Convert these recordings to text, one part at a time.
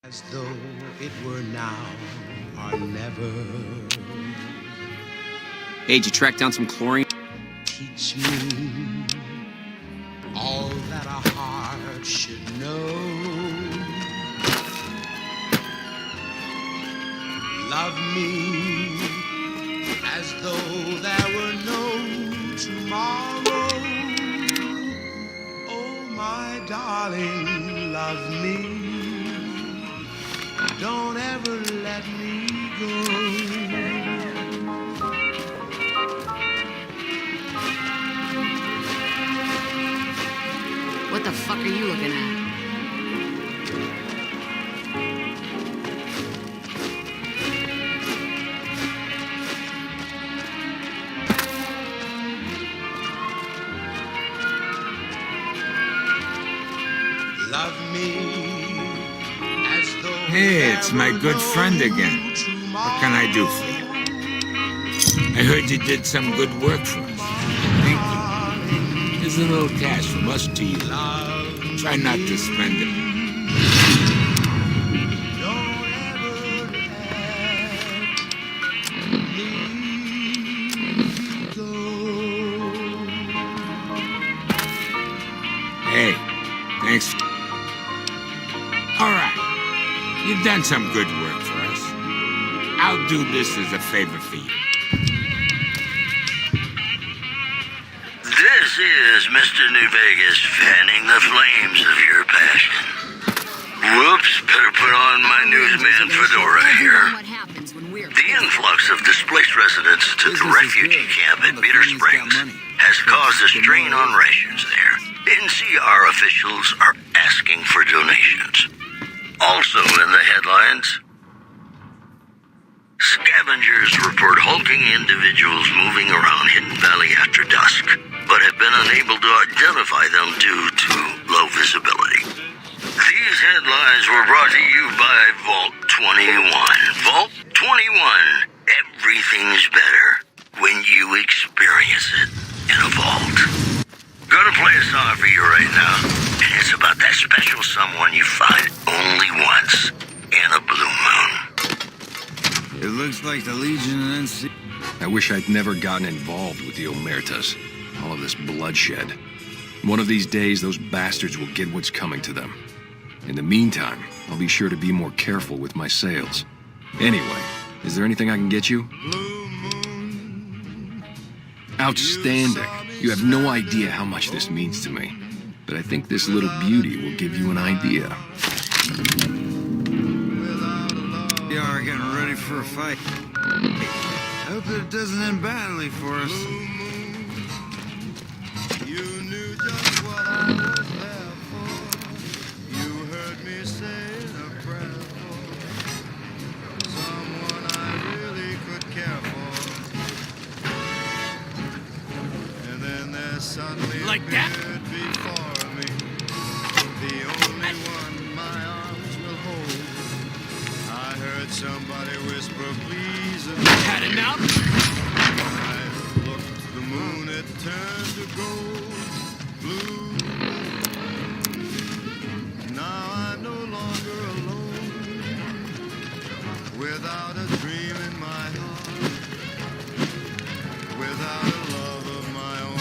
As though it were now or never. Hey, did you track down some chlorine? Teach me all that a heart should know. Love me as though there were no tomorrow. Oh, my darling, love me. Don't ever let me go. What the fuck are you looking at? Love me as though Hey, it's my good friend again. What can I do for you? I heard you did some good work for us. Thank you. Here's a little cash from us to you. Try not to spend it. Hey, thanks. All right. You've done some good work for us. I'll do this as a favor for you. This is Mr. New Vegas fanning the flames of your passion. Whoops, better put on my newsman fedora here. What happens when we're The influx of displaced residents to the refugee camp at Bitter Springs has caused a strain on rations there. NCR officials are asking for donations. Also in the headlines, scavengers report hulking individuals moving around Hidden Valley after dusk, but have been unable to identify them due to low visibility. These headlines were brought to you by Vault 21. Vault 21. Everything's better when you experience it in a vault. Gonna play a song for you right now. And it's about that special someone you find only once in a blue moon. It looks like the Legion and NC... I wish I'd never gotten involved with the Omertas. All of this bloodshed. One of these days, those bastards will get what's coming to them. In the meantime, I'll be sure to be more careful with my sales. Anyway, is there anything I can get you? Outstanding. You have no idea how much this means to me. But I think this little beauty will give you an idea. We are getting ready for a fight. I hope that it doesn't end badly for us. You knew just what I was there for. You heard me saying a prayer for someone I really could care for. And then there suddenly Like that? appeared before me the only one my arms will hold. I heard somebody whisper, please. Had enough? I looked to the moon, it turned to gold, blue. Now I'm no longer alone, without a dream in my heart, without a love of my own.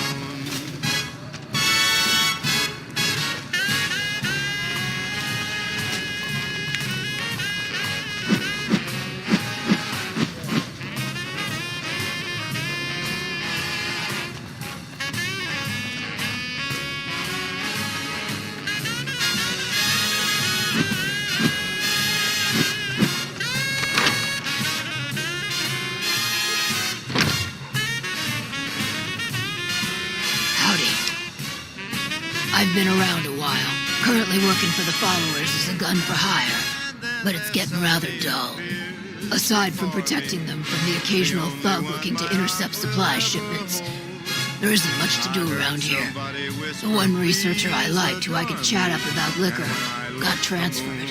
Howdy. I've been around a while, currently working for the followers as a gun for hire, but it's getting rather dull. Aside from protecting them from the occasional thug looking to intercept supply shipments, there isn't much to do around here. The one researcher I liked who I could chat up about liquor got transferred,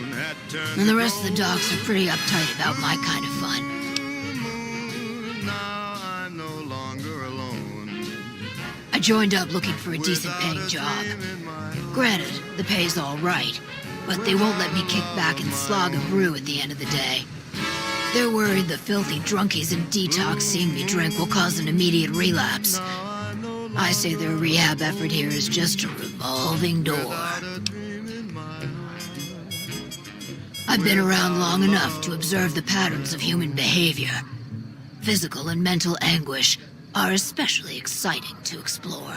and the rest of the docs are pretty uptight about my kind of fun. Now I'm no longer alone. I joined up looking for a decent paying job. Granted, the pay's all right, but they won't let me kick back and slog a brew at the end of the day. They're worried the filthy drunkies in detox seeing me drink will cause an immediate relapse. I say their rehab effort here is just a revolving door. I've been around long enough to observe the patterns of human behavior. Physical and mental anguish are especially exciting to explore.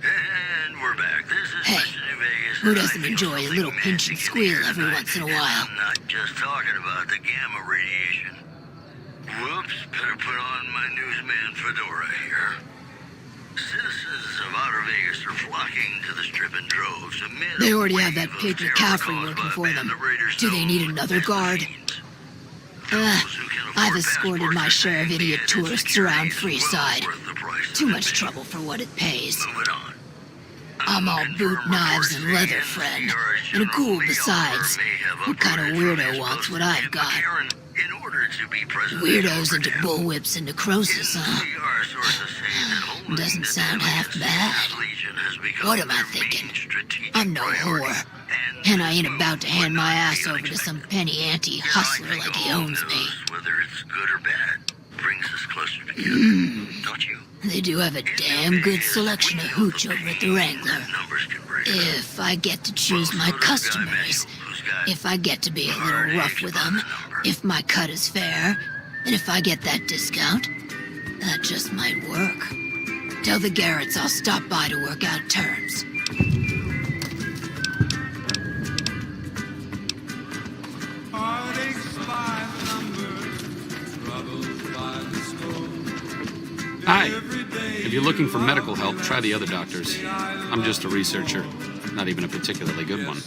And we're back. This is Hey, Mr. New Vegas. who and I doesn't feel enjoy a something little pinch and magic in squeal the air every tonight. once in a And while? I'm not just talking about the gamma radiation. Whoops, better put on my newsman fedora here. Citizens of Outer Vegas are flocking to the strip in droves amid They a already have wave that of pig terror McCaffrey caused working by a for band them. of raiders Do they need known another as the guard? Fiends. Those who can I've afford escorted passports my are share of paying idiot added tourists security around is well Freeside. worth the price of Too much admission. trouble for what it pays. Moving on. I'm all boot, knives, and leather, friend. And a ghoul besides. What kind of weirdo wants what I've got? Weirdos into bullwhips and necrosis, huh? Doesn't sound half bad. What am I thinking? I'm no whore. And I ain't about to hand my ass over to some penny ante hustler like he owns me. Whether it's good or bad brings us closer together, don't you? They do have a damn good selection of hooch over at the Wrangler. Numbers can break. If I get to choose my customers, if I get to be a little rough with them, if my cut is fair, and if I get that discount, that just might work. Tell the Garretts I'll stop by to work out terms. Hi. If you're looking for medical help, try the other doctors. I'm just a researcher, not even a particularly good one.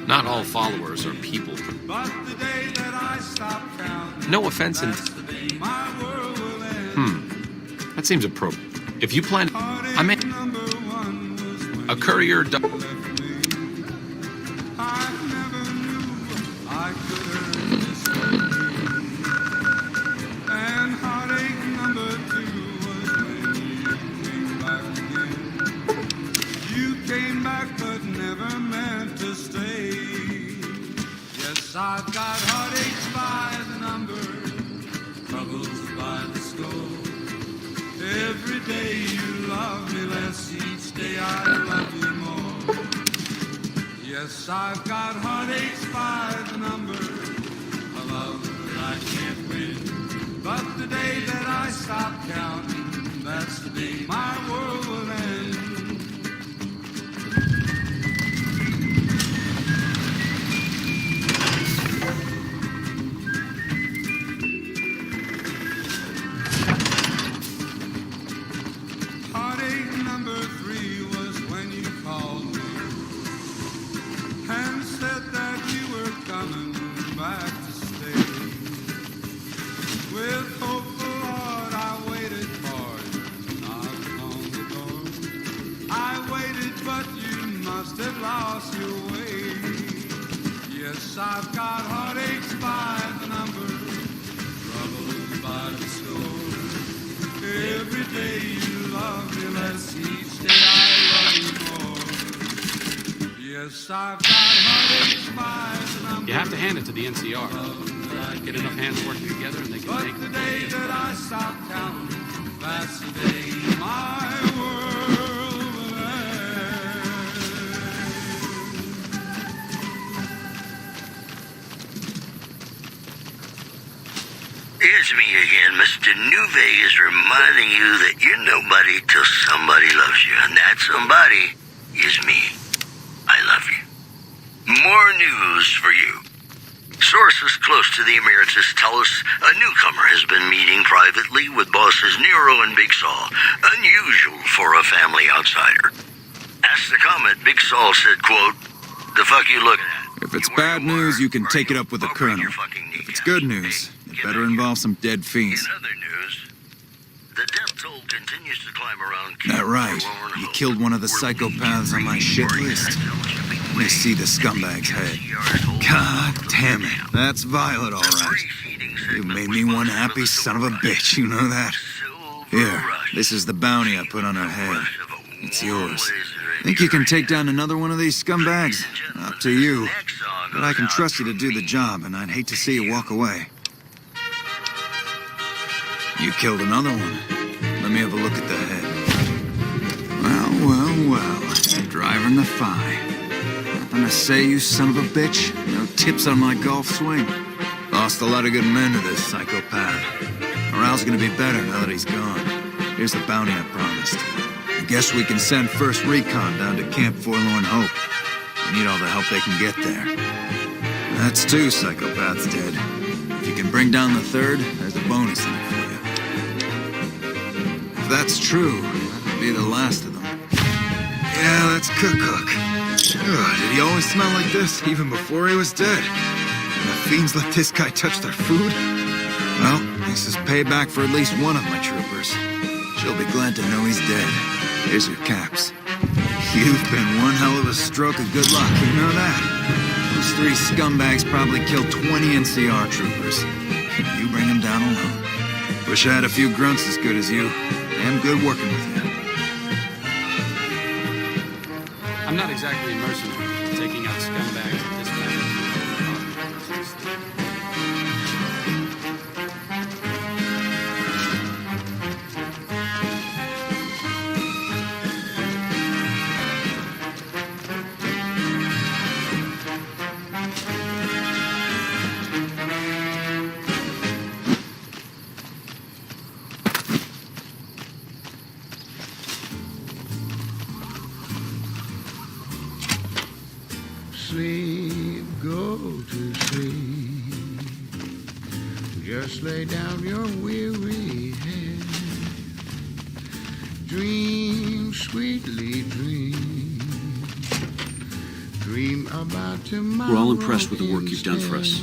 Not all followers are people. No offense and... That seems appropriate. If you plan... I mean... A courier... I've got heartaches by the number, troubles by the score. Every day you love me less, each day I love you more. Yes, I've got heartaches by the number, a love that I can't win. But the day that I stop counting, that's the day my world will end. I've got heartaches by the number, troubles by the score. Every day you love me less, each day I love you more. Yes, I've got heartaches by the number. You have to hand it to the NCR. Get enough hands working together and they can But make the day that I stop counting, that's the day my world will end. It's me again, Mr. New Vegas, reminding you that you're nobody till somebody loves you, and that somebody is me. I love you. More news for you. Sources close to the Emeritus tell us a newcomer has been meeting privately with bosses Nero and Big Saul, unusual for a family outsider. Asked to comment, Big Saul said, quote, "The fuck you looking at? If it's You wearing bad news, a you can wire, take it or up with the you over colonel. your fucking If it's kneecaps, good okay? news, it Get better back involve some dead fiends. In other news, the death toll continues to climb around. That right. You killed one of the psychopaths on my shit list. Let me see the scumbag's head. God damn it. That's Violet, all right. You made me one happy son of a bitch, you know that? Here, this is the bounty I put on her head. It's yours. Think you can take down another one of these scumbags? Up to you. But I can trust you to do the job, and I'd hate to see you walk away. You killed another one. Let me have a look at the head. Well. Driving the Phi. Nothing to say, you son of a bitch? No tips on my golf swing? Lost a lot of good men to this psychopath. Morale's gonna be better now that he's gone. Here's the bounty I promised. I guess we can send First Recon down to Camp Forlorn Hope. We need all the help they can get there. That's 2 psychopaths dead. If you can bring down the 3rd, there's a bonus in it for you. If that's true, that'll be the last of them. Yeah, that's Cook. Did he always smell like this, even before he was dead? And the fiends let this guy touch their food? Well, this is payback for at least one of my troopers. She'll be glad to know he's dead. Here's your caps. You've been one hell of a stroke of good luck, you know that? Those 3 scumbags probably killed 20 NCR troopers. You bring them down alone. Wish I had a few grunts as good as you. Damn good working with you. I'm not exactly a mercenary, taking out scumbags at this matter. Sleep, go to sleep. Just lay down your weary head. Dream, sweetly dream. Dream about tomorrow. We're all impressed with the work you've done for us.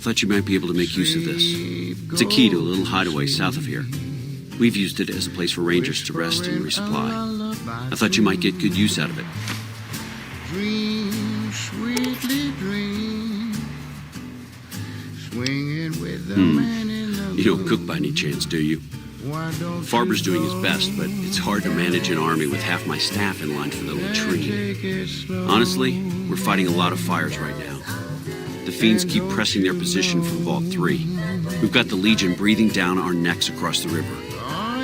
Thought you might be able to make use of this. It's a key to a little hideaway south of here. We've used it as a place for rangers to rest and resupply. I thought you might get good use out of it. Dream, sweetly dream. Swinging with the man in the You don't cook by any chance, do you? Farber's doing his best, but it's hard to manage an army with half my staff in line for the latrine. Honestly, we're fighting a lot of fires right now. The fiends keep pressing their position from Vault 3. We've got the Legion breathing down our necks across the river.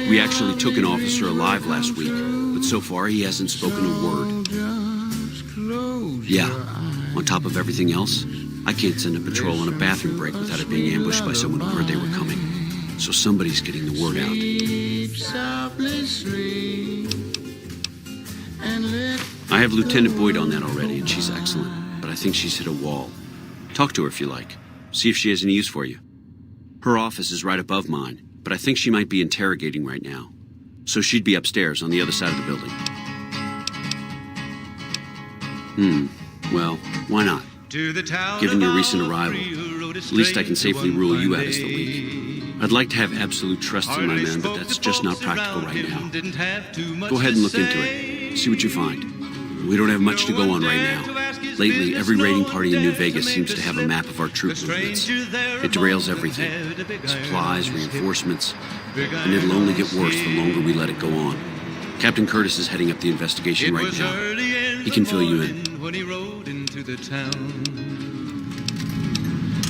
We actually took an officer alive last week, but so far he hasn't spoken a word. Yeah, on top of everything else, I can't send a patrol on a bathroom break without it being ambushed by someone who heard they were coming. So somebody's getting the word out. I have Lieutenant Boyd on that already, and she's excellent, but I think she's hit a wall. Talk to her if you like. See if she has any use for you. Her office is right above mine, but I think she might be interrogating right now. So she'd be upstairs on the other side of the building. Well, why not? Given your recent arrival, at least I can safely rule you out as the lead. I'd like to have absolute trust in my men, but that's just not practical right now. Go ahead and look into it. See what you find. We don't have much to go on right now. Lately, every raiding party in New Vegas seems to have a map of our troop movements. It derails everything. Supplies, reinforcements, and it'll only get worse the longer we let it go on. Captain Curtis is heading up the investigation right now. He can fill you in. When he rode into the town,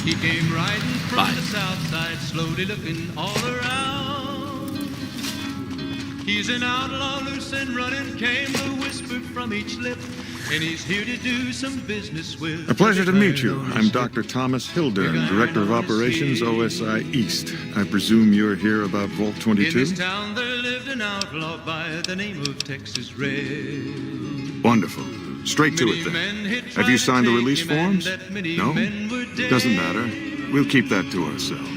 he came riding from Bye. the south side, slowly looking all around. He's an outlaw, loose and running, came the whisper from each lip, and he's here to do some business with. A pleasure to meet you. I'm Dr. Thomas Hildern, Director of Operations, OSI East. I presume you're here about Vault In 22? this town there lived an outlaw by the name of Texas Red. Wonderful. Straight to it then. Have you signed the release forms? No? Doesn't matter. We'll keep that to ourselves.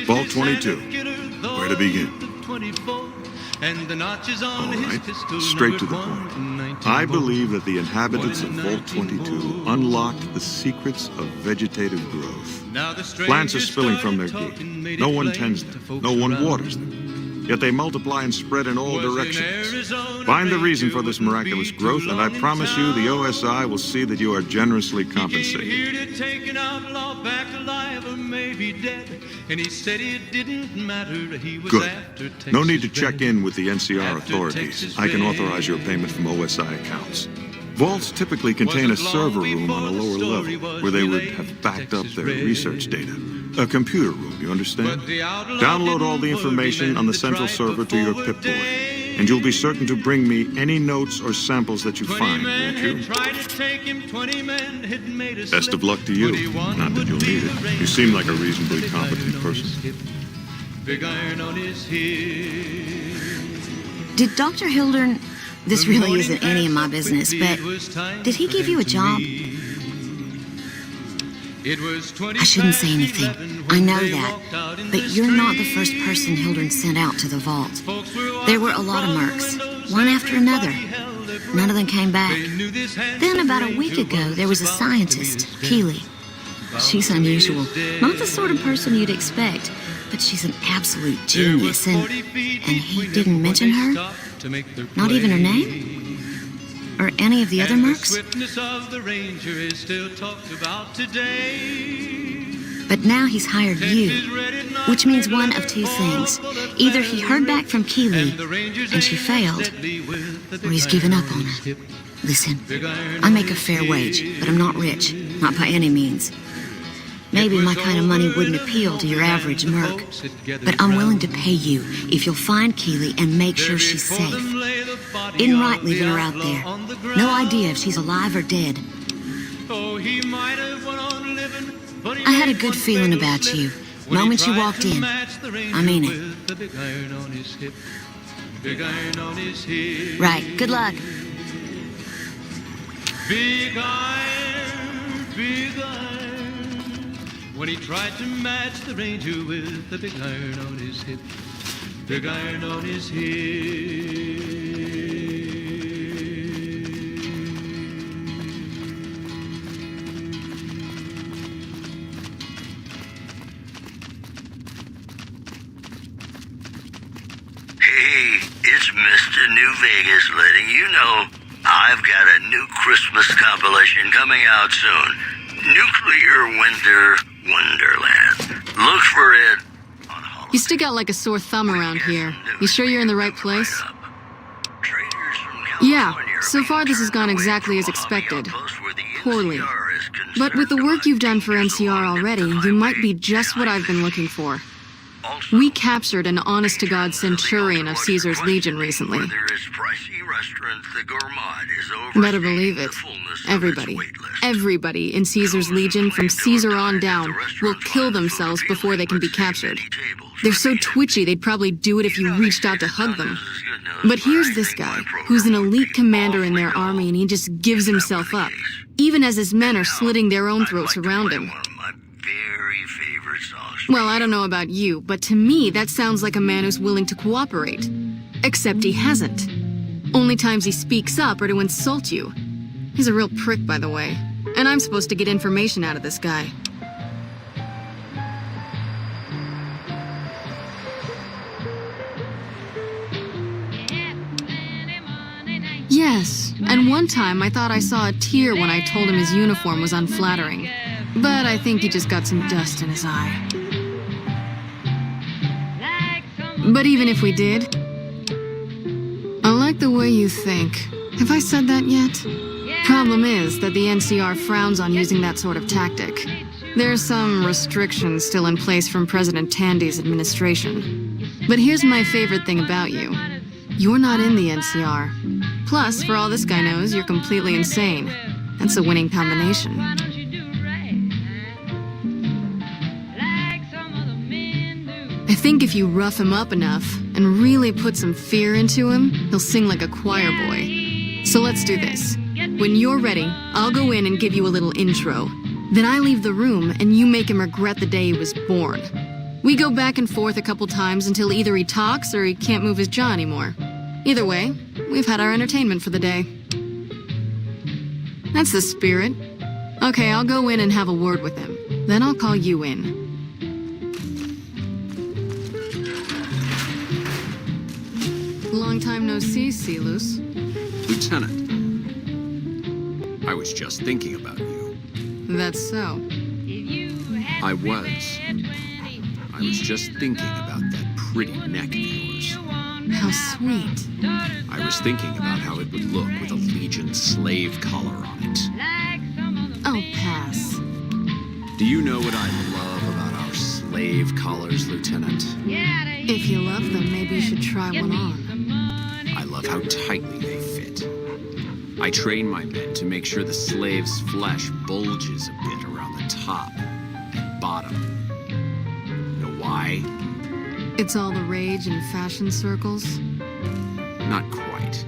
Vault 22. Where to begin? All right. Straight to the point. I believe that the inhabitants of Vault 22 unlocked the secrets of vegetative growth. Plants are spilling from their gate. No one tends them. No one waters them. Yet they multiply and spread in all directions. Find the reason for this miraculous growth, and I promise you the OSI will see that you are generously compensated. may be dead, and he said it didn't matter. He was Good. after Texas No need to Bend. check in with the NCR After authorities. Texas I can Bend. authorize your payment from OSI accounts. Vaults typically contain a Wasn't long server room on a before lower the story level was where they would relayed. have backed up Texas their Red. research data. A computer room, you understand? But the outlaw Download all didn't the information worry on the men central that server tried to your before Pip-Boy. day. And you'll be certain to bring me any notes or samples that you 20 find, men won't you? had tried to take him, 20 men had made a Best slip. of luck to you. 21 Not that would you'll be need the it. range. You seem like a reasonably Big competent iron on person. his hip. Big iron on his hip. Did Dr. Hildern... This The really morning isn't any of my business, quickly, but it was time did he for give you them a to job? leave. It was 20 I shouldn't say past anything. 11 I when know they that. walked out in But the you're not the street. first person Hildern sent out to the vault. Folks were There were a watching lot of from the mercs, windows, one after another. everybody held their breath. None of them came back. They knew this Then handsome about a week ranger ago, there was a about to meet scientist, his death. Keeley. She's unusual. death. Not the sort of person you'd expect, but she's an absolute There was genius. And 40 feet and deep he waiting didn't for mention they her? stopped to make their Not even her play. name? Or any of the other And the mercs? swiftness of the ranger is still talked about today. But now he's hired you, which means one of two things. Either he heard back from Keeley, and she failed, or he's given up on her. Listen, I make a fair wage, but I'm not rich, not by any means. Maybe my kind of money wouldn't appeal to your average merc, but I'm willing to pay you if you'll find Keeley and make sure she's safe. Isn't right leaving her out there. No idea if she's alive or dead. Oh, he might have went on living, but he I had a made good one feeling fatal about slip you, when he moment you tried walked to in. match the ranger I mean it. with the big iron on his hip. Big iron on his hip. Right, good luck. Big iron, big iron. When he tried to match the ranger with the big iron on his hip. Big iron on his Hey, it's Mr. New Vegas letting you know I've got a new Christmas compilation coming out soon. Nuclear Winter Wonderland. Look for it. You stick out like a sore thumb around here. You sure you're in the right place? Yeah, so far this has gone exactly as expected. Poorly. But with the work you've done for NCR already, you might be just what I've been looking for. We captured an honest-to-God centurion of Caesar's Legion recently. Better believe it. Everybody in Caesar's Legion, from Caesar on down, will kill themselves before they can be captured. They're so twitchy they'd probably do it if you reached out to hug them. But here's this guy, who's an elite commander in their army, and he just gives himself up, even as his men are slitting their own throats around him. Well, I don't know about you, but to me that sounds like a man who's willing to cooperate. Except he hasn't. Only times he speaks up are to insult you. He's a real prick, by the way. And I'm supposed to get information out of this guy. Yes, and one time I thought I saw a tear when I told him his uniform was unflattering. But I think he just got some dust in his eye. But even if we did, I like the way you think. Have I said that yet? Problem is that the NCR frowns on using that sort of tactic. There's some restrictions still in place from President Tandy's administration. But here's my favorite thing about you. You're not in the NCR. Plus, for all this guy knows, you're completely insane. That's a winning combination. I think if you rough him up enough and really put some fear into him, he'll sing like a choir boy. So let's do this. When you're ready, I'll go in and give you a little intro. Then I leave the room and you make him regret the day he was born. We go back and forth a couple times until either he talks or he can't move his jaw anymore. Either way, we've had our entertainment for the day. That's the spirit. Okay, I'll go in and have a word with him. Then I'll call you in. Long time no see, Celus. Lieutenant, I was just thinking about you. That's so. I was. I was just thinking about that pretty neck of yours. How sweet. I was thinking about how it would look with a Legion slave collar on it. I'll pass. Do you know what I love about our slave collars, Lieutenant? If you love them, maybe you should try one on. I love how tightly they fit. I train my men to make sure the slave's flesh bulges a bit around the top and bottom. Know why? It's all the rage in fashion circles? Not quite.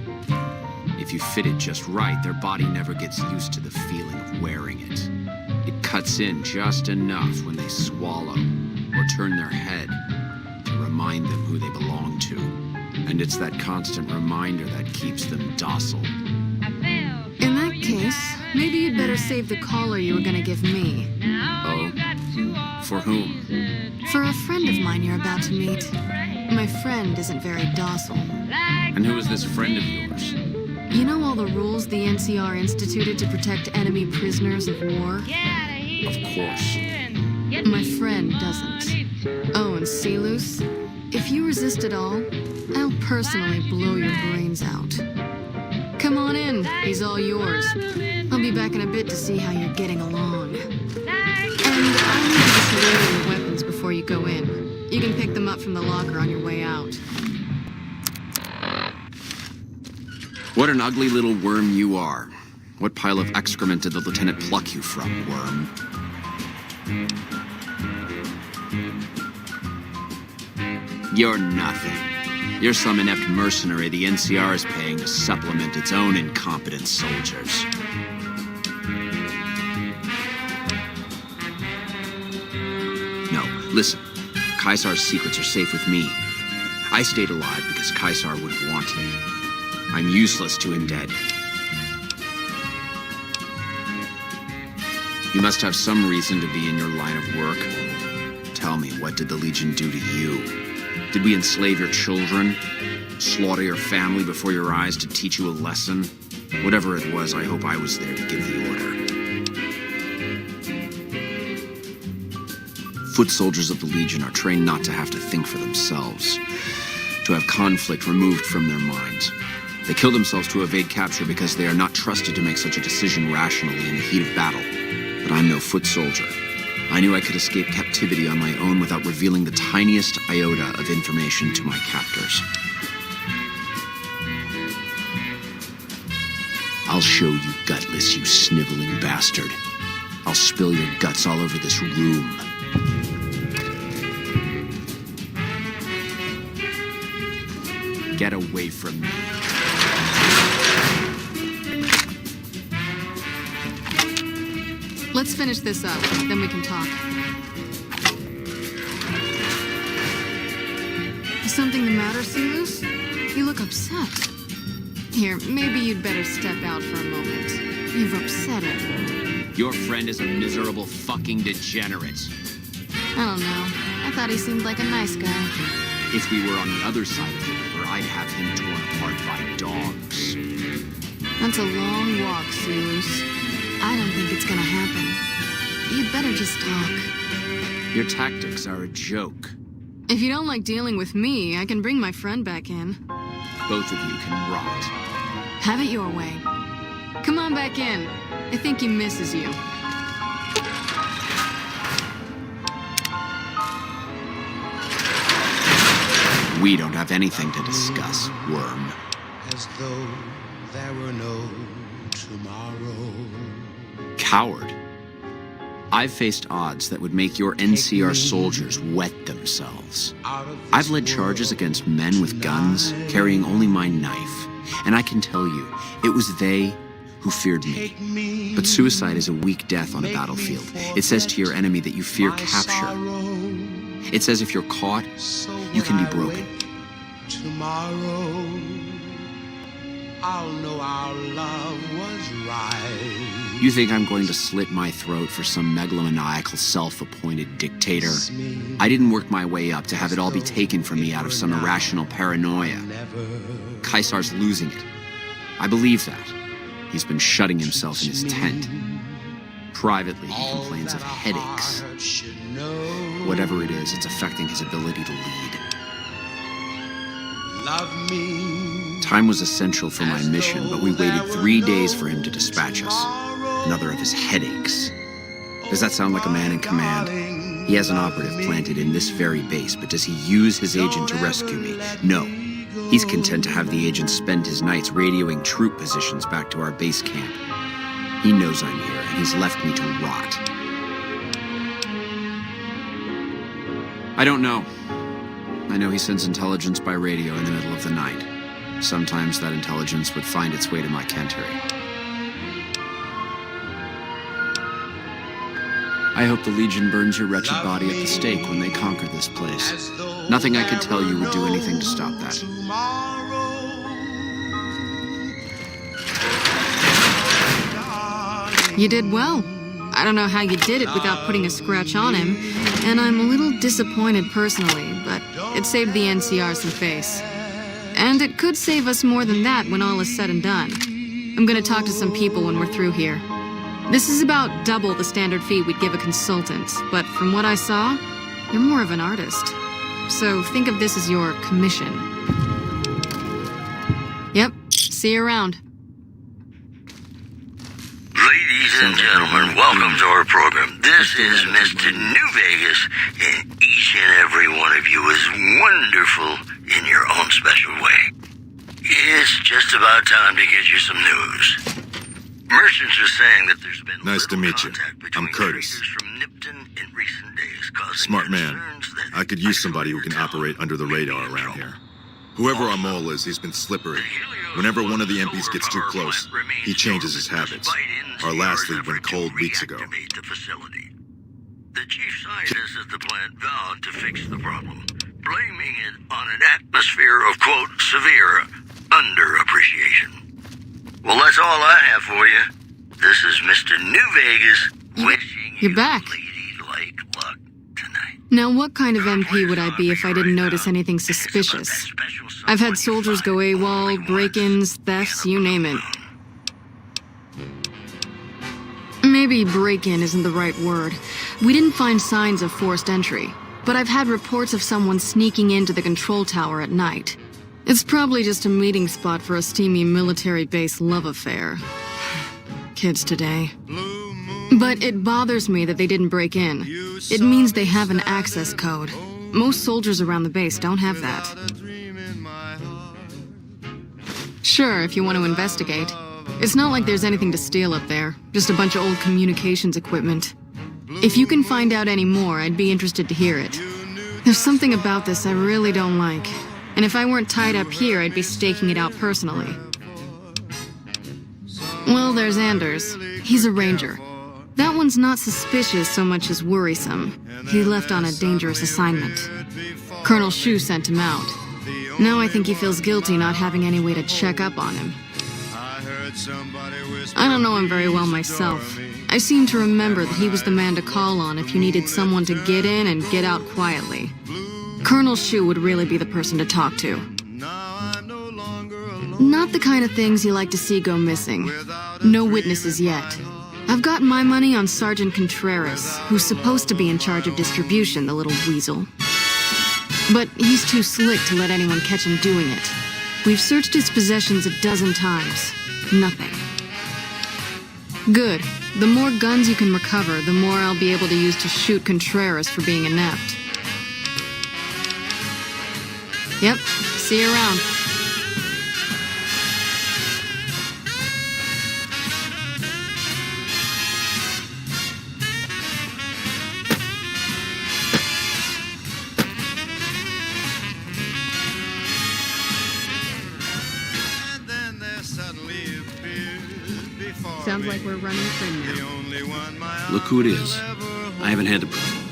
If you fit it just right, their body never gets used to the feeling of wearing it. It cuts in just enough when they swallow or turn their head to remind them who they belong to. And it's that constant reminder that keeps them docile. In that case, maybe you'd better save the collar you were gonna give me. Oh? For whom? For a friend of mine you're about to meet. My friend isn't very docile. And who is this friend of yours? You know all the rules the NCR instituted to protect enemy prisoners of war? Of course. My friend doesn't. Oh, and Silus, if you resist at all, I'll personally blow your brains out. Come on in, he's all yours. I'll be back in a bit to see how you're getting along. And I'll need you to surrender your weapons before you go in. You can pick them up from the locker on your way out. What an ugly little worm you are. What pile of excrement did the lieutenant pluck you from, worm? You're nothing. You're some inept mercenary the NCR is paying to supplement its own incompetent soldiers. No, listen. Caesar's secrets are safe with me. I stayed alive because Caesar would have wanted it. I'm useless to him dead. You must have some reason to be in your line of work. Tell me, what did the Legion do to you? Did we enslave your children? Slaughter your family before your eyes to teach you a lesson? Whatever it was, I hope I was there to give the order. Foot soldiers of the Legion are trained not to have to think for themselves, to have conflict removed from their minds. They kill themselves to evade capture because they are not trusted to make such a decision rationally in the heat of battle. But I'm no foot soldier. I knew I could escape captivity on my own without revealing the tiniest iota of information to my captors. I'll show you gutless, you sniveling bastard. I'll spill your guts all over this room. Get away from me. Let's finish this up, then we can talk. Is something the matter, Silus? You look upset. Here, maybe you'd better step out for a moment. You've upset him. Your friend is a miserable fucking degenerate. I don't know. I thought he seemed like a nice guy. If we were on the other side of the river, I'd have him torn apart by dogs. That's a long walk, Silus. I don't think it's gonna happen. You'd better just talk. Your tactics are a joke. If you don't like dealing with me, I can bring my friend back in. Both of you can rot. Have it your way. Come on back in. I think he misses you. We don't have anything to discuss, worm. As though there were no tomorrow. Coward. I've faced odds that would make your NCR soldiers wet themselves. I've led charges against men with guns, carrying only my knife. And I can tell you, it was they who feared me. But suicide is a weak death on a battlefield. It says to your enemy that you fear capture. It says if you're caught, you can be broken. Tomorrow, I'll know our love was right. You think I'm going to slit my throat for some megalomaniacal self-appointed dictator? I didn't work my way up to have it all be taken from me out of some irrational paranoia. Caesar's losing it. I believe that. He's been shutting himself in his tent. Privately, he complains of headaches. whatever it is, it's affecting his ability to lead. Love me. Time was essential for my mission, but we waited 3 days for him to dispatch us. Another of his headaches. Does that sound like a man in command? He has an operative planted in this very base, but does he use his agent to rescue me? No. He's content to have the agent spend his nights radioing troop positions back to our base camp. He knows I'm here, and he's left me to rot. I don't know. I know he sends intelligence by radio in the middle of the night. Sometimes that intelligence would find its way to my Kentary. I hope the Legion burns your wretched body at the stake when they conquer this place. Nothing I could tell you would do anything to stop that. You did well. I don't know how you did it without putting a scratch on him, and I'm a little disappointed personally, but it saved the NCR some face. And it could save us more than that when all is said and done. I'm gonna talk to some people when we're through here. This is about double the standard fee we'd give a consultant, but from what I saw, you're more of an artist. So think of this as your commission. Yep, see you around. Ladies and gentlemen, welcome to our program. This is Mr. New Vegas, and each and every one of you is wonderful in your own special way. It's just about time to get you some news. Merchants are saying that there's been Nice to meet you. I'm Curtis. from Nipton in recent days, causing Smart man. concerns that I could use somebody who can operate under the radar around here. Whoever our mole is, he's been slippery. Whenever one of the MPs gets too close, he changes his habits. Our last lead went cold weeks ago. the facility. The chief scientist at the plant vowed to fix the problem, blaming it on an atmosphere of, quote, severe underappreciation. Well, that's all I have for you. This is Mr. New Vegas wishing You're back. lady-like luck tonight. Now, what kind of MP would I be if I didn't notice anything suspicious? I've had soldiers go AWOL, break-ins, thefts, you name it. Maybe break-in isn't the right word. We didn't find signs of forced entry, but I've had reports of someone sneaking into the control tower at night. It's probably just a meeting spot for a steamy military base love affair. Kids today. But it bothers me that they didn't break in. It means they have an access code. Most soldiers around the base don't have that. Sure, if you want to investigate. It's not like there's anything to steal up there, just a bunch of old communications equipment. If you can find out any more, I'd be interested to hear it. There's something about this I really don't like. And if I weren't tied up here, I'd be staking it out personally. Well, there's Anders. He's a ranger. That one's not suspicious so much as worrisome. He left on a dangerous assignment. Colonel Shu sent him out. Now I think he feels guilty not having any way to check up on him. I don't know him very well myself. I seem to remember that he was the man to call on if you needed someone to get in and get out quietly. Colonel Shu would really be the person to talk to. Not the kind of things you like to see go missing. No witnesses yet. I've got my money on Sergeant Contreras, who's supposed to be in charge of distribution, the little weasel. But he's too slick to let anyone catch him doing it. We've searched his possessions a dozen times. Nothing. Good. The more guns you can recover, the more I'll be able to use to shoot Contreras for being inept. Yep. See you around. Sounds like we're running thin now. Look who it is. I haven't had the problem.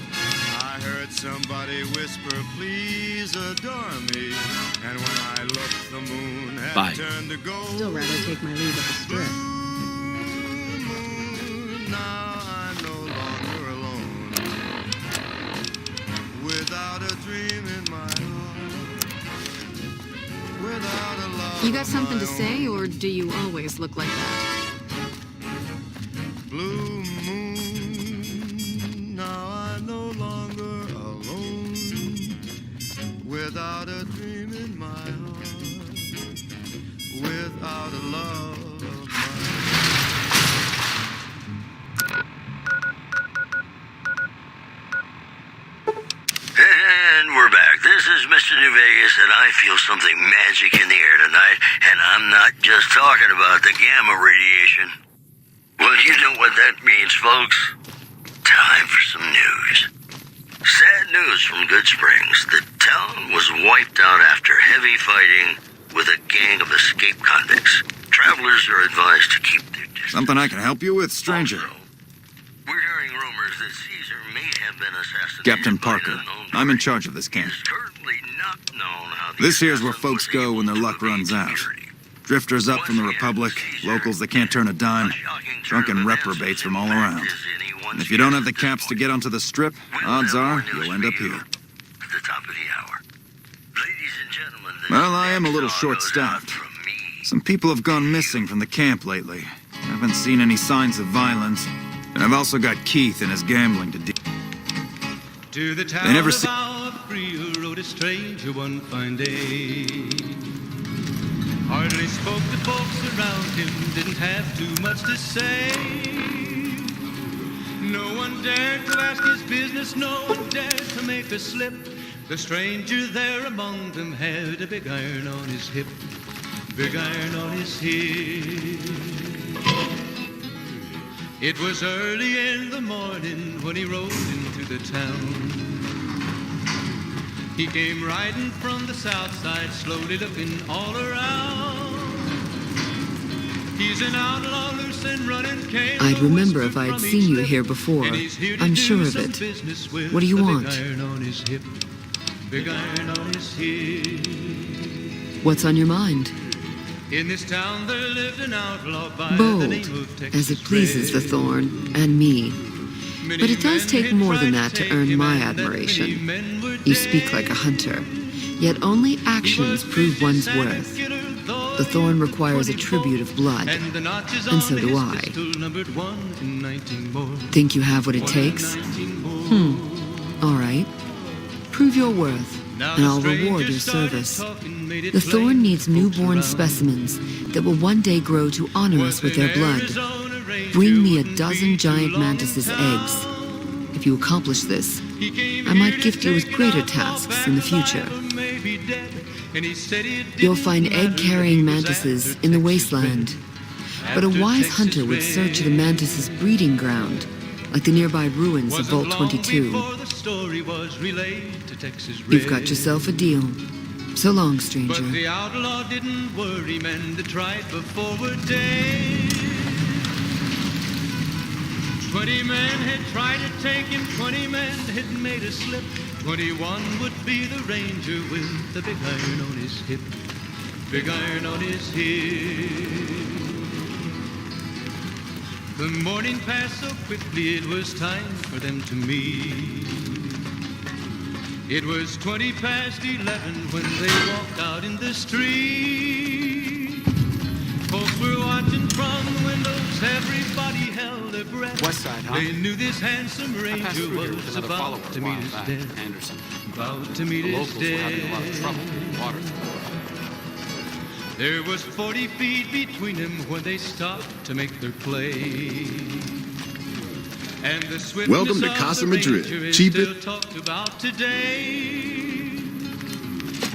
I heard somebody whisper, please adore me. And when I looked, the moon had Bye. turned to gold. Still rather take my leave at the strip. Now I'm no longer alone. Without a dream in my heart. Without a love. You got something to say, or do you always look like that? Blue moon, now I'm no longer alone. I feel something magic in the air tonight, and I'm not just talking about the gamma radiation. Well, you know what that means, folks. Time for some news. Sad news from Good Springs. The town was wiped out after heavy fighting with a gang of escaped convicts. Travelers are advised to keep their distance. Something I can help you with, stranger? Also, we're hearing rumors that Caesar may have been assassinated. Captain by an Parker. unknown I'm in party. charge of this camp. It is currently not known how the This here's where assassin folks was go able when their to luck runs evade out. security. Drifters up from the Republic, locals that can't turn a dime, drunken reprobates from all around. And if you don't have the caps to get onto the strip, odds are you'll end up here. At the top of the hour. Ladies and gentlemen, this Well, I am a little next song goes out short-staffed. from me. Some people have gone missing from the camp lately. I haven't seen any signs of violence. And I've also got Keith and his gambling to deal. To the town They never of see- Alfreel rode a stranger one fine day. Hardly spoke to folks around him, didn't have too much to say. No one dared to ask his business, no one dared to make a slip. The stranger there among them had a big iron on his hip, big iron on his hip. It was early in the morning when he rode into the town. He came riding from the south side, slowly looking all around. He's an outlaw, loose and running. I'd remember if I'd seen you here before. I'm sure of it. What do you want? Big iron on his hip. What's on your mind? In this town there lived an outlaw by Bold, the name of Texas as it pleases the Red. Thorn and me. But it does take more than that to earn my admiration. You speak like a hunter, yet only actions prove one's worth. The Thorn requires a tribute of blood, and so do I. Think you have what it takes? All right. Prove your worth, and I'll reward your service. The Thorn needs newborn specimens that will one day grow to honor us with their blood. Bring me 12 giant mantis's eggs. If you accomplish this, I might gift you with greater tasks in the future. You'll find egg-carrying mantises in the wasteland, but a wise hunter would search the mantis's breeding ground, like the nearby ruins of Vault 22. You've got yourself a deal. So long, stranger. But the outlaw didn't worry, men that tried before a day. 20 men had tried to take him, 20 men had made a slip. 21 would be the ranger with the big iron on his hip, big iron on his hip. The morning passed so quickly, it was time for them to meet. It was 20 past 11 when they walked out in the street. Folks were watching from the windows, everybody held their breath. West side, huh? They knew this handsome I passed ranger through here with was another follower about a to while meet his back, death. Anderson. About to meet The his locals were having a lot of death. trouble with water. There was 40 feet between them when they stopped to make their play. And the swiftness Welcome to of Casa the Madrid. Ranger is Cheap it. still talked about today.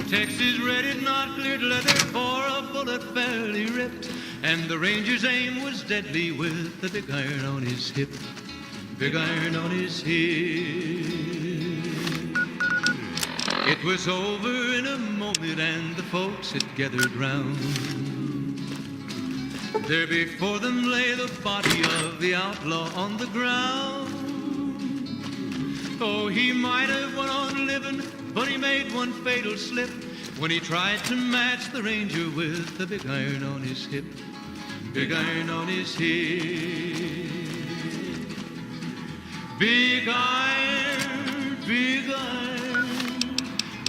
Texas red is not cleared leather for a bullet fairly ripped. And the Ranger's aim was deadly with the big iron on his hip, big iron on his hip. It was over in a moment and the folks had gathered round. There before them lay the body of the outlaw on the ground. Oh, he might have went on living, but he made one fatal slip when he tried to match the Ranger with the big iron on his hip, big iron on his hip. Big iron, big iron,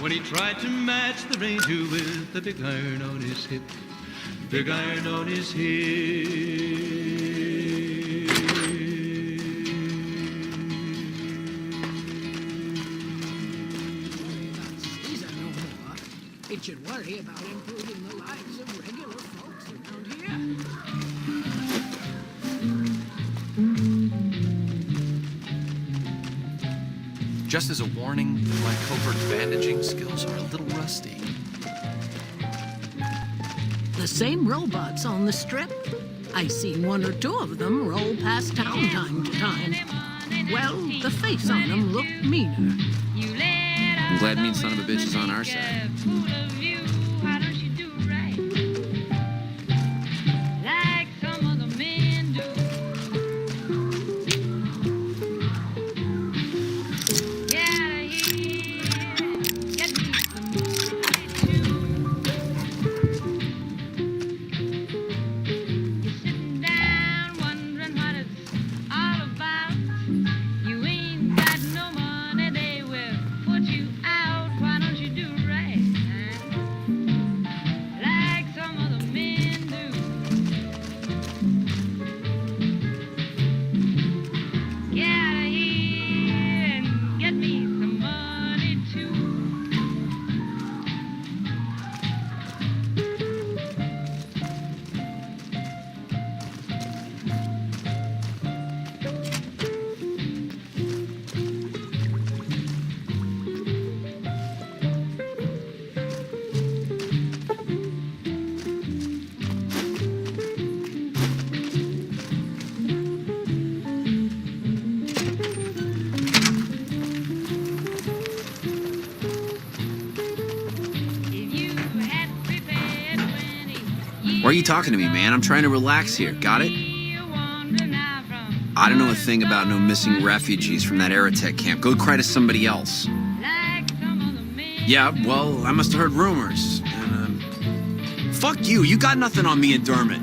when he tried to match the Ranger with the big iron on his hip, big iron on his hip. It should worry about improving the lives of regular folks around here. Just as a warning, my covert bandaging skills are a little rusty. the same robots on the strip. I seen one or two of them roll past town time to time. Well, the face on them looked meaner. I'm glad mean son of a bitch is on our side. Why are you talking to me, man? I'm trying to relax here. Got it? I don't know a thing about no missing refugees from that Aerotech camp. Go cry to somebody else. Yeah, well, I must have heard rumors. And, fuck you. You got nothing on me and Dermot.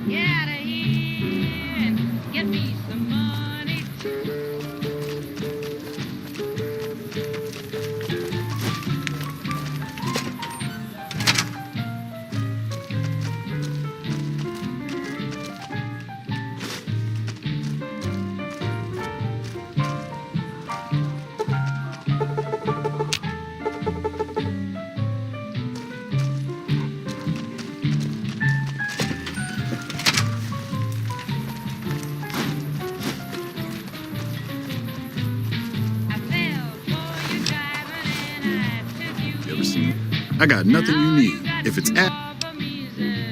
I got nothing you need. If it's at...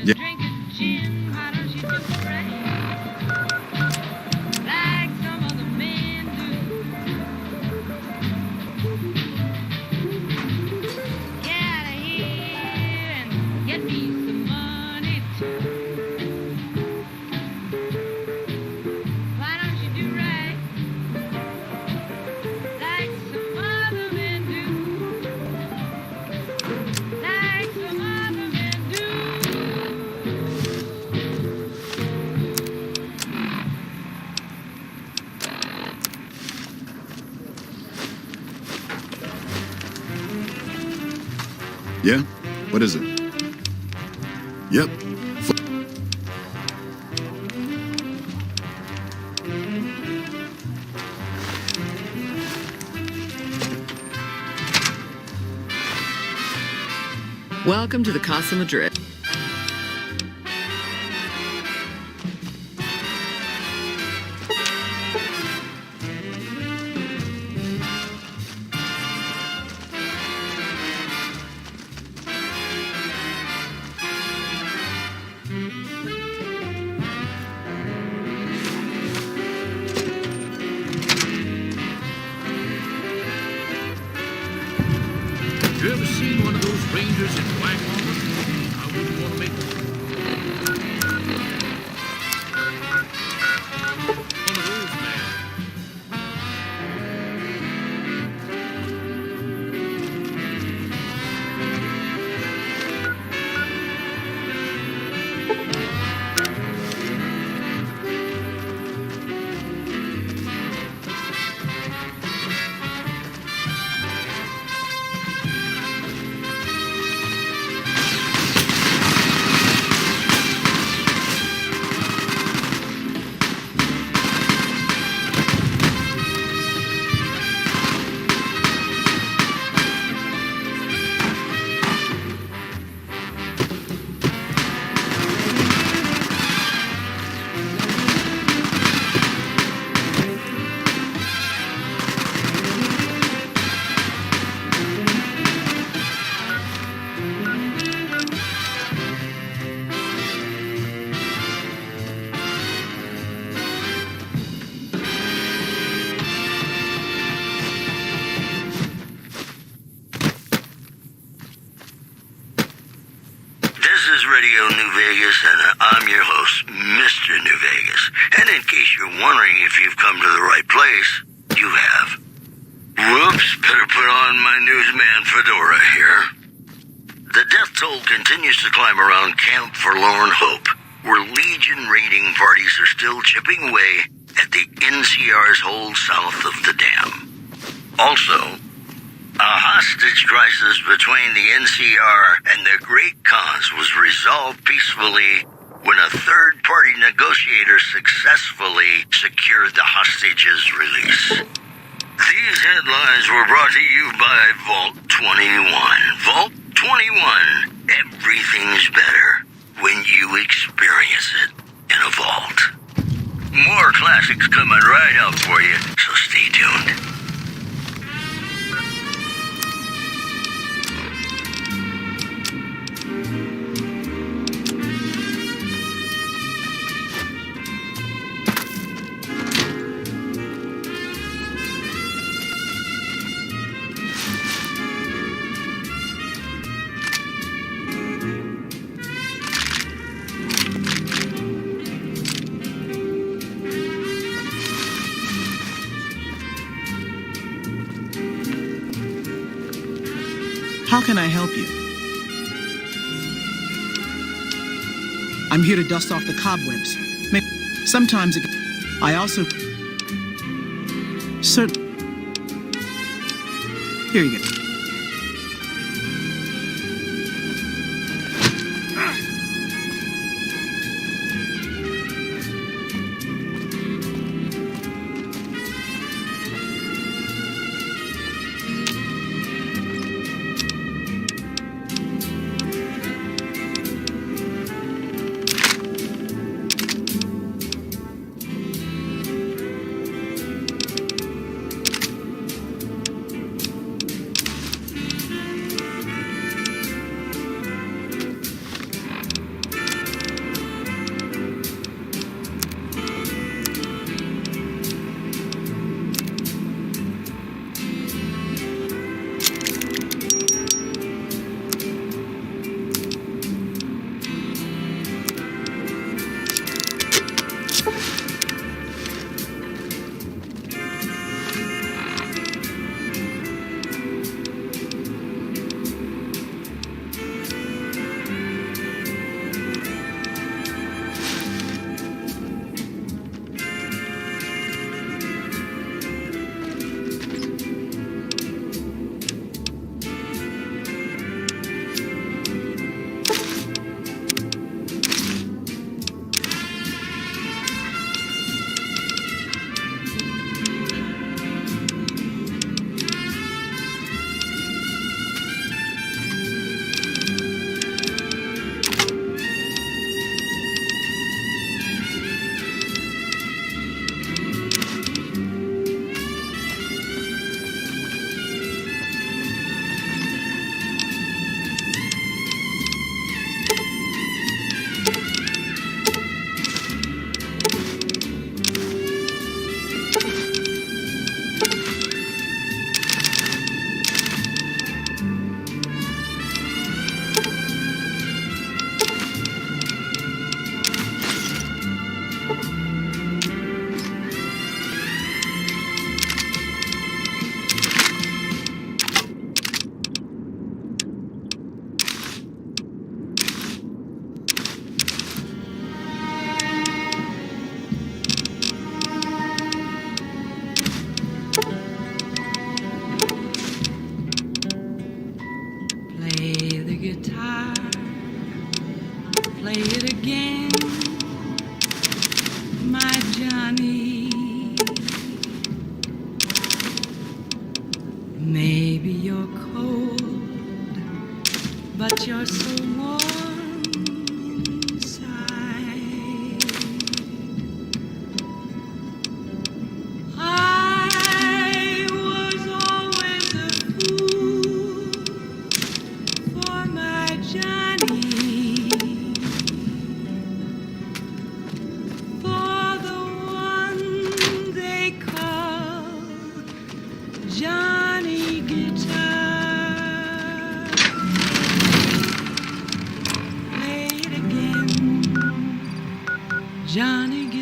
Yeah. Yeah? What is it? Yep. Welcome to the Casa Madrid. You ever seen one of those Rangers in black armor? I wouldn't want to make one of those, man. I'm your host, Mr. New Vegas. And in case you're wondering if you've come to the right place, you have. Whoops, better put on my newsman fedora here. The death toll continues to climb around Camp Forlorn Hope, where Legion raiding parties are still chipping away at the NCR's hold south of the dam. Also, a hostage crisis between the NCR and the Great Khans was resolved peacefully when a third-party negotiator successfully secured the hostage's release. These headlines were brought to you by Vault 21. Vault 21. Everything's better when you experience it in a vault. More classics coming right up for you, so stay tuned. How can I help you? I'm here to dust off the cobwebs. Sometimes I also... Here you go.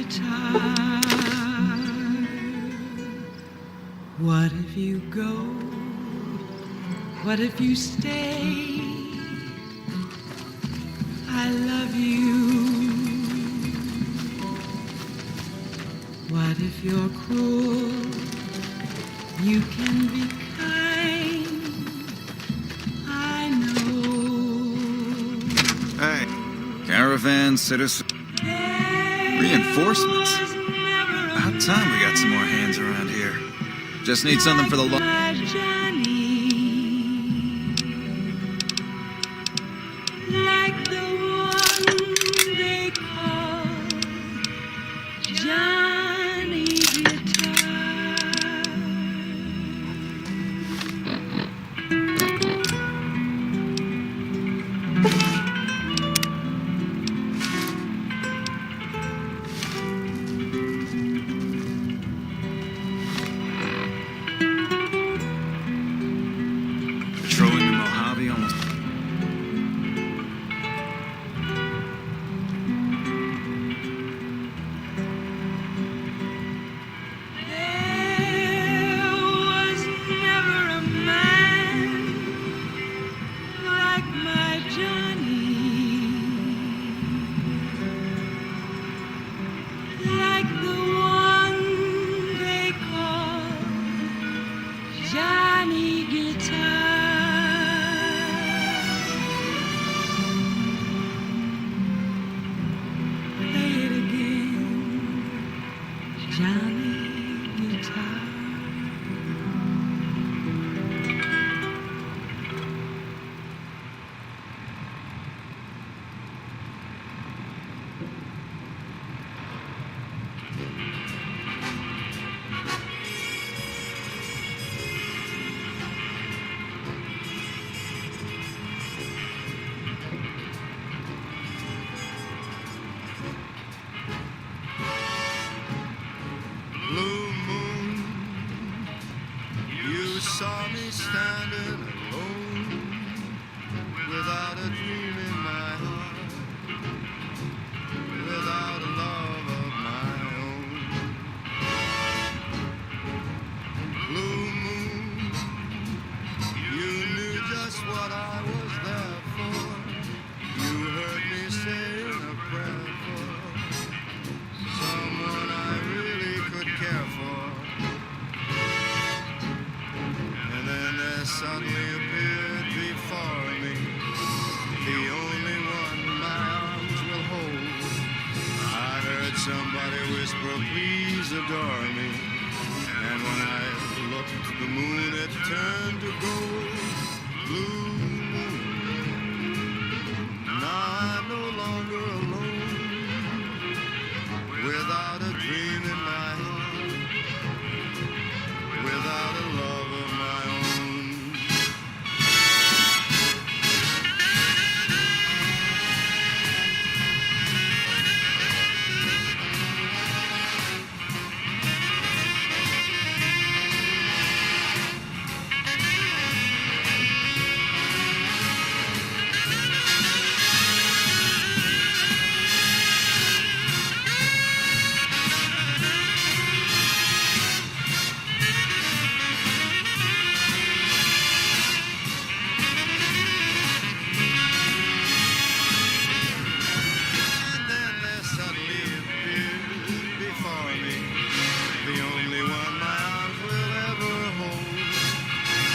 guitar. What if you go? What if you stay? I love you. What if you're cruel? You can be kind. I know. Hey, caravan, citizen. Reinforcements. About time we got some more hands around here. Just need something for the law. Like the one they call Johnny Patrolling the Mojave almost. There was never a man like my Johnny, like the one they call Johnny Guitar. Play it again, Johnny Guitar. Blue moon, you saw me standing alone, without a dream in my heart, without a love of my own. Blue moon, you knew just what I was there for. You heard me saying a prayer for someone I really could care for. And then there suddenly appeared before me the only one my arms will hold. I heard somebody whisper, please adore me. And when I looked, the moon had turned to gold. Blue moon, now I'm no longer alone, without a dream in my heart, without a love of my own. And then there suddenly appeared before me the only one my arms will ever hold.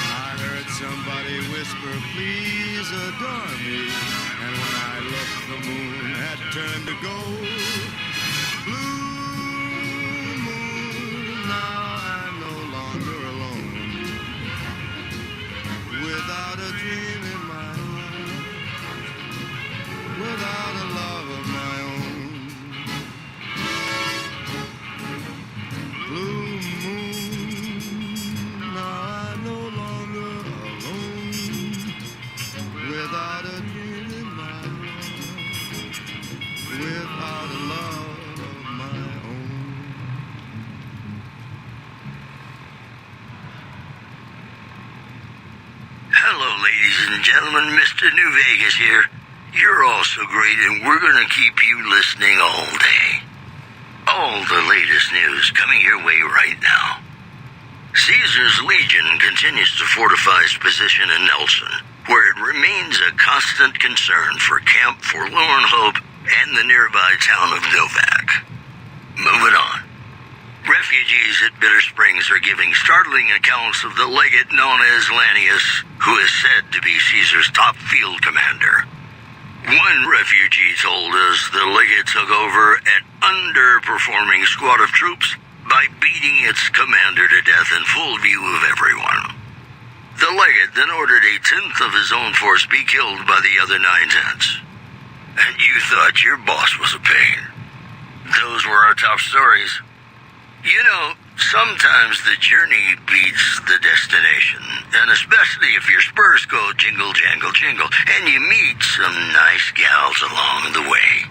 I heard somebody whisper, please adore me. And when I looked, the moon had turned to gold. Blue moon, now I'm no longer alone, without a dream in my heart, without a love of my own. Blue moon, now I'm no longer alone, without a dream in my heart, without a love of my own. Hello, ladies and gentlemen. Mr. New Vegas here. You're all so great, and we're going to keep you listening all day. All the latest news coming your way right now. Caesar's Legion continues to fortify its position in Nelson, where it remains a constant concern for Camp Forlorn Hope and the nearby town of Novak. Moving on. Refugees at Bitter Springs are giving startling accounts of the legate known as Lanius, who is said to be Caesar's top field commander. One refugee told us the legate took over an underperforming squad of troops by beating its commander to death in full view of everyone. The legate then ordered a tenth of his own force be killed by the other 9/10. And you thought your boss was a pain. Those were our top stories. You know, sometimes the journey beats the destination, and especially if your spurs go jingle, jangle, jingle, and you meet some nice gals along the way.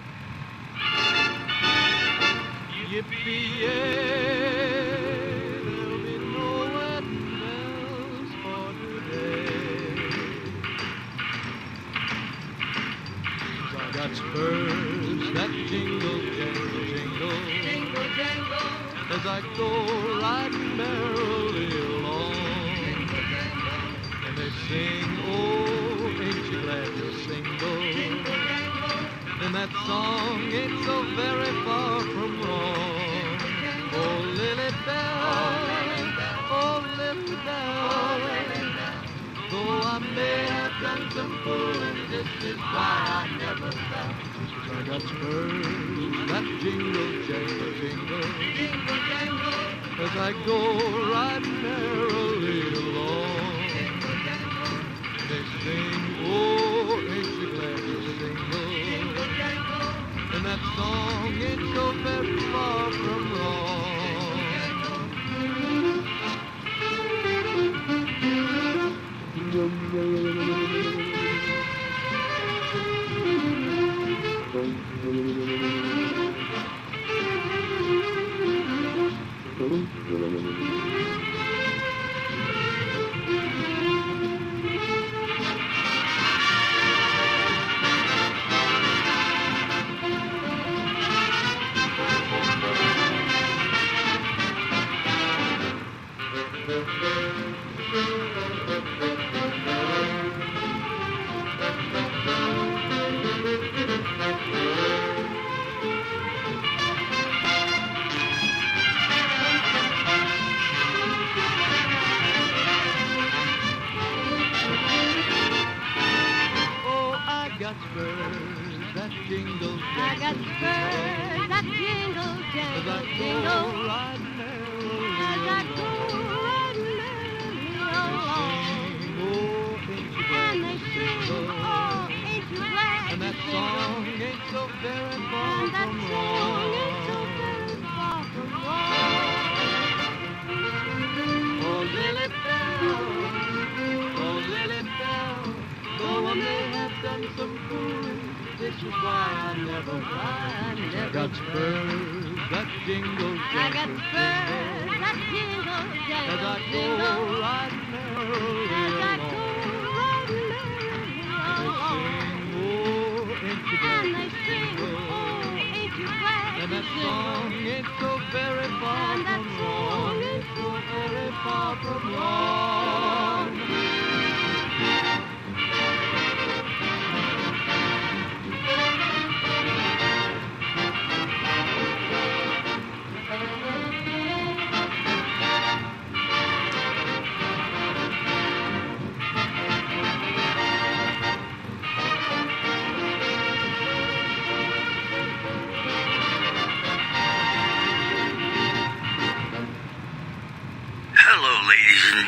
Got spurs that jingle, jangle, jingle, jingle, jangle, as I go riding merrily along. And they sing, oh, ain't you glad you're single? And that song ain't so very far from wrong. Oh, Lily Bell, oh, Lily Bell, though I may have done some fooling, this is why I never fell. I got spurs that jingle, jangle, jingle, jingle, jangle, as I go riding merrily along. They sing, oh, ain't you glad you're single? And that song ain't so very far from wrong.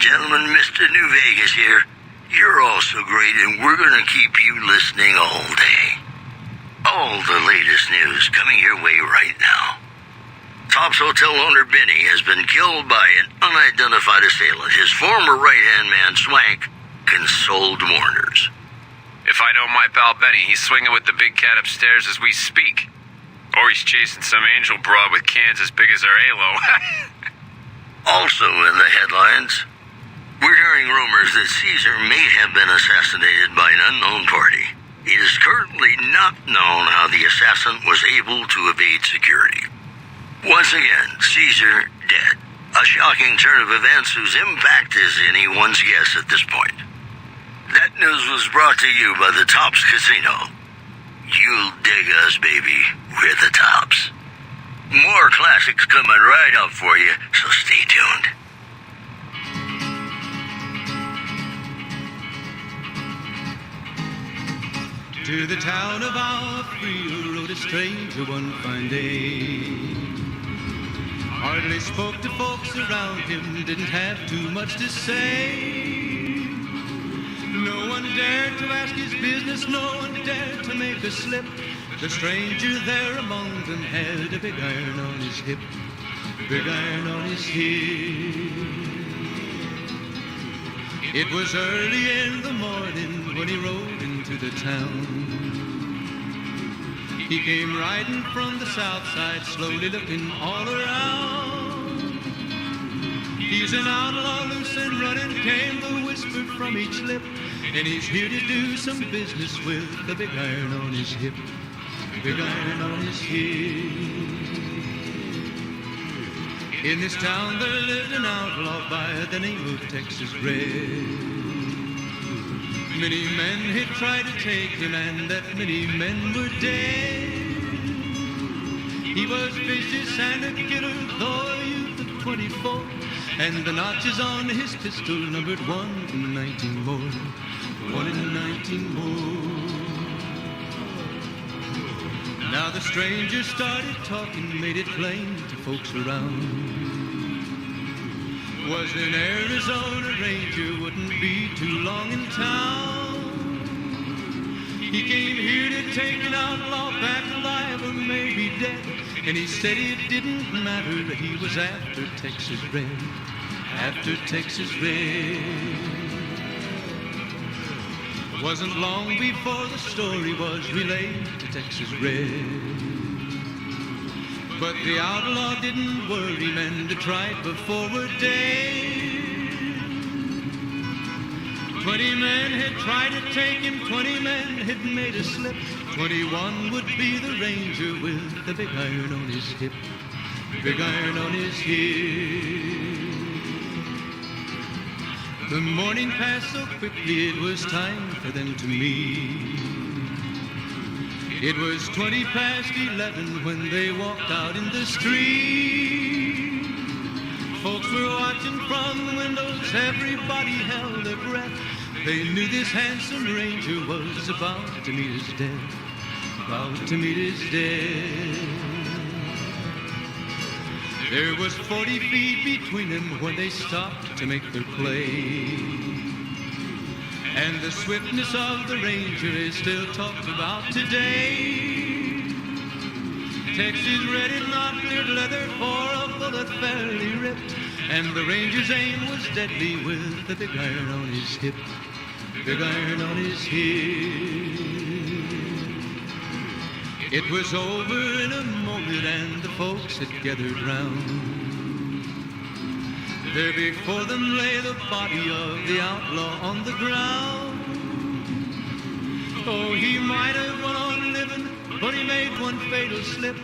Gentlemen, Mr. New Vegas here. You're all so great, and we're going to keep you listening all day. All the latest news coming your way right now. Tops Hotel owner Benny has been killed by an unidentified assailant. His former right-hand man, Swank, consoled mourners. If I know my pal Benny, he's swinging with the big cat upstairs as we speak. Or he's chasing some angel broad with cans as big as our halo. Also in the headlines, we're hearing rumors that Caesar may have been assassinated by an unknown party. It is currently not known how the assassin was able to evade security. Once again, Caesar dead. A shocking turn of events whose impact is anyone's guess at this point. That news was brought to you by the Tops Casino. You'll dig us, baby. We're the Tops. More classics coming right up for you, so stay tuned. To the town of Alfrio rode a stranger one fine day. Hardly spoke to folks around him, didn't have too much to say. No one dared to ask his business, no one dared to make a slip. The stranger there among them had a big iron on his hip, big iron on his hip. It was early in the morning when he rode into the town. He came riding from the south side, slowly looking all around. He's an outlaw, loose and running, came the whisper from each lip. And he's here to do some business with the big iron on his hip, big iron on his hip. In this town there lived an outlaw by the name of Texas Red. Many men had tried to take him, and that many men were dead. He was vicious and a killer, though a youth of 24, and the notches on his pistol numbered 1 in 19 more, 1 in 19 more. Now the stranger started talking, made it plain to folks around. Was an Arizona Ranger, wouldn't be too long in town. He came here to take an outlaw back alive or maybe dead. And he said it didn't matter, that he was after Texas Red, after Texas Red. Wasn't long before the story was relayed to Texas Red. But the outlaw didn't worry, men to try before a day. 20 men had tried to take him, 20 men had made a slip. 21 would be the ranger with the big iron on his hip, big iron on his hip. The morning passed so quickly, it was time for them to meet. It was 20 past 11 when they walked out in the street. Folks were watching from the windows, everybody held their breath. They knew this handsome ranger was about to meet his death, about to meet his death. There was 40 feet between them when they stopped to make their play. And the swiftness of the ranger is still talked about today. Texas Red had not cleared leather for a bullet fairly ripped, and the ranger's aim was deadly with the big iron on his hip, big iron on his hip. It was over in a moment and the folks had gathered round. There before them lay the body of the outlaw on the ground. Oh, he might have went on living, but he made one fatal slip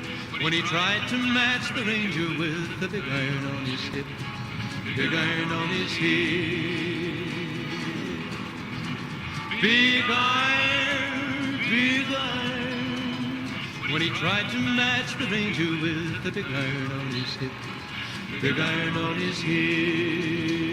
when he tried to match the ranger with the big iron on his hip, big iron on his hip. Big iron, big iron, when he tried to match the ranger with the big iron on his hip, big iron on his hip.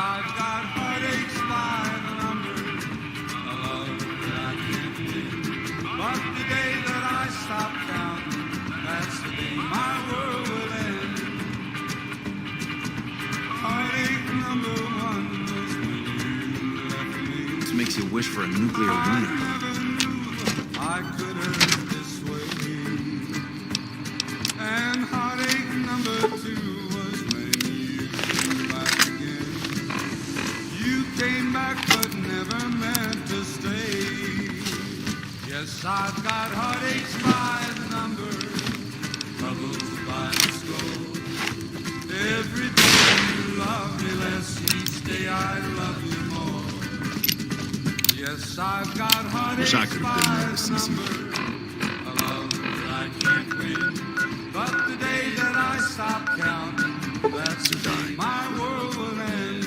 I've got heartaches by the number, a love that I can't win. But the day that I stop counting, that's the day my world will end. Heartache number one was when you left me. This makes you wish for a nuclear winter. I could hurt this way. And heartache number two was when you came back again. You came back but never meant to stay. Yes, I've got heartaches by the number, troubles by the score. Every day you love me less, each day I love you more. Yes, I've got heartaches Wish I could have been there to see some. a love that I can't win. But the day that I stop counting, that's the day my world will end.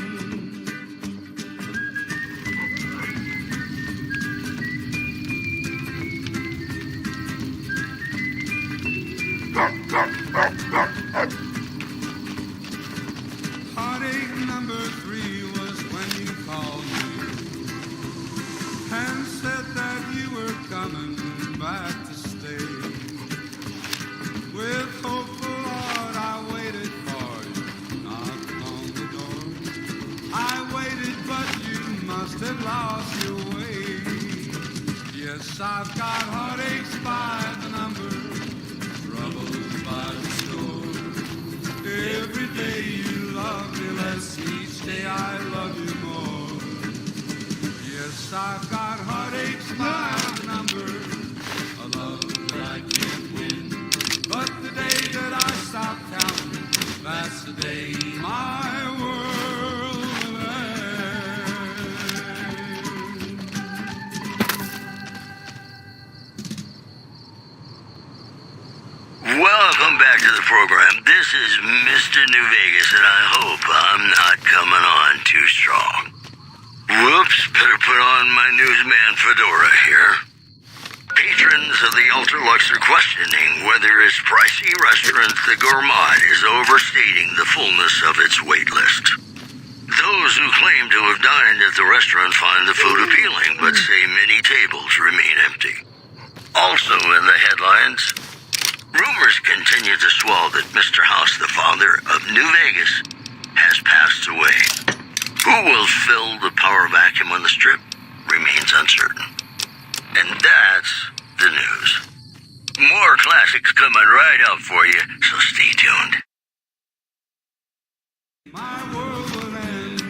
Heartache number three was when you called me and said that you were coming back to stay. With hopeful heart I waited for you, knocked on the door. I waited but you must have lost your way. Yes, I've got heartaches by the number, troubles by the score. Every day you love me less, each day I love you more. Yes, I've got heartaches by the number, a love that I can't win. But the day that I stop counting, that's the day my world will end. Welcome back to the program. This is Mr. New Vegas, and I hope I'm not coming on too strong. Whoops, better put on my newsman fedora here. Patrons of the Ultralux are questioning whether its pricey restaurant, the Gourmand, is overstating the fullness of its wait list. Those who claim to have dined at the restaurant find the food appealing, but say many tables remain empty. Also in the headlines, rumors continue to swell that Mr. House, the father of New Vegas, has passed away. Who will fill the power vacuum on the Strip remains uncertain. And that's the news. More classics coming right up for you, so stay tuned. My world will end.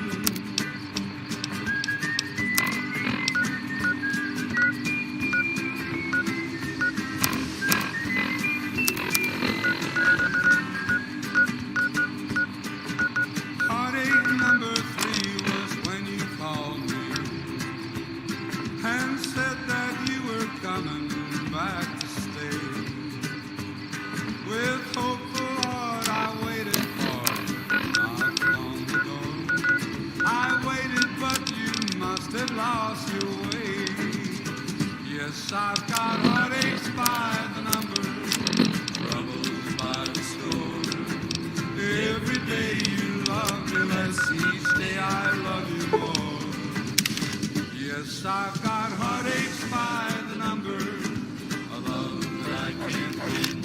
Heartache number three was when you called me and said that you were coming back to stay. With hopeful heart I waited for you, knocked on the door. I waited but you must have lost your way. Yes, I've got heartaches by the number, troubles by the score. Every day you love me less, each day I love you more. Yes, I've got heartaches by the number, a love that I can't win.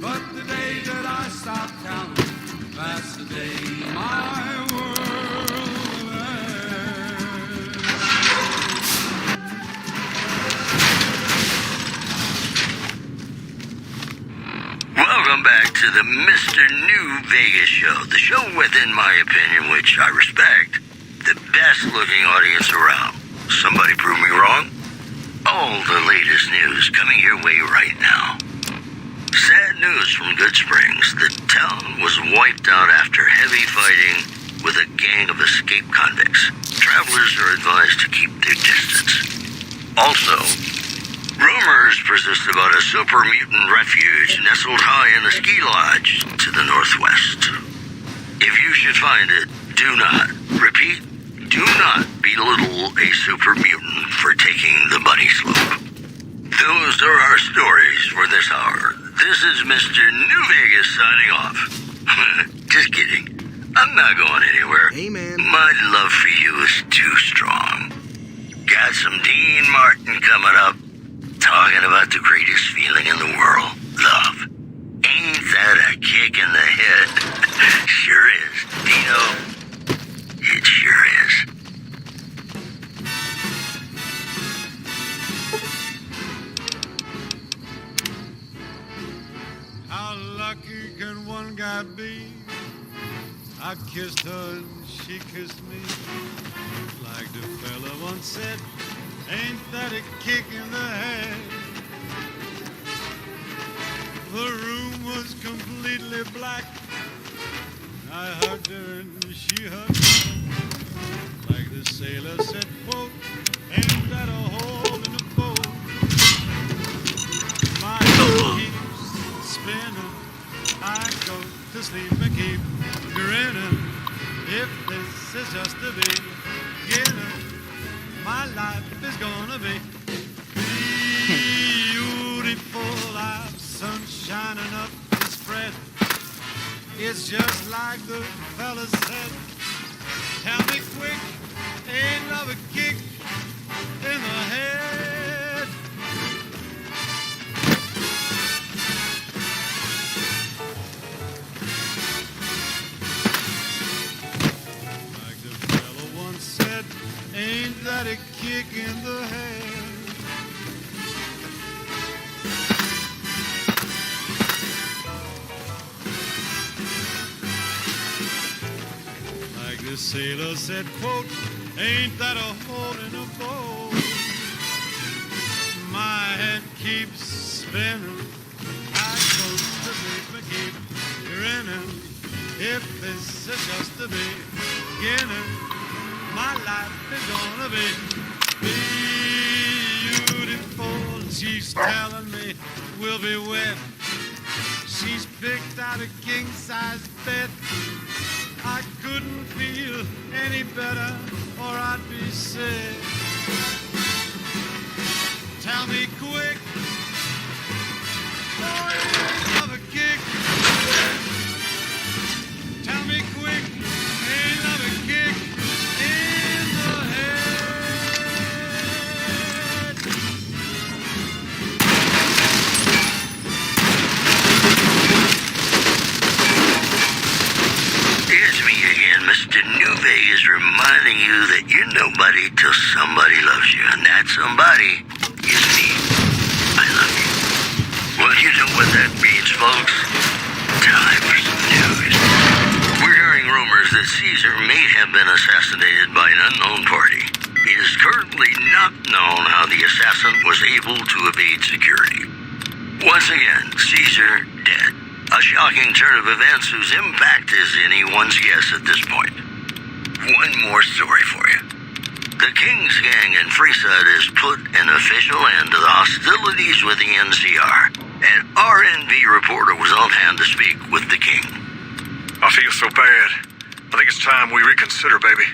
But the day that I stop counting, that's the day my world will end. Welcome back to the Mr. New Vegas show. The show with, in my opinion, which I respect, the best looking audience around. Somebody prove me wrong? All the latest news coming your way right now. Sad news from Good Springs. The town was wiped out after heavy fighting with a gang of escaped convicts. Travelers are advised to keep their distance. Also, rumors persist about a super mutant refuge nestled high in a ski lodge to the northwest. If you should find it, do not, repeat, do not belittle a super mutant for taking the bunny slope. Those are our stories for this hour. This is Mr. New Vegas signing off. Just kidding. I'm not going anywhere. Hey, man. My love for you is too strong. Got some Dean Martin coming up, talking about the greatest feeling in the world, love. Ain't that a kick in the head? Sure is. Dino, it sure is. How lucky can one guy be? I kissed her and she kissed me. Like the fella once said, ain't that a kick in the head? The room was completely black. I hugged her and she hugged me. Like the sailor said, quote, ain't that a hole in the boat? My head keeps spinning. I go to sleep and keep grinning. If this is just the beginning, my life is gonna be beautiful. I've sun shining up to spread. It's just like the fella said. Tell me quick, ain't love a kick in the head? Like the fella once said, ain't that a kick in the head? Like the sailor said, quote, ain't that a hole in a boat? My head keeps spinning. I go to sleep and keep grinning. If this is just the beginning, my life is gonna be beautiful. She's telling me we'll be wet. She's picked out a king-size bed. I couldn't feel any better or I'd be sick. Tell me quick, oh, ain't love a kick? Tell me quick, ain't love a kick in the head? It's me again, Mr. New Vegas, reminding you that you're nobody till somebody loves you, and that somebody is me. I love you. Well, you know what that means, folks. Time for some news. We're hearing rumors that Caesar may have been assassinated by an unknown party. It is currently not known how the assassin was able to evade security. Once again, Caesar dead. A shocking turn of events whose impact is anyone's guess at this point. One more story for you. The King's Gang in Freeside has put an official end to the hostilities with the NCR. An RNV reporter was on hand to speak with the King. I feel so bad. I think it's time we reconsider, baby.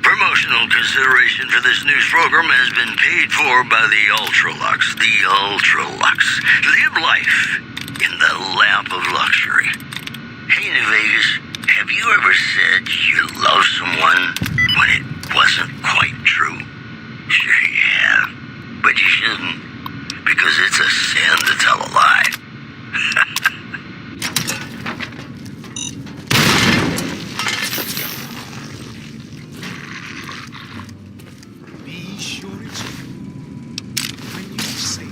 Promotional consideration for this news program has been paid for by the Ultralux. The Ultralux. Live life in the lap of luxury. Hey, New Vegas, have you ever said you love someone when it wasn't quite true? Sure you have, but you shouldn't, because it's a sin to tell a lie. Be sure it's true when you say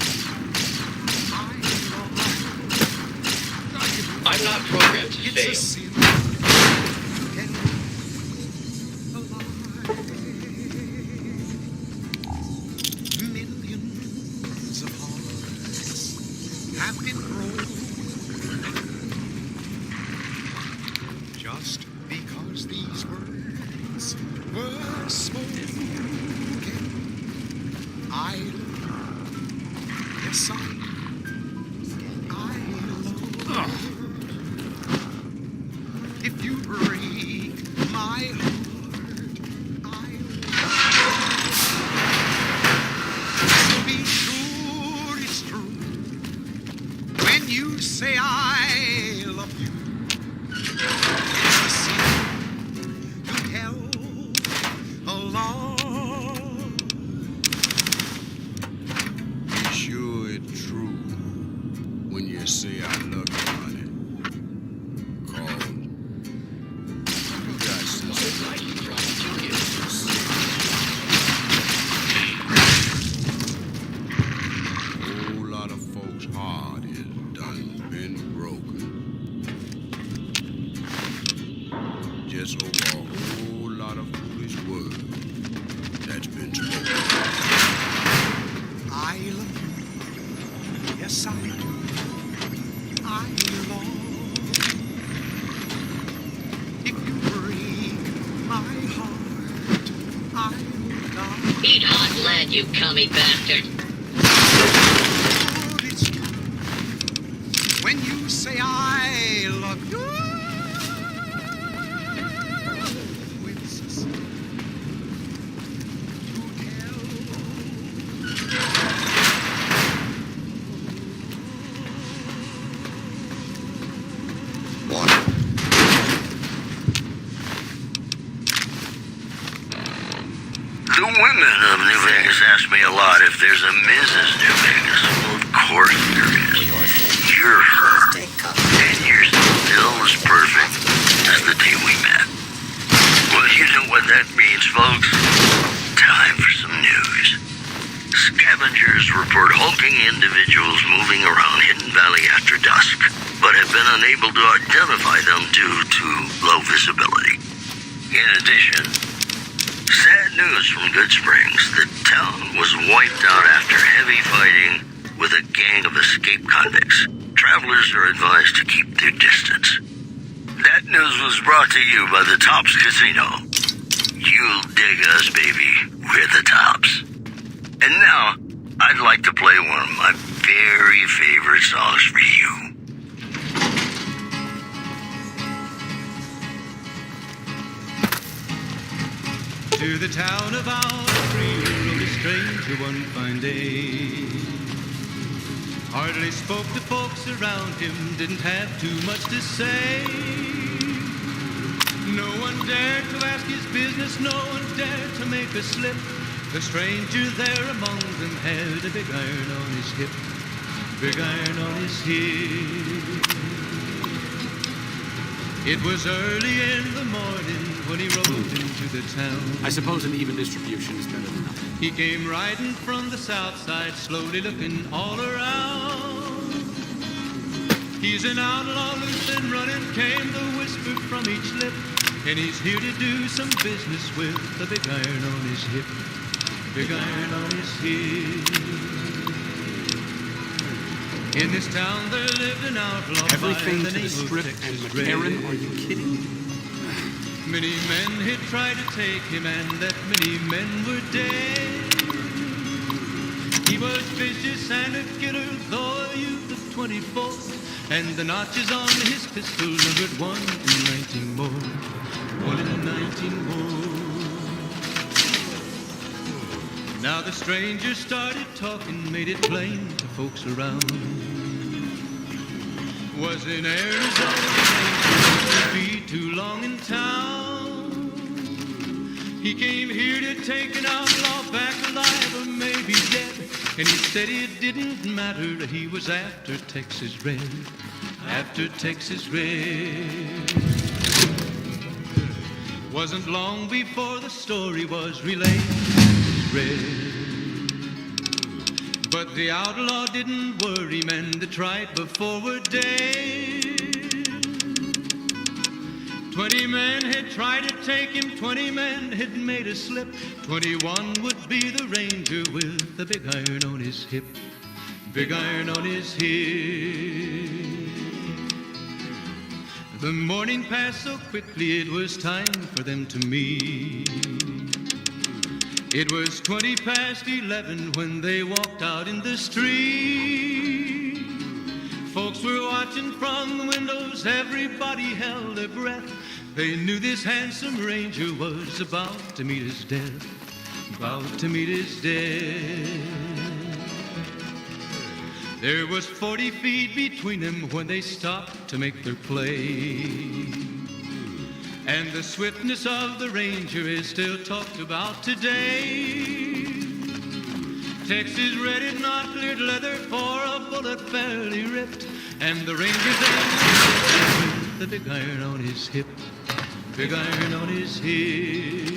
I'm not programmed to it's a fail. sin. Millions of hearts have been broken just because these words were spoken. I love, yes, I love. If you break my heart, so be sure it's true when you say I love you. It's a sin just over a whole lot of foolish words that's been spoken. I love you. Yes, I do. I love. If you break my heart, I will die. Eat hot lead, you cummy bastard. It's true. When you say I love you, it's to The women of New Vegas ask me a lot if there's a Mrs. New Vegas. Well, of course there is. You're her. And you're still as perfect as the day we met. Well, you know what that means, folks. Time for some news. Scavengers report hulking individuals moving around Hidden Valley after dusk, but have been unable to identify them due to low visibility. In addition, sad news from Good Springs. The town was wiped out after heavy fighting with a gang of escaped convicts. Travelers are advised to keep their distance. That news was brought to you by the Tops Casino. You'll dig us, baby. We're the Tops. And now, I'd like to play one of my very favorite songs for you. To the town of Alfred rode a stranger one fine day. Hardly spoke to folks around him, didn't have too much to say. No one dared to ask his business, no one dared to make a slip. The stranger there among them had a big iron on his hip, big iron on his hip. It was early in the morning when he rode into the town. I suppose an even distribution is better than nothing. He came riding from the south side, slowly looking all around. He's an outlaw, loose and running, came the whisper from each lip. And he's here to do some business with the big iron on his hip, big iron on his hip. In this town there lived an outlaw Everything by the to the name Strip of and Texas McCarran? Red. Are you kidding? Many men had tried to take him, and that many men were dead. He was vicious and a killer, though a youth of 24, and the notches on his pistol numbered 1 in 19 more, 1 in 19 more. Now the stranger started talking, made it plain to folks around. Was in Arizona, wouldn't be too long in town. He came here to take an outlaw back alive or maybe dead. And he said it didn't matter, he was after Texas Red, after Texas Red. Wasn't long before the story was relayed to Red. But the outlaw didn't worry, men that tried before were dead. 20 men had tried to take him, 20 men had made a slip. 21 would be the ranger with the big iron on his hip, big iron on his hip. The morning passed so quickly, it was time for them to meet. It was 20 past 11 when they walked out in the street. Folks were watching from the windows, everybody held their breath. They knew this handsome ranger was about to meet his death, about to meet his death. There was 40 feet between them when they stopped to make their play. And the swiftness of the ranger is still talked about today. Texas Red had not cleared leather for a bullet fairly ripped. And the ranger's aim with the big iron on his hip, big iron on his hip.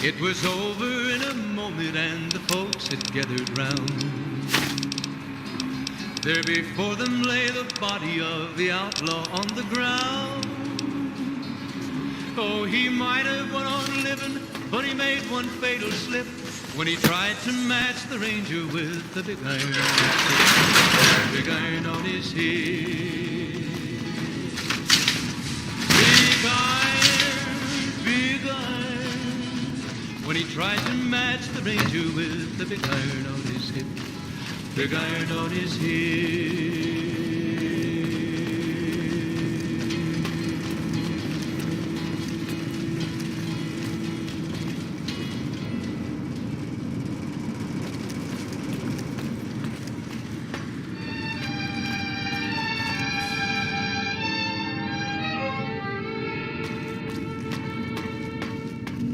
It was over in a moment and the folks had gathered round. There before them lay the body of the outlaw on the ground. Oh, he might have went on living, but he made one fatal slip when he tried to match the Ranger with the big iron on his hip. Big iron on his hip. Big iron, when he tried to match the Ranger with the big iron on his hip. Big iron on his hip.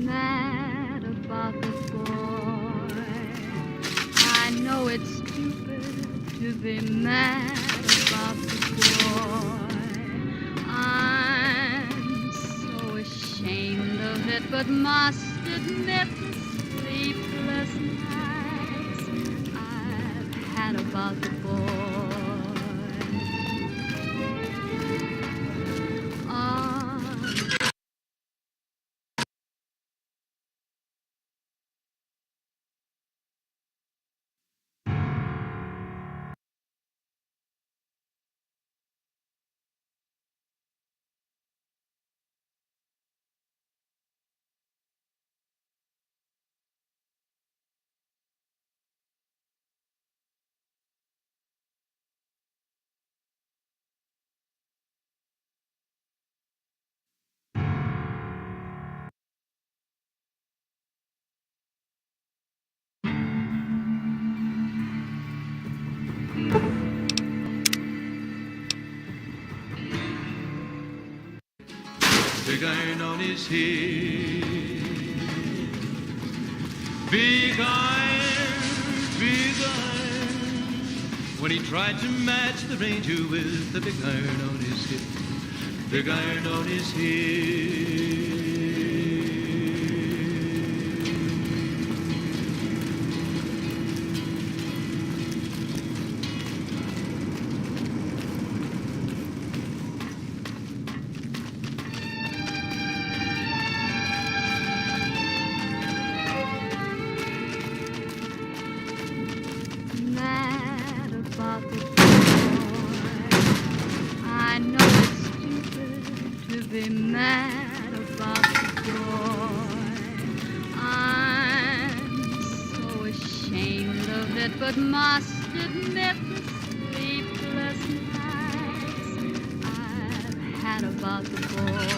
Mad about the boy. I know it's stupid to be mad about the boy. I'm so ashamed of it, but must admit the sleepless nights I've had about the boy. Big iron on his hip. Big iron, big iron. When he tried to match the Ranger with the big iron on his hip. Big iron on his hip. Mad about the boy. I know it's stupid to be mad about the boy. I'm so ashamed of it, but must admit the sleepless nights I've had about the boy.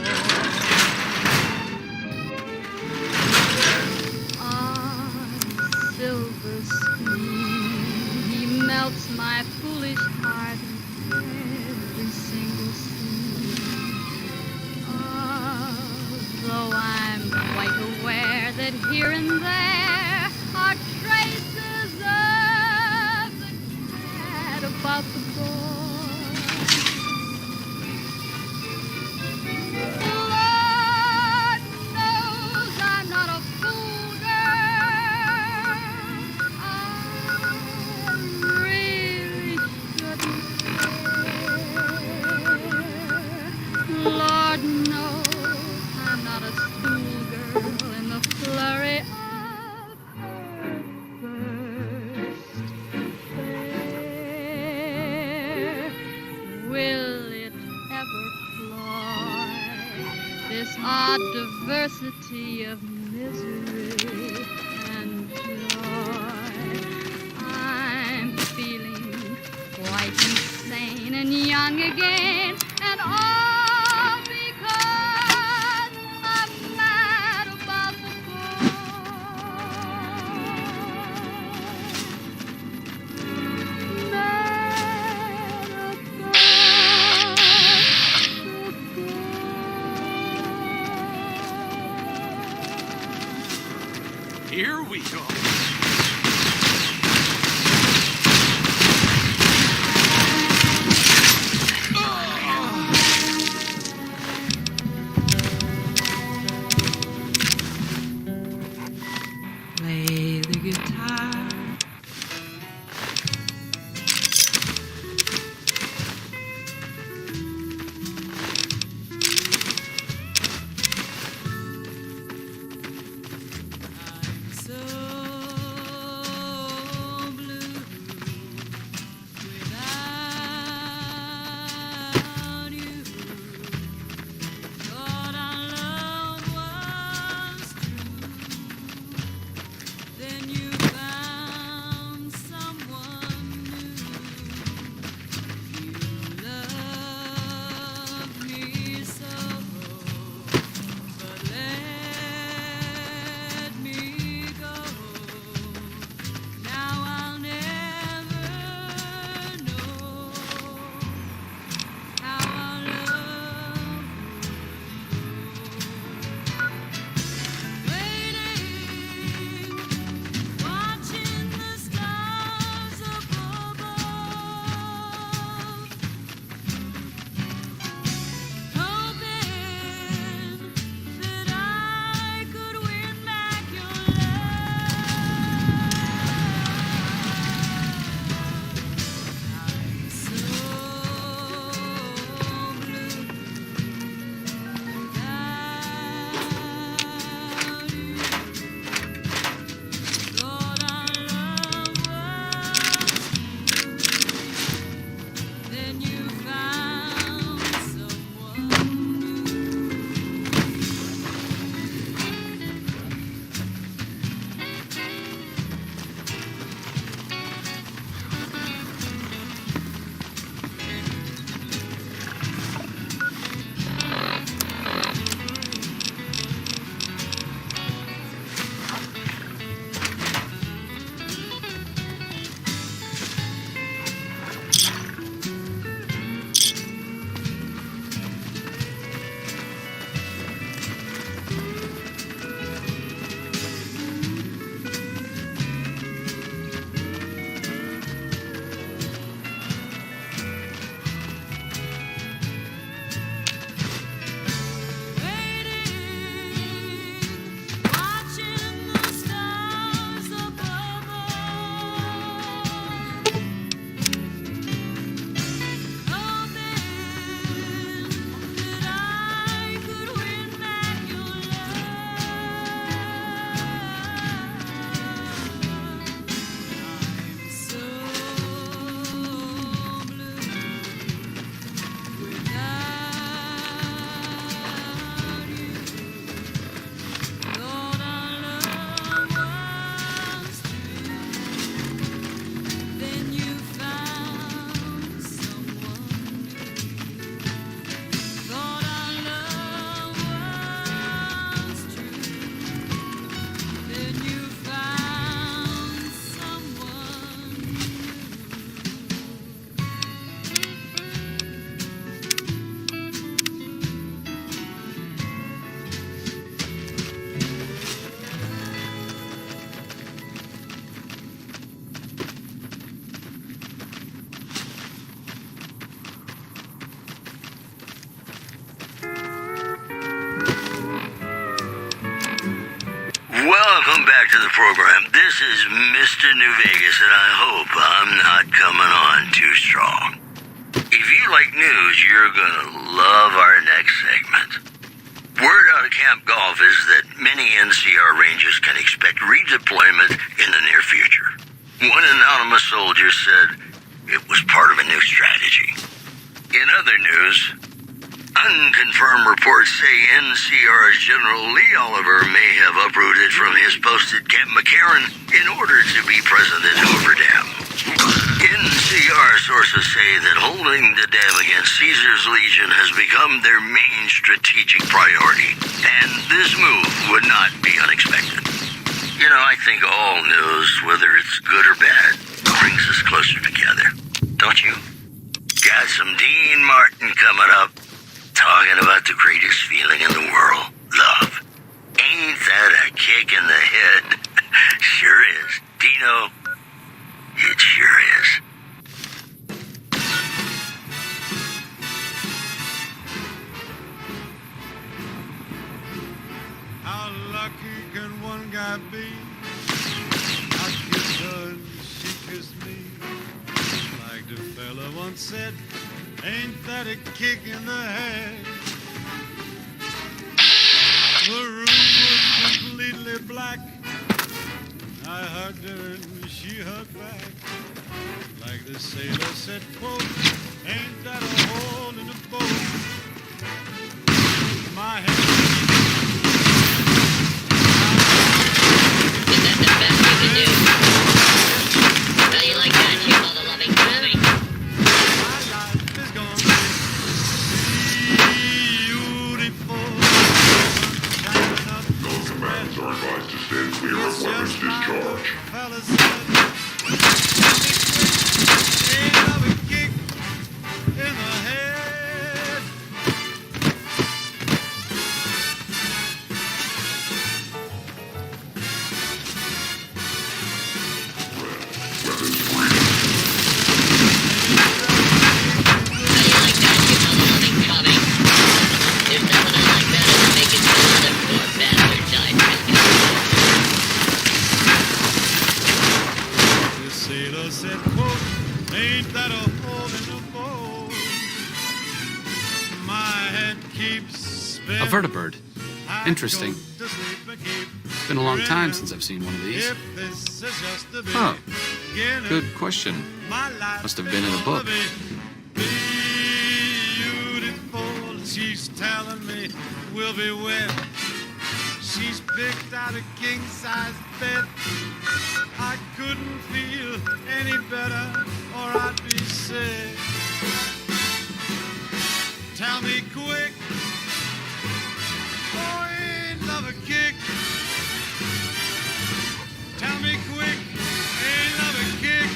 On silver screen, he melts my foolish heart in every single scene. Although I'm quite aware that here and there are traces of the cat about the boy. Lord knows I'm not a fool, girl. I really shouldn't care. Lord knows I'm not a schoolgirl in the flurry of her first affair. Will it ever cloy this odd diversity of misery and joy? I'm feeling quite insane and young again, and all because I'm mad about the boy. Mad about Here we go. Play the guitar. program. This is Mr. New Vegas, and I hope I'm not coming on too strong. If you like news, you're gonna love our next segment. Word out of Camp Golf is that many NCR Rangers can expect redeployment in the near future. One anonymous soldier said it was part of a new strategy. In other news, unconfirmed reports say NCR's General Lee Oliver may have uprooted from his post at Camp McCarran in order to be present at Hoover Dam. NCR sources say that holding the dam against Caesar's Legion has become their main strategic priority, and this move would not be unexpected. You know, I think all news, whether it's good or bad, brings us closer together. Don't you? Got some Dean Martin coming up, talking about the greatest feeling in the world, love. Ain't that a kick in the head? Sure is. Dino, it sure is. How lucky can one guy be? I kissed her and she kissed me. Like the fella once said, ain't that a kick in the head? The room was completely black. I hugged her and she hugged back. Like the sailor said, quote, ain't that a hole in the boat? My head. Is that the best you can do? How do you like that, you mother-loving Tommy? Those commands are advised to stand clear of weapons discharge. A vertibird. Interesting. It's been a long time since I've seen one of these. Huh. Good question. Must have been in a book. She's telling me we'll be wet. She's picked out a king-size bed. I couldn't feel any better or I'd be sick. Tell me quick, oh, ain't love a kick? Tell me quick, ain't love a kick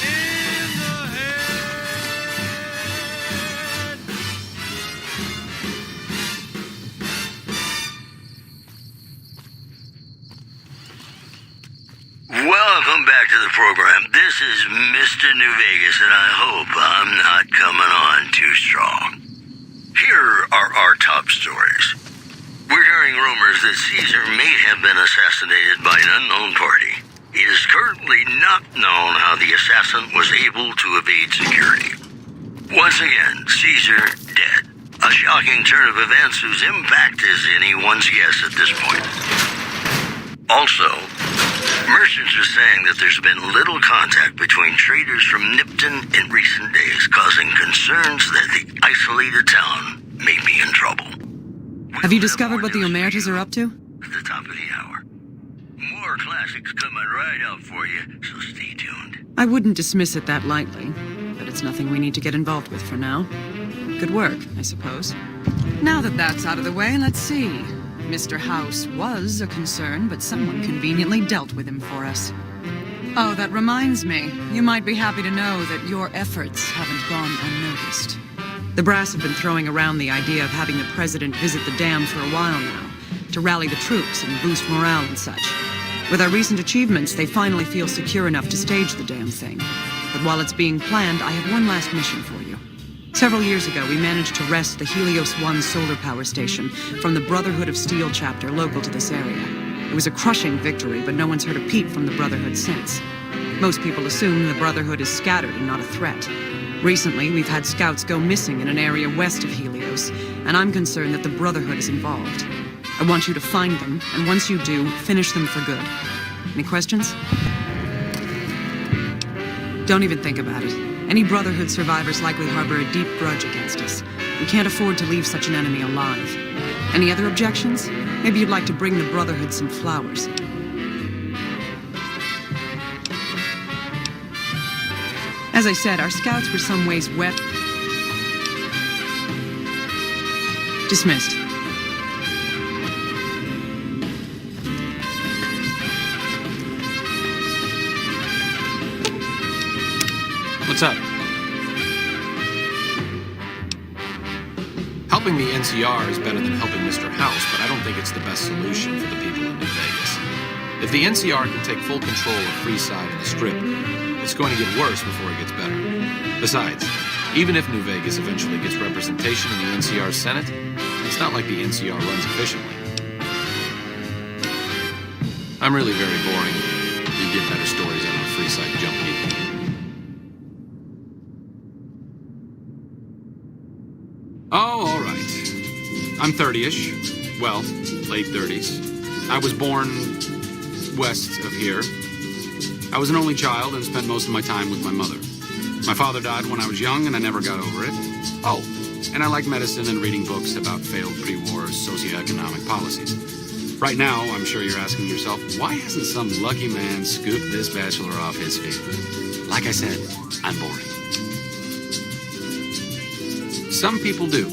in the head? Welcome back to the program. This is Mr. New Vegas, and I hope I'm not coming on too strong. Here are our top stories. We're hearing rumors that Caesar may have been assassinated by an unknown party. It is currently not known how the assassin was able to evade security. Once again, Caesar dead. A shocking turn of events whose impact is anyone's guess at this point. Also, merchants are saying that there's been little contact between traders from Nipton in recent days, causing concerns that the isolated town may be in trouble. Have you discovered what the Omertas are up to? At the top of the hour. More classics coming right up for you, so stay tuned. I wouldn't dismiss it that lightly, but it's nothing we need to get involved with for now. Good work, I suppose. Now that that's out of the way, let's see. Mr. House was a concern, but someone conveniently dealt with him for us. Oh, that reminds me. You might be happy to know that your efforts haven't gone unnoticed. The brass have been throwing around the idea of having the president visit the dam for a while now, to rally the troops and boost morale and such. With our recent achievements, they finally feel secure enough to stage the damn thing. But while it's being planned, I have one last mission for you. Several years ago, we managed to wrest the Helios 1 solar power station from the Brotherhood of Steel chapter local to this area. It was a crushing victory, but no one's heard a peep from the Brotherhood since. Most people assume the Brotherhood is scattered and not a threat. Recently, we've had scouts go missing in an area west of Helios, and I'm concerned that the Brotherhood is involved. I want you to find them, and once you do, finish them for good. Any questions? Don't even think about it. Any Brotherhood survivors likely harbor a deep grudge against us. We can't afford to leave such an enemy alive. Any other objections? Maybe you'd like to bring the Brotherhood some flowers. As I said, our scouts were some ways wet. Dismissed. What's up? Helping the NCR is better than helping Mr. House, but I don't think it's the best solution for the people in New Vegas. If the NCR can take full control of Freeside and the Strip, it's going to get worse before it gets better. Besides, even if New Vegas eventually gets representation in the NCR Senate, it's not like the NCR runs efficiently. I'm really very boring. You get better stories out of a Freeside junkie. Oh, all right. I'm 30-ish. Well, late 30s. I was born west of here. I was an only child and spent most of my time with my mother. My father died when I was young and I never got over it. Oh, and I like medicine and reading books about failed pre-war socioeconomic policies. Right now, I'm sure you're asking yourself, why hasn't some lucky man scooped this bachelor off his feet? Like I said, I'm boring. Some people do.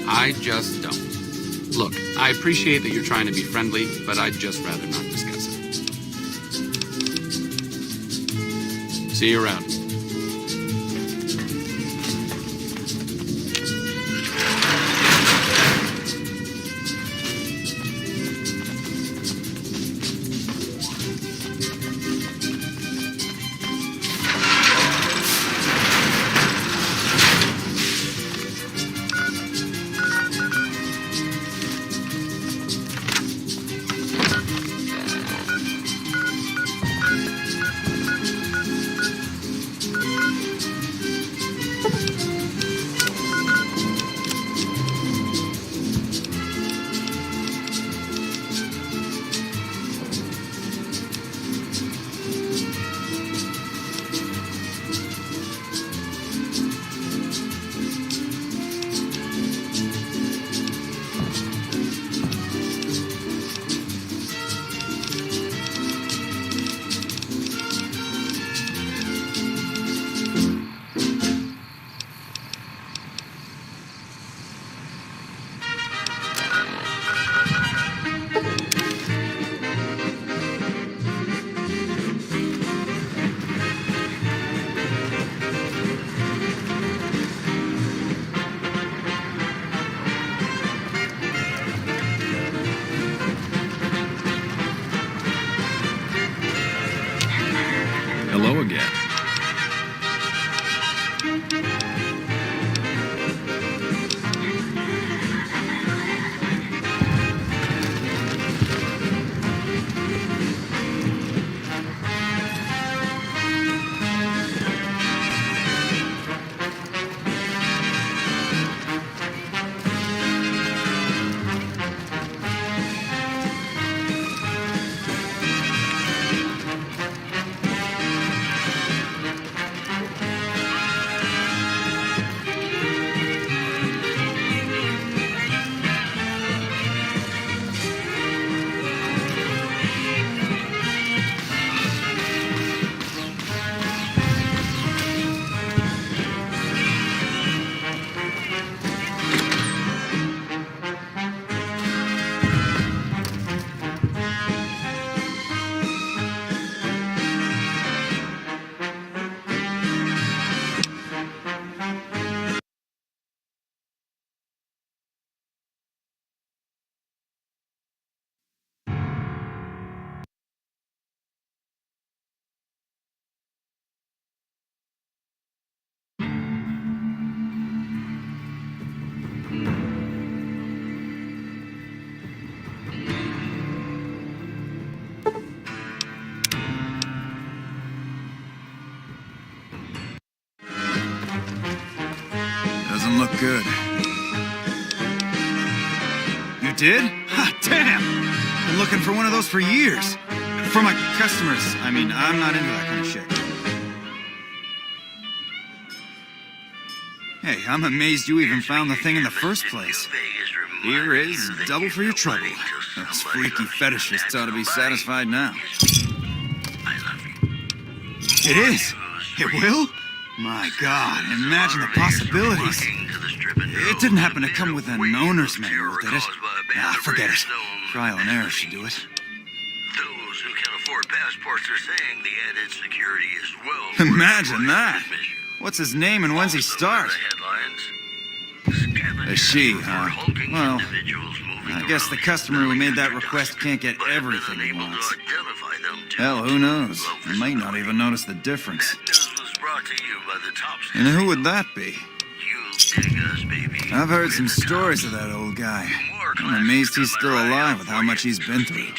I just don't. Look, I appreciate that you're trying to be friendly, but I'd just rather not discuss it. See you around. good. You did? Ha, damn! Been looking for one of those for years. For my customers. I mean, I'm not into that kind of shit. Hey, I'm amazed you even found the thing in the first place. Here is double for your trouble. Those freaky fetishists ought to be satisfied now. It is! It will? My God, imagine the possibilities. It didn't happen to come with an owner's manual, did it? Ah, forget it. Trial and error should do it. Those who can afford passports are saying the added security is well. Imagine that! What's his name and when's he start? A she, huh? Well, I guess the customer who made that request can't get everything he wants. Hell, who knows? He might not even notice the difference. And who would that be? I've heard some stories of that old guy. I'm amazed he's still alive with how much he's been through.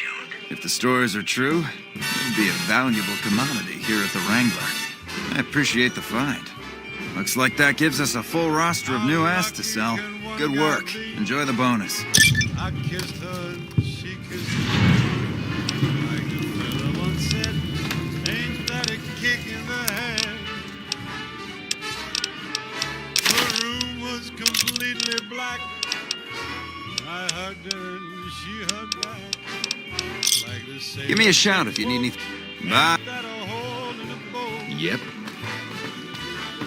If the stories are true, he'd be a valuable commodity here at the Wrangler. I appreciate the find. Looks like that gives us a full roster of new ass to sell. Good work. Enjoy the bonus. I kissed her, she kissed me. Like the fella once said, ain't that a kick in the head? The room was completely black. I hugged her and she hugged back. Like the sailor. Give me a shout if you need anything. Bye. Yep.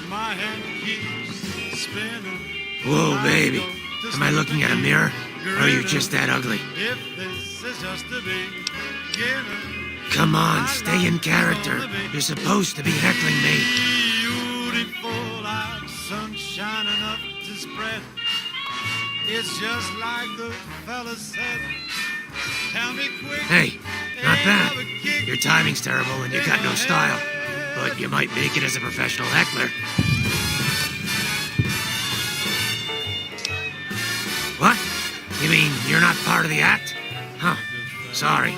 My hand keeps spinning. Whoa, baby. Am I looking at a mirror? Or are you just that ugly? If this is just a beginning. Come on, stay in character. You're supposed to be heckling me. Beautiful like sunshine enough to spread. It's just like the fella said. Tell me quick. Hey, not bad. Your timing's terrible and you got no style. But you might make it as a professional heckler. What? You mean you're not part of the act? Huh. Sorry.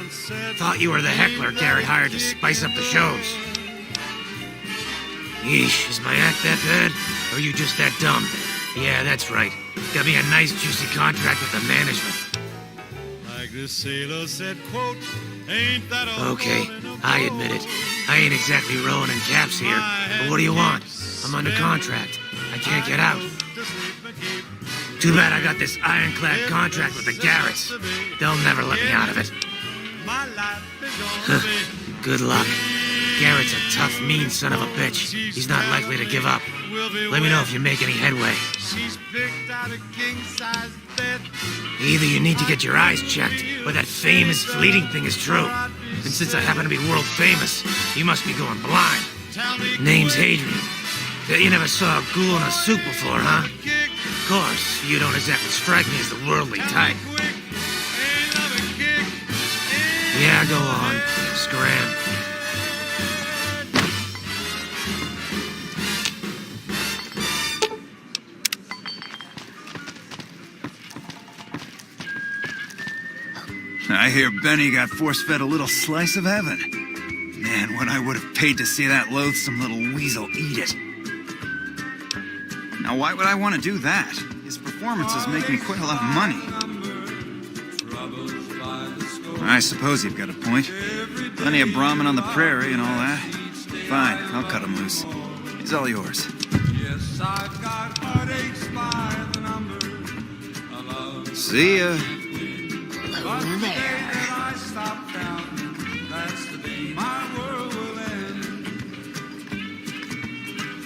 Thought you were the heckler Garrett hired to spice up the shows. Yeesh, is my act that bad? Or are you just that dumb? Yeah, that's right. Got me a nice juicy contract with the management. Like the sailor said, quote, ain't that a Okay, I admit it. I ain't exactly rowing in caps here, but what do you want? I'm under contract. I can't get out. Too bad I got this ironclad contract with the Garretts. They'll never let me out of it. Good luck. Garrett's a tough, mean son of a bitch. He's not likely to give up. Let me know if you make any headway. Either you need to get your eyes checked, or that famous fleeting thing is true. And since I happen to be world famous, you must be going blind. Name's Hadrian. You never saw a ghoul in a suit before, huh? Of course, you don't exactly strike me as the worldly type. Yeah, go on. Scram. I hear Benny got force-fed a little slice of heaven. Man, what I would have paid to see that loathsome little weasel eat it. Now, why would I want to do that? His performances make me quite a lot of money. I suppose you've got a point. Plenty of Brahmin on the prairie and all that. Fine, I'll cut him loose. He's all yours. Yes, I've got heartaches by the number. See ya. Hello there. I stop counting. That's the day my world will end.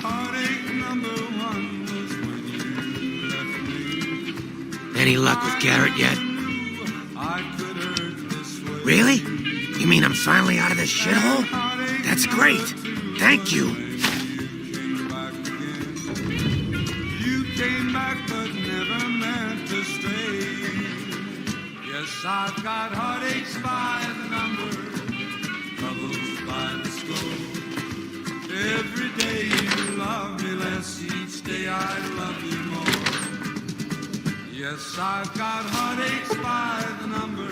Heartache number one was when you left me. Any luck with Garrett yet? I could hurt this way. Really? You mean I'm finally out of this shithole? That's great. Thank you. You came back but never meant to stay. Yes, I've got heartaches by the number, troubles by the score. Every day you love me less, each day I love you more. Yes, I've got heartaches by the number,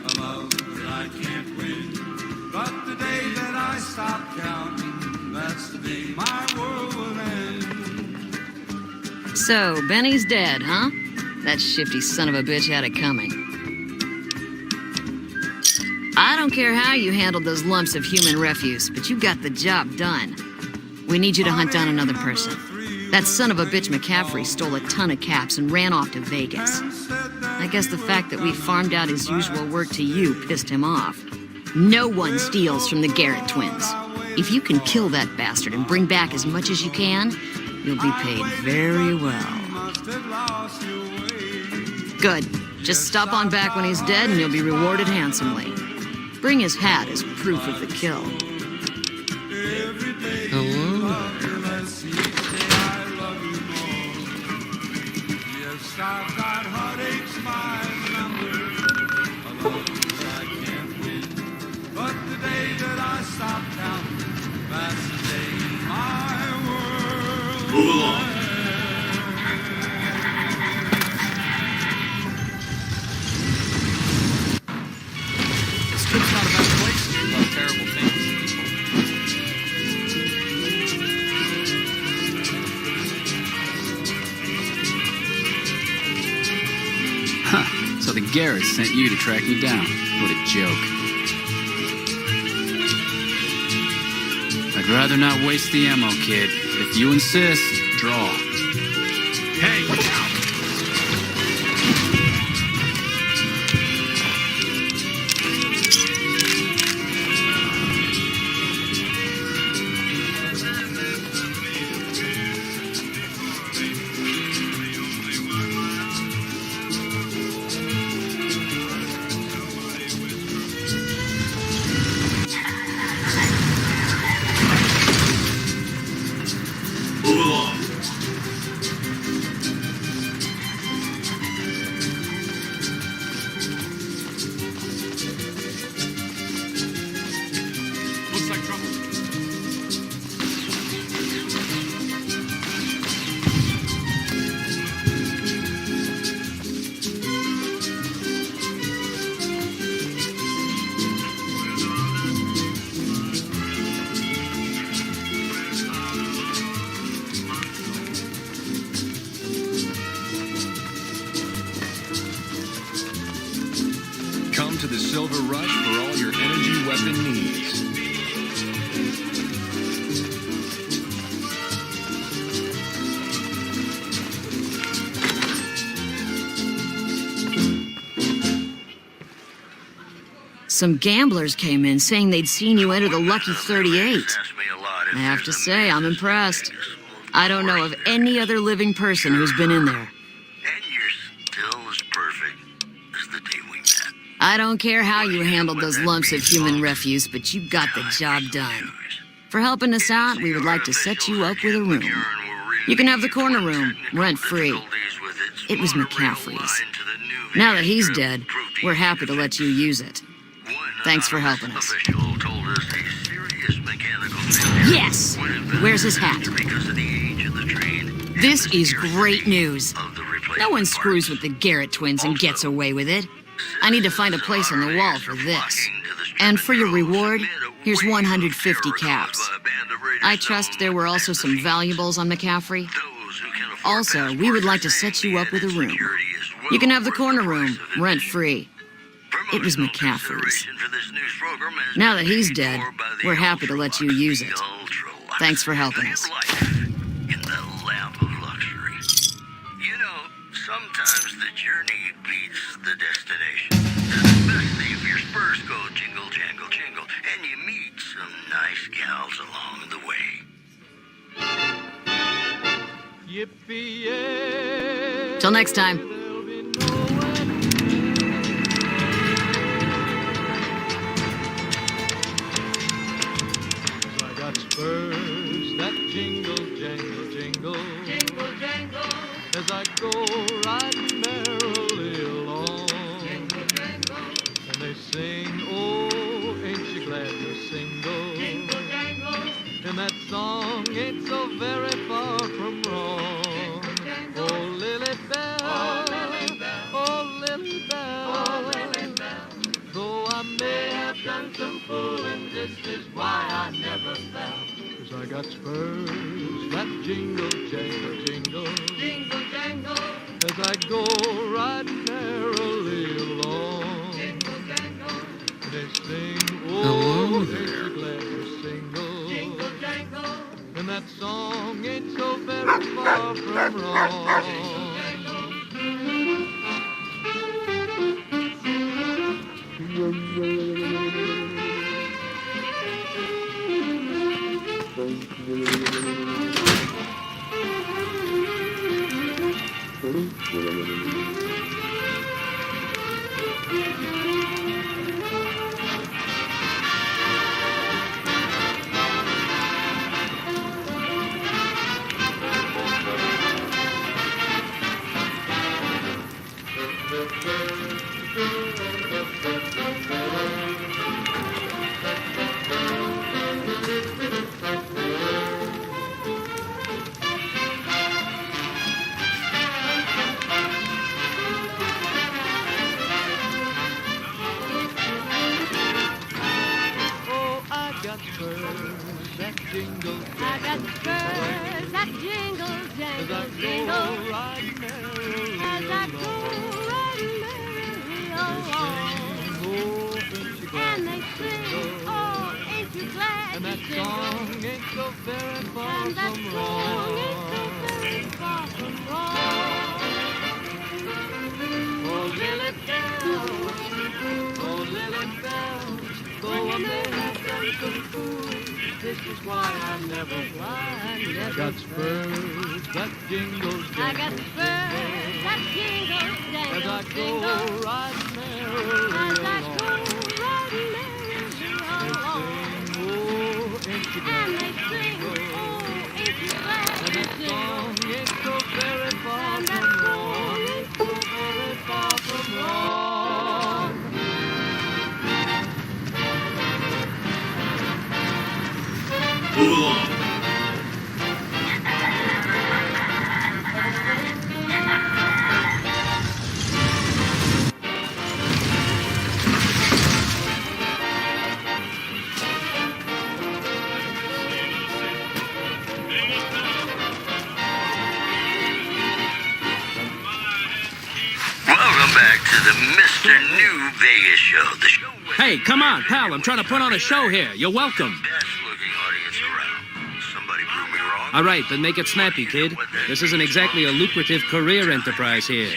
a love that I can't win. But the day that I stop counting, that's the day my world will end. So, Benny's dead, huh? That shifty son of a bitch had it coming. I don't care how you handled those lumps of human refuse, but you got the job done. We need you to hunt down another person. That son of a bitch McCaffrey stole a ton of caps and ran off to Vegas. I guess the fact that we farmed out his usual work to you pissed him off. No one steals from the Garrett twins. If you can kill that bastard and bring back as much as you can, you'll be paid very well. Good. Just stop on back when he's dead and you'll be rewarded handsomely. Bring his hat as proof of the kill. Hello there. I've got heartaches, my number. I can't win. But the day that I stop counting, that's the day my world. Move along. This trip's not a bad place to do about terrible things. Huh. So the Garretts sent you to track me down. What a joke. I'd rather not waste the ammo, kid. If you insist, draw. Hey! Looks like trouble. Come to the Silver Rush for all your energy weapon needs. Some gamblers came in saying they'd seen you enter the Lucky 38. I have to say, I'm impressed. I don't know of any other living person who's been in there. Still as perfect as the day we met. I don't care how you handled those lumps of human refuse, but you got the job done. For helping us out, we would like to set you up with a room. You can have the corner room, rent-free. It was McCaffrey's. Now that he's dead, we're happy to let you use it. Thanks for helping us. Yes! Where's his hat? This is great news. No one screws with the Garrett twins and gets away with it. I need to find a place on the wall for this. And for your reward, here's 150 caps. I trust there were also some valuables on McCaffrey. Also, we would like to set you up with a room. You can have the corner room, rent-free. It was McCaffrey's. Now that he's dead, we're happy to let you use it. Thanks for helping us. Sometimes the journey beats the destination. Especially if your spurs go jingle, jangle, jingle, and you meet some nice gals along the way. Yippee-yay. Till next time. I got spurs that jingle, jangle, jingle. Jingle, jangle. As I go riding merrily along. Jingle, jangle. And they sing, oh, ain't you glad you're single? Jingle, jangle. And that song ain't so very far from wrong. Jingle, jangle. Oh, Lily Bell. Oh, Lily Bell. Oh, Lily Bell. Oh, Lily Bell. Though I may have done some fooling, this is why I never fell. 'Cause I got spurs that jingle, jangle, jingle. Jingle, I go riding merrily along. They sing, oh, ain't you glad you're single? And that song ain't so very far from wrong. Hey, come on, pal. I'm trying to put on a show here. You're welcome. All right, then make it snappy, kid. This isn't exactly a lucrative career enterprise here.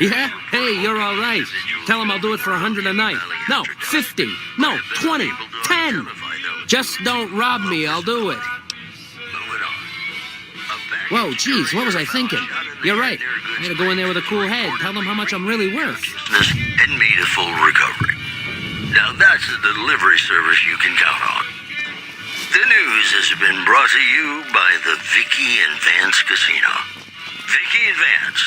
Yeah? Hey, you're all right. Tell him I'll do it for 100 a night. No, 50. No, 20. 10. Just don't rob me. I'll do it. Whoa, geez, what was I thinking? You're right. I gotta go in there with a cool head. Tell them how much I'm really worth. And made a full recovery. Now that's a delivery service you can count on. The news has been brought to you by the Vicky and Vance Casino. Vicky and Vance,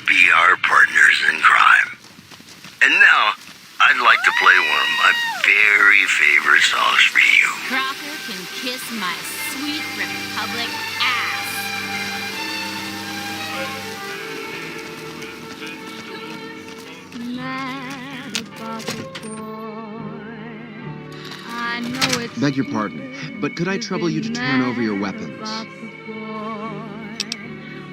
be our partners in crime. And now, I'd like to play one of my very favorite songs for you. Crocker can kiss my sweet Republic ass. Mad about the boy. I know it's Beg your pardon, but could I trouble you to turn over your weapons?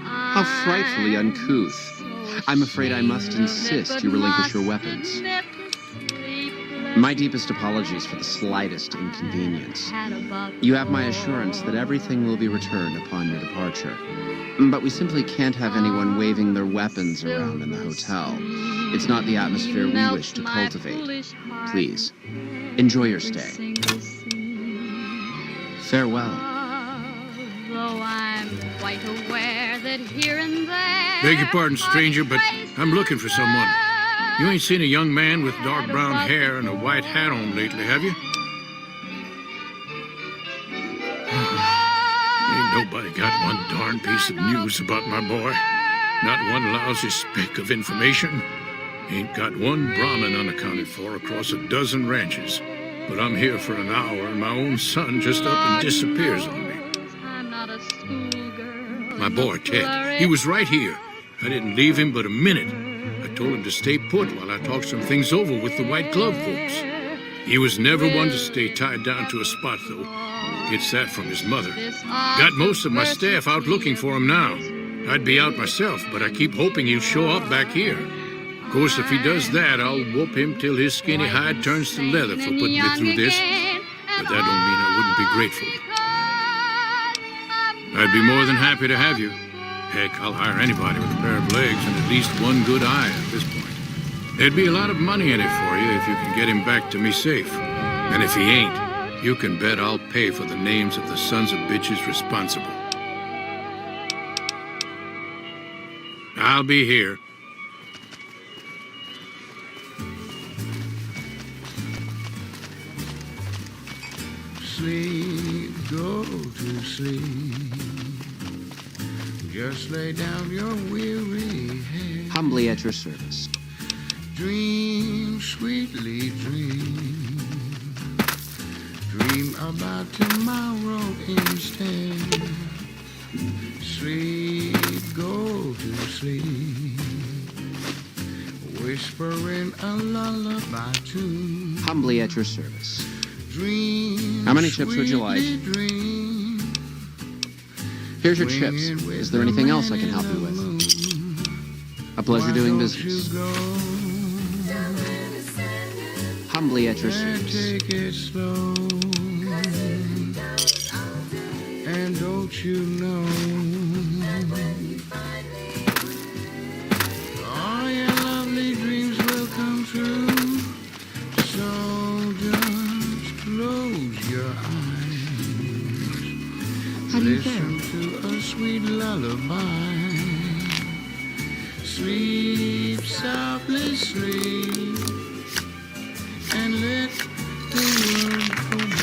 How frightfully uncouth. I'm afraid I must insist you relinquish your weapons. My deepest apologies for the slightest inconvenience. You have my assurance that everything will be returned upon your departure. But we simply can't have anyone waving their weapons around in the hotel. It's not the atmosphere we wish to cultivate. Please, enjoy your stay. Farewell. Though I'm quite aware that here and there. Beg your pardon, stranger, but I'm looking for someone. You ain't seen a young man with dark brown hair and a white hat on lately, have you? Ain't nobody got one darn piece of news about my boy. Not one lousy speck of information. Ain't got one Brahmin unaccounted for across a dozen ranches. But I'm here for an hour and my own son just up and disappears on me. My boy, Ted, he was right here. I didn't leave him but a minute. I told him to stay put while I talked some things over with the White Glove folks. He was never one to stay tied down to a spot, though. Gets that from his mother. Got most of my staff out looking for him now. I'd be out myself, but I keep hoping he'll show up back here. Of course, if he does that, I'll whoop him till his skinny hide turns to leather for putting me through this. But that don't mean I wouldn't be grateful. I'd be more than happy to have you. Heck, I'll hire anybody with a pair of legs and at least one good eye at this point. There'd be a lot of money in it for you if you can get him back to me safe. And if he ain't, you can bet I'll pay for the names of the sons of bitches responsible. I'll be here. Sleep, go to sleep. Just lay down your weary head. Humbly at your service. Dream, sweetly dream. Dream about tomorrow instead. Sleep, go to sleep. Whispering a lullaby tune. Humbly at your service. Dream, how many chips would you like? Dream. Here's your chips. Is there anything else I can help you with? A pleasure doing business. Humbly at your service. Take it slow. And don't you know, all your lovely dreams will come true. So just close your eyes. How do you Listen fare? to a sweet lullaby. Sleep softly, sleep, and let the world go by.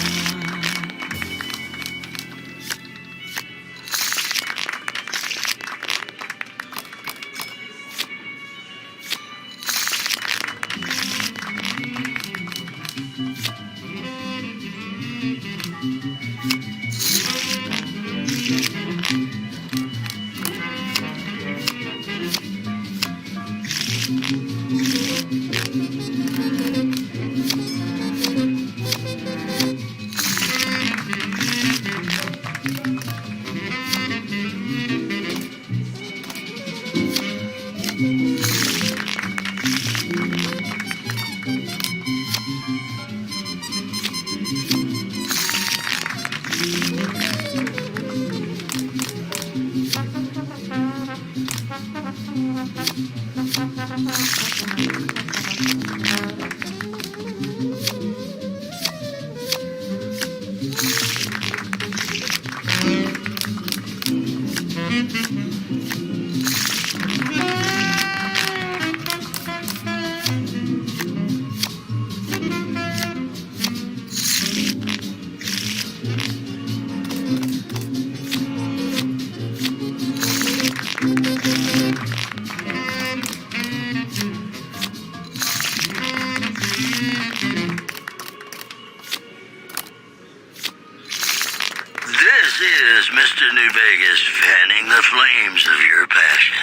This is Mr. New Vegas fanning the flames of your passion.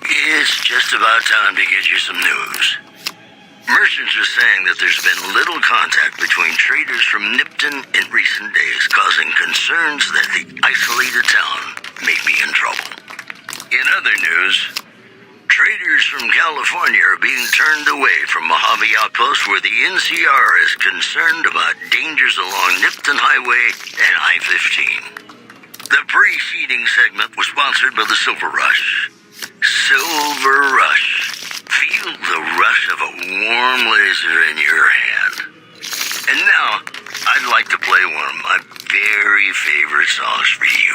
It's just about time to get you some news. Merchants are saying that there's been little contact between traders from Nipton in recent days, causing concerns that the isolated town may be in trouble. In other news, traders from California are being turned away from Mojave Outpost, where the NCR is concerned about dangers along Nipton Highway and I-15. The preceding segment was sponsored by the Silver Rush. Silver Rush. Feel the rush of a warm laser in your hand. And now, I'd like to play one of my very favorite songs for you.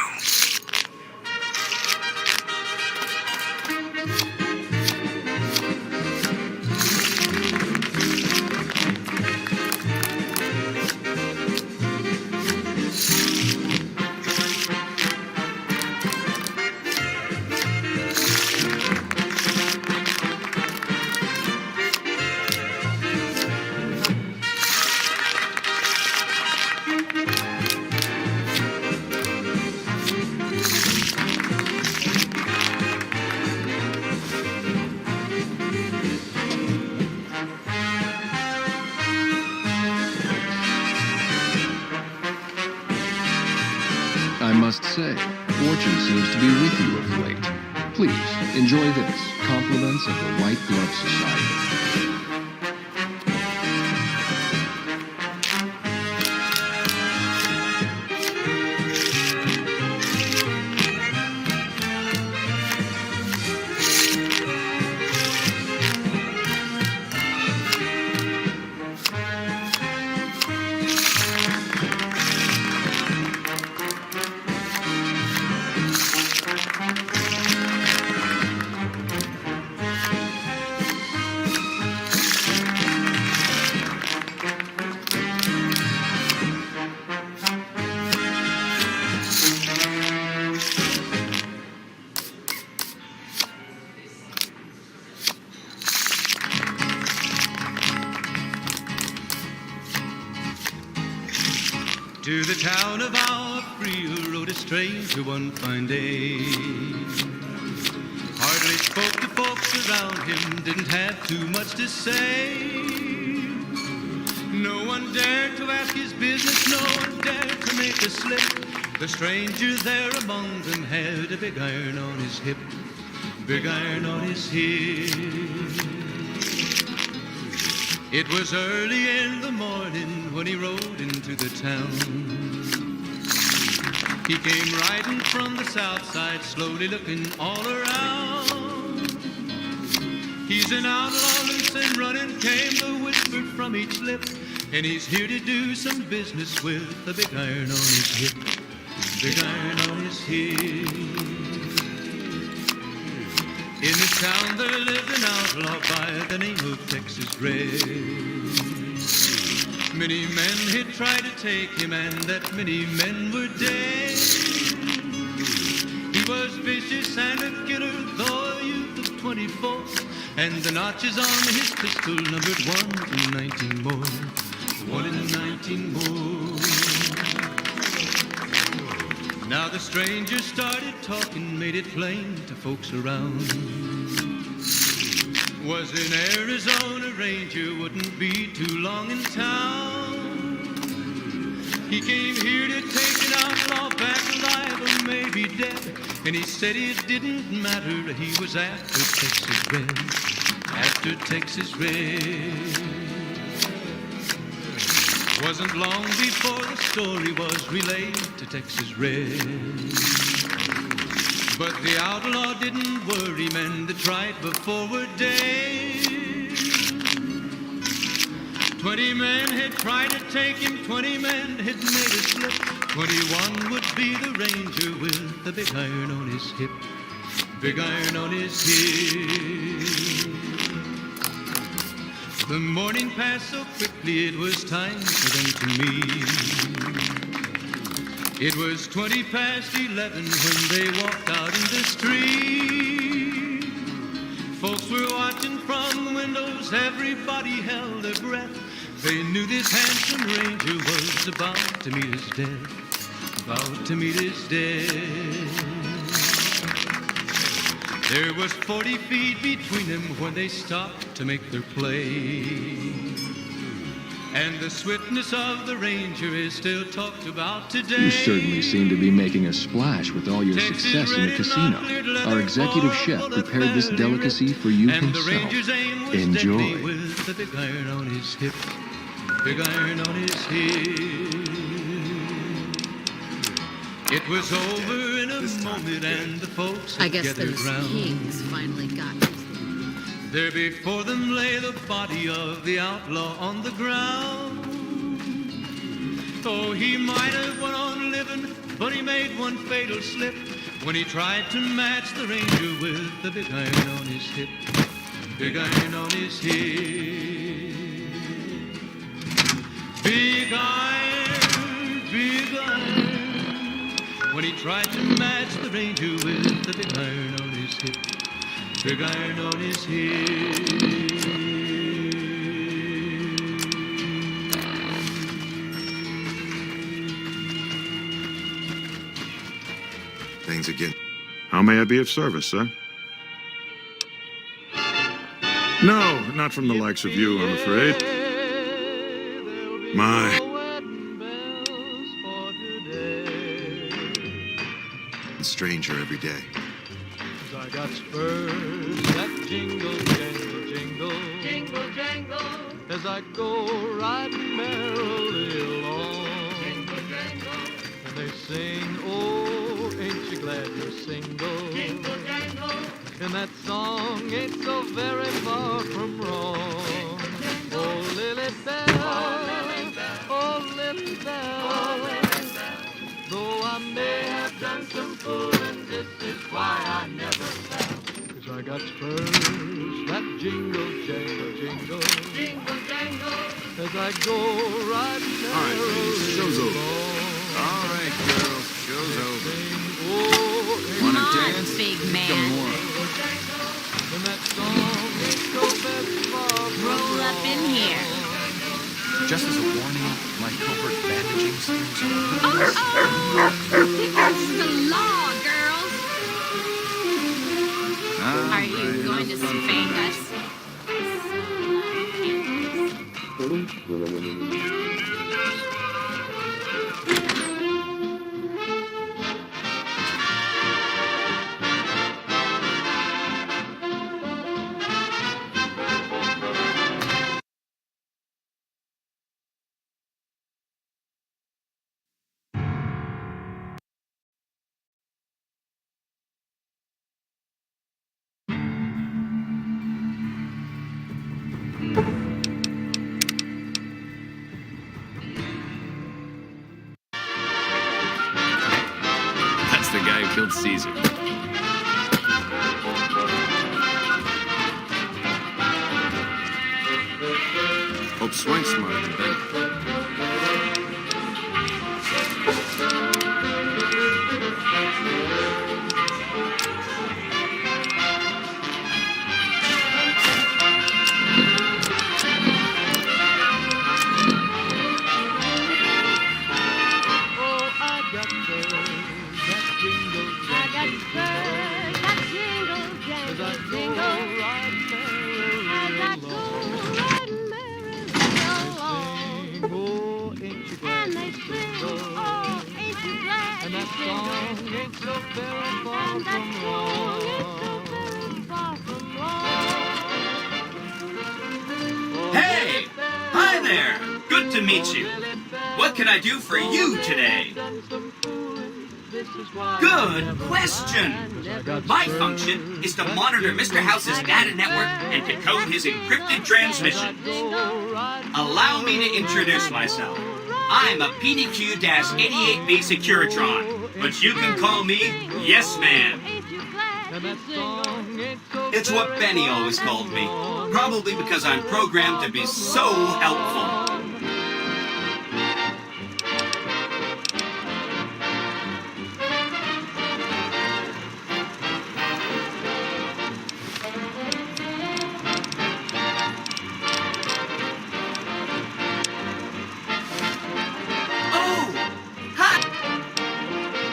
I must say, fortune seems to be with you of late. Please, enjoy this. Compliments of the White Glove Society. To the town of our Frio rode a stranger one fine day. Hardly spoke to folks around him, didn't have too much to say. No one dared to ask his business, no one dared to make a slip. The stranger there among them had a big iron on his hip, big iron on his hip. It was early in the morning when he rode into the town. He came riding from the south side, slowly looking all around. He's an outlaw, loose and running, came the whisper from each lip. And he's here to do some business with a big iron on his hip, big iron on his hip. In this town there lived an outlaw by the name of Texas Red. Many men had tried to take him, and that many men were dead. He was vicious and a killer, though a youth of 24, and the notches on his pistol numbered 1 in 19 more, 1 in 19 more. Now the stranger started talking, made it plain to folks around. Was an Arizona Ranger, wouldn't be too long in town. He came here to take an outlaw back alive or maybe dead. And he said it didn't matter, he was after Texas Red, after Texas Red. Wasn't long before the story was relayed to Texas Red. But the outlaw didn't worry men that tried before were dead. 20 men had tried to take him, 20 men had made a slip. 21 would be the ranger with the big iron on his hip, big iron on his hip. The morning passed so quickly it was time for them to meet. It was 20 past 11 when they walked out in the street. Folks were watching from the windows, everybody held their breath. They knew this handsome ranger was about to meet his death, about to meet his death. There was 40 feet between them when they stopped to make their play. And the swiftness of the ranger is still talked about today. You certainly seem to be making a splash with all your success in the casino. Our executive chef prepared this delicacy for you himself. Enjoy. With the big iron on his hip, big iron on his hip. It was over in a moment and the folks I had guess gathered those round. kings finally got it. There before them lay the body of the outlaw on the ground. Oh, he might have went on living, but he made one fatal slip when he tried to match the ranger with the big iron on his hip, big iron on his hip. Big iron, big iron, when he tried to match the ranger with the big iron on his hip, big iron on his hip. Things again. How may I be of service, sir? No, not from the likes of you, I'm afraid. My. stranger every day. I got spurs that jingle, jangle, jingle, jingle, jangle, as I go riding merrily along. Jingle, jangle, and they sing, oh, ain't you glad you're single? Jingle, jangle, and that song ain't so very far from wrong. Oh, Lily Bell, oh, Lily Bell, though I may have done some fooling, this is why I never fell. 'Cause I got spurs that jingle, jangle, jingle, jingle, jangle, as I go riding merrily. All right, ladies, show's over. All right, girls, show's over. Come on, big man. And that song ain't so very far from Roll up in here. Just as a warning, my covert bandaging schemes That's the law, girls. Are you going to spank us? That's the guy who killed Caesar. Hope Swank's smarter than Benny. Hey! Hi there! Good to meet you. What can I do for you today? Good question! My function is to monitor Mr. House's data network and decode his encrypted transmissions. Allow me to introduce myself. I'm a PDQ-88B Securitron, but you can call me Yes Man. It's what Benny always called me, probably because I'm programmed to be so helpful.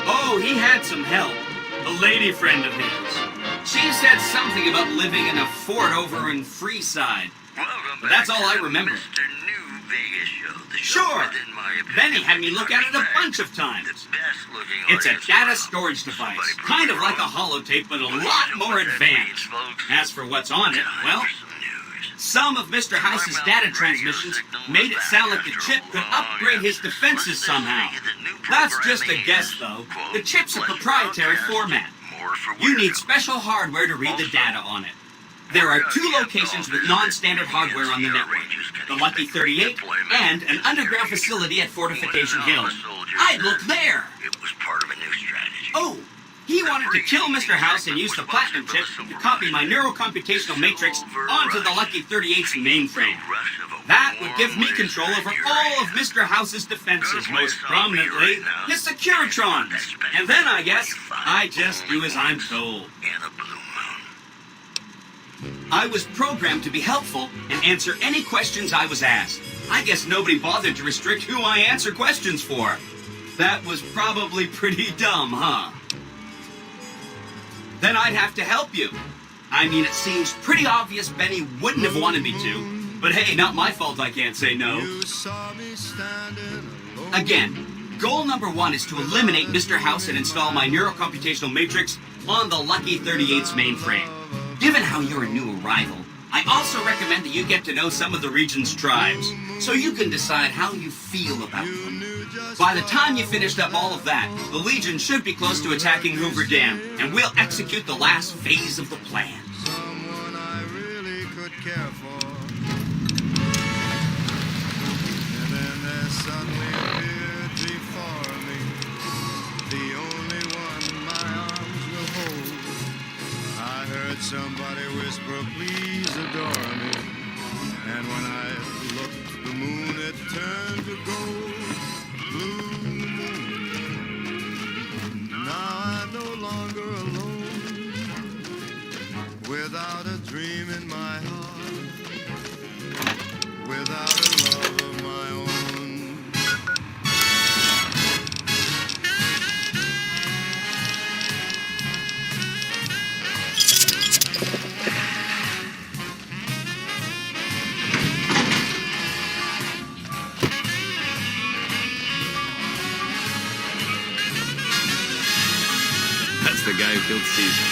Oh, he had some help. A lady friend of his. She said something about living in a fort over in Freeside. But that's all I remember. Sure. Benny had me look at it a bunch of times. It's a data storage device, kind of like a holotape, but a lot more advanced. As for what's on it, well, some of Mr. House's data transmissions made it sound like the chip could upgrade his defenses somehow. That's just a guess, though. The chip's a proprietary format. You need special hardware to read the data on it. There are 2 locations with non-standard hardware on the network. The Lucky 38 and an underground facility at Fortification Hill. I'd look there! It was part of a new strategy. Oh! He wanted to kill Mr. House and use the Platinum chip to copy my neurocomputational matrix onto the Lucky 38's mainframe. That would give me control over all of Mr. House's defenses, most prominently his Securitrons. And then, I guess, I just do as I'm told. I was programmed to be helpful and answer any questions I was asked. I guess nobody bothered to restrict who I answer questions for. That was probably pretty dumb, huh? Then I'd have to help you. I mean, it seems pretty obvious Benny wouldn't have wanted me to. But hey, not my fault I can't say no. Again, Goal number 1 is to eliminate Mr. House and install my neurocomputational matrix on the Lucky 38's mainframe. Given how you're a new arrival, I also recommend that you get to know some of the region's tribes, so you can decide how you feel about them. By the time you finished up all of that, the Legion should be close to attacking Hoover Dam, and we'll execute the last phase of the plan. Someone I really could care for. And then there suddenly appeared before me, the only one my arms will hold. I heard somebody whisper, please adore me. And when I looked, the moon had turned to gold. Blue moon. Now I'm no longer alone, without a dream in my heart, without a love of my own. That's the guy who killed Caesar.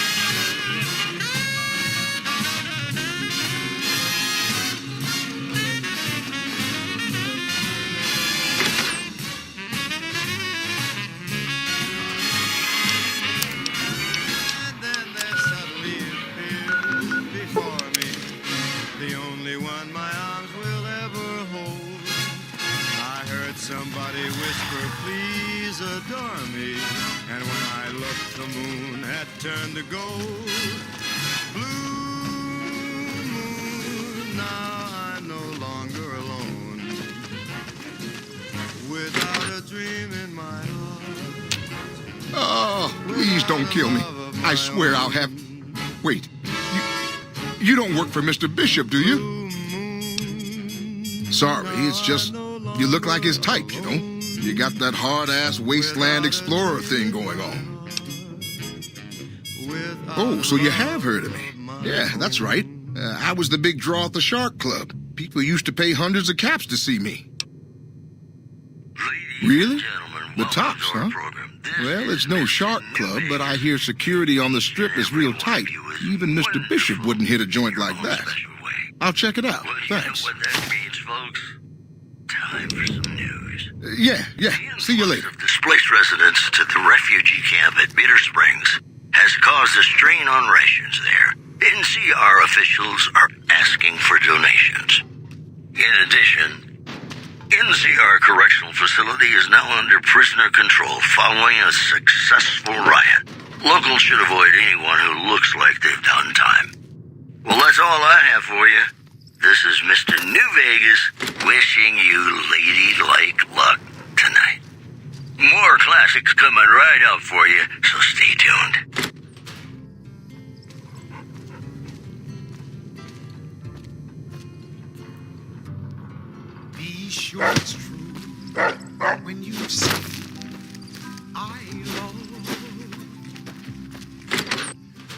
And then there suddenly appeared before me, the only one my arms will ever hold. I heard somebody whisper, please adore me. And when I looked, the moon had turned to gold. Blue moon, now I'm no longer alone, without a dream in my heart. Oh, please don't kill me. I swear I'll have... Wait, you don't work for Mr. Bishop, do you? Sorry, it's just you look like his type, you know? You got that hard-ass wasteland explorer thing going on. Oh, so you have heard of me. Yeah, that's right. I was the big draw at the Shark Club. People used to pay hundreds of caps to see me. Really? The tops, huh? Well, it's no Shark Club, but I hear security on the Strip is real tight. Even Mr. Bishop wouldn't hit a joint like that. I'll check it out. Thanks. What that means, folks? Time for some news. Yeah. See you later. Displaced residents to the refugee camp at Bitter Springs has caused a strain on rations there. NCR officials are asking for donations. In addition, NCR Correctional Facility is now under prisoner control following a successful riot. Locals should avoid anyone who looks like they've done time. Well, that's all I have for you. This is Mr. New Vegas wishing you ladylike luck tonight. More classics coming right up for you, so stay tuned. Be sure it's true when you say I love.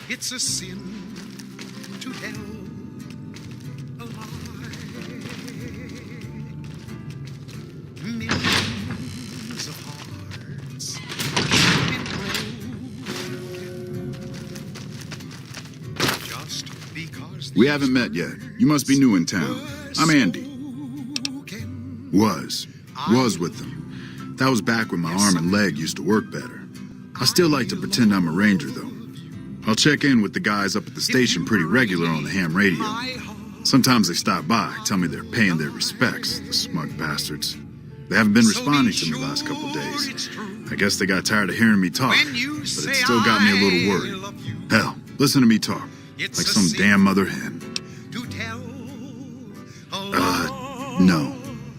It's a sin to tell a lie. Millions of hearts have been broken just because We haven't met yet. You must be new in town. I'm Andy. Was with them. That was back when my arm and leg used to work better. I still like to pretend I'm a ranger, though. I'll check in with the guys up at the station pretty regular on the ham radio. Sometimes they stop by, tell me they're paying their respects, the smug bastards. They haven't been responding to me the last couple days. I guess they got tired of hearing me talk, but it still got me a little worried. Hell, listen to me talk, like some damn mother hen.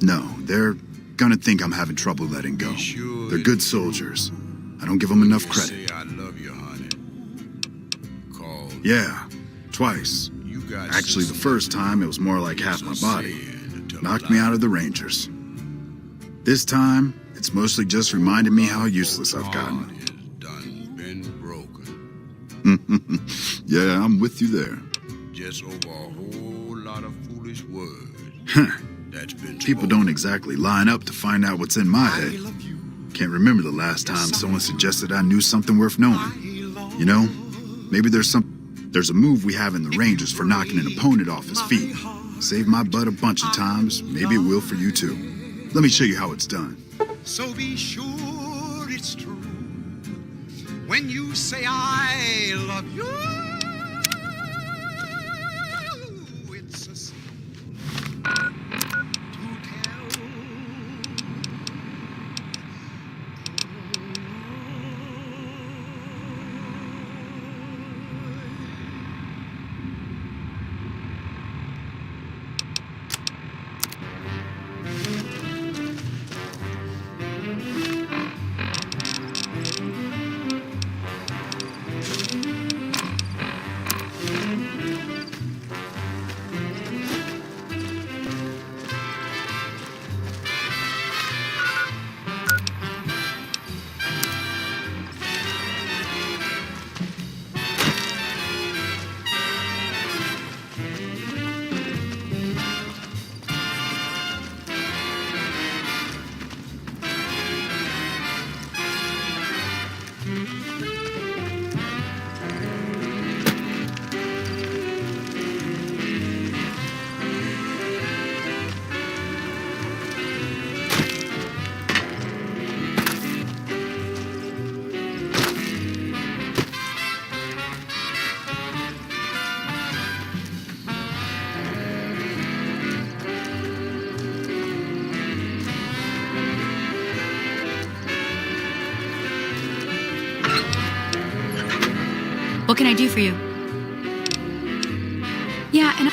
No, they're gonna think I'm having trouble letting go. They're good soldiers. I don't give them enough credit. I love you, honey. Yeah, twice. Actually, the first time, it was more like half my body. Knocked me out of the Rangers. This time, it's mostly just reminded me how useless I've gotten. Yeah, I'm with you there. Just over a whole lot of foolish words. People don't exactly line up to find out what's in my head. Can't remember the last time someone suggested I knew something worth knowing. You know, maybe there's a move we have in the Rangers for knocking an opponent off his feet. Saved my butt a bunch of times, maybe it will for you too. Let me show you how it's done. So be sure it's true when you say I love you. It's a sin to tell. What can I do for you? Yeah, and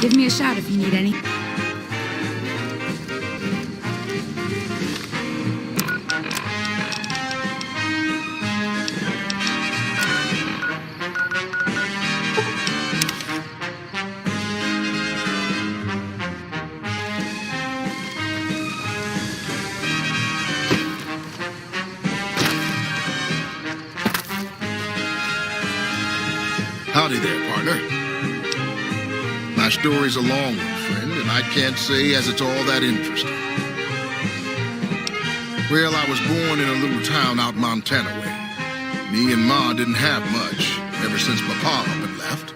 give me a shout if you need any. Howdy there, partner. My story's a long one, friend, and I can't say as it's all that interesting. Well, I was born in a little town out Montana way. Me and Ma didn't have much, ever since my pa up and left.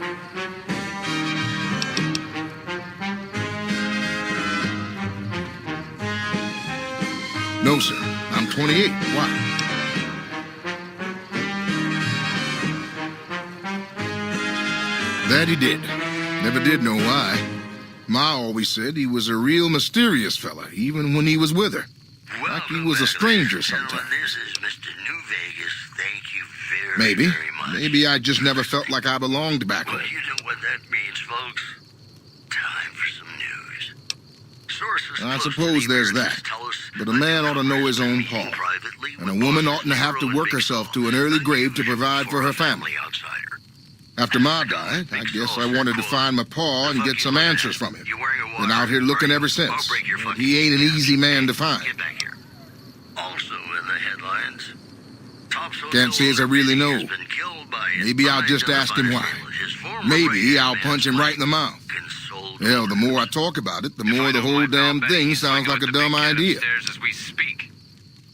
No, sir. I'm 28. Why? That he did. Never did know why. Ma always said he was a real mysterious fella, even when he was with her. Like he was a stranger sometimes. This is Mr. New Vegas. Thank you very, Maybe. very much. Maybe I just never felt like I belonged back home. Well, you know what that means, folks. Time for some news. Sources I close to suppose the there's Americas that. tell us But a man ought to know his own paw. And a woman oughtn't to have to work herself to an early grave to provide for her family. After Ma died, I guess I wanted to find my pa and get some answers from him. Been out here looking ever since. And he ain't an easy man to find. Also in the headlines, top social Can't say as I really know. has been killed by Maybe I'll just ask him why. His Maybe I'll punch him right in the mouth. Hell, the more I talk about it, the more the whole damn thing sounds like a dumb idea. As we speak.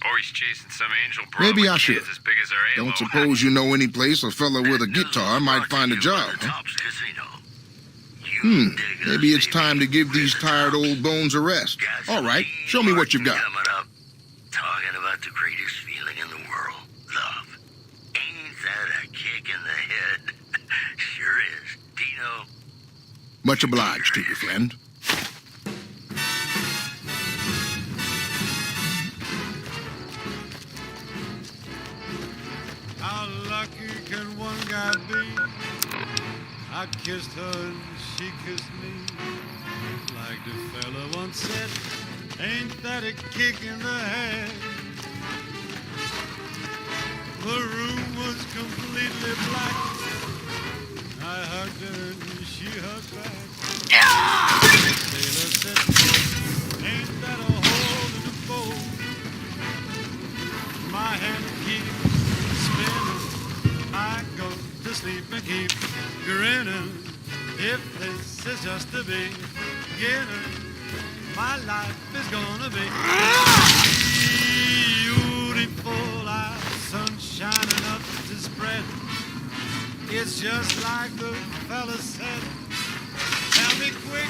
Or he's chasing some angel bro Maybe with I should. kids as big as our A-Lo. Don't suppose you know any place a fella with a guitar might find a job, huh? Maybe it's time to give these tired old bones a rest. All right, show me what you've got. Talking about the greatest feeling in the world, love. Ain't that a kick in the head? Sure is. Dino. Much obliged to you, friend. How lucky can one guy be? I kissed her and she kissed me. Like the fella once said, ain't that a kick in the head? The room was completely black. I hugged her and she hugged back. The sailor said, ain't that a hole in the boat? My hand keeps spinning. I go to sleep and keep grinning. If this is just the beginning, my life is gonna be beautiful. Sun shining up to spread. It's just like the fella said. Tell me quick,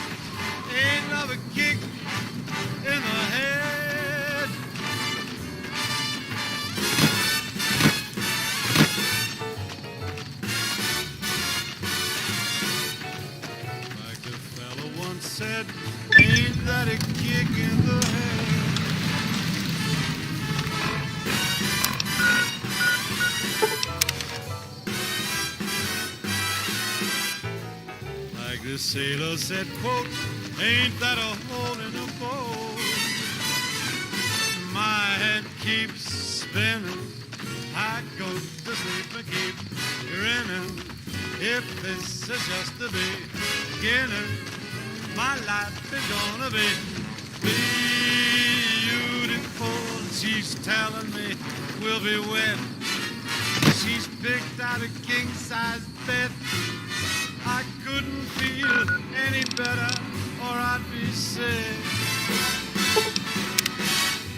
ain't love a kick in the head? Like the fella once said, ain't that a kick in the head? Like the sailor said, quote, ain't that a hole in the boat? My head keeps spinning. I go to sleep and keep grinning. If this is just the beginning, my life is gonna be beautiful. She's telling me we'll be wed. She's picked out a king-size bed. I couldn't feel any better, or I'd be sick.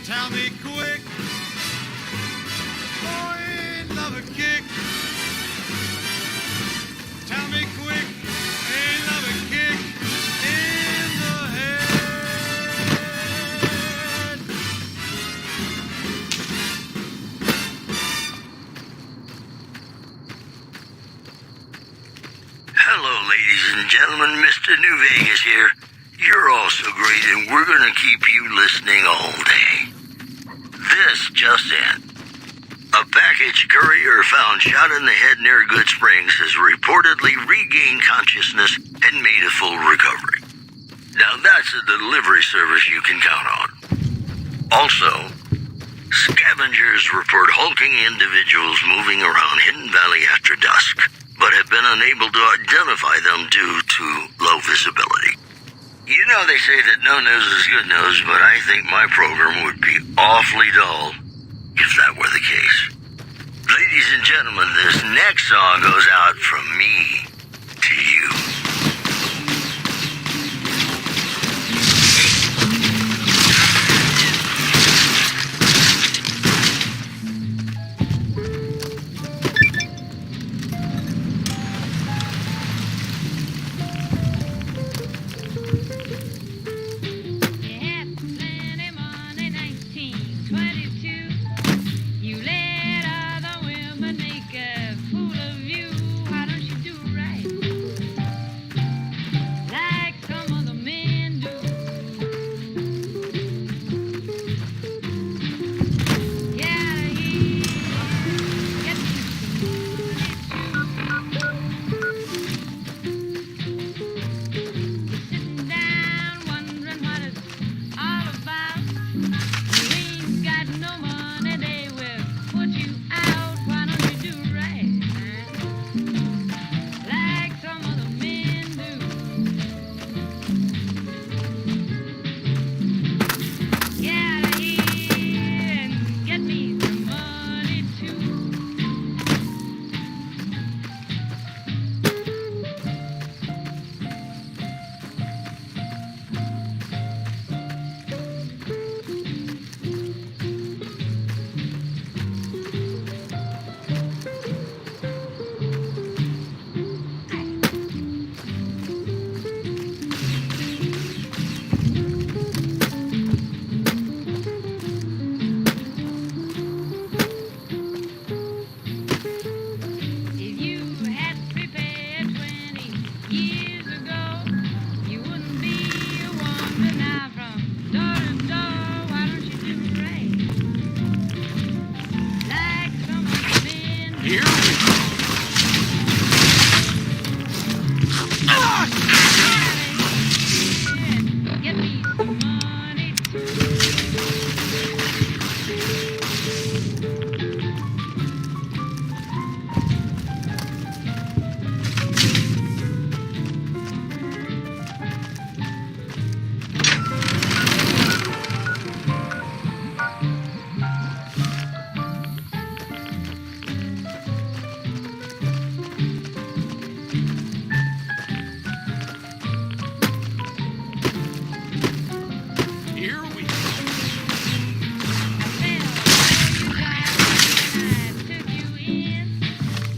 Tell me quick, oh, ain't love a kick? Tell me quick, ain't love a kick in the head? Hello, ladies and gentlemen. Mr. New Vegas here. You're all so great, and we're going to keep you listening all day. This just in. A package courier found shot in the head near Good Springs has reportedly regained consciousness and made a full recovery. Now that's a delivery service you can count on. Also, scavengers report hulking individuals moving around Hidden Valley after dusk, but have been unable to identify them due to low visibility. You know they say that no news is good news, but I think my program would be awfully dull if that were the case. Ladies and gentlemen, this next song goes out from me to you. You let other women make a fool of you. Why don't you do right Here we go. Get me some money Here we go. took you in.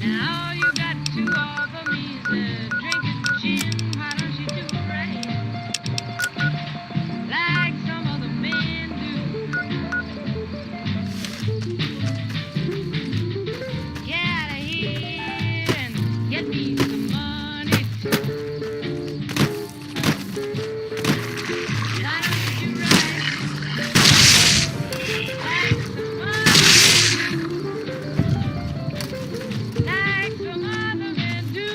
Now you got to offer me the drinking gin. Why don't you do right like some other men do? Get out of here and get me some money too. Why don't you do right like some other men do?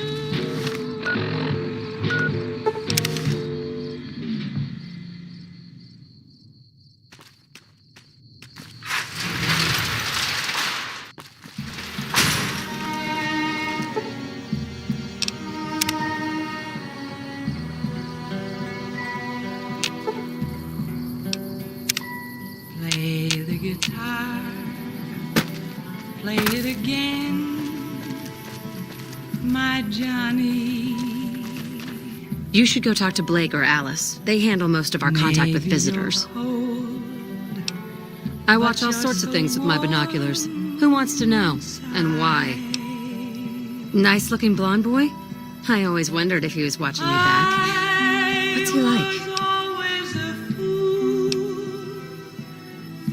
Play the guitar, play it again, my Johnny. You should go talk to Blake or Alice. They handle most of our contact with visitors. I watch all sorts of things with my binoculars. Who wants to know? And why? Nice-looking blonde boy? I always wondered if he was watching me back. What's he like?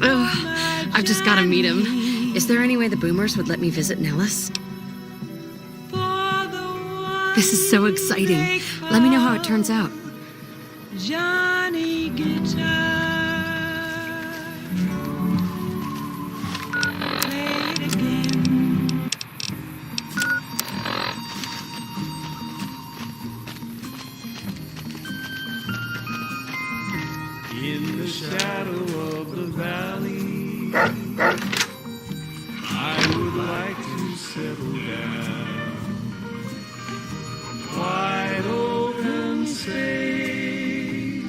Ugh, I've just got to meet him. Is there any way the Boomers would let me visit Nellis? This is so exciting. Let me know how it turns out. Johnny Guitar. Play it again. In the shadow of the valley, I would like to settle down. Wide open space.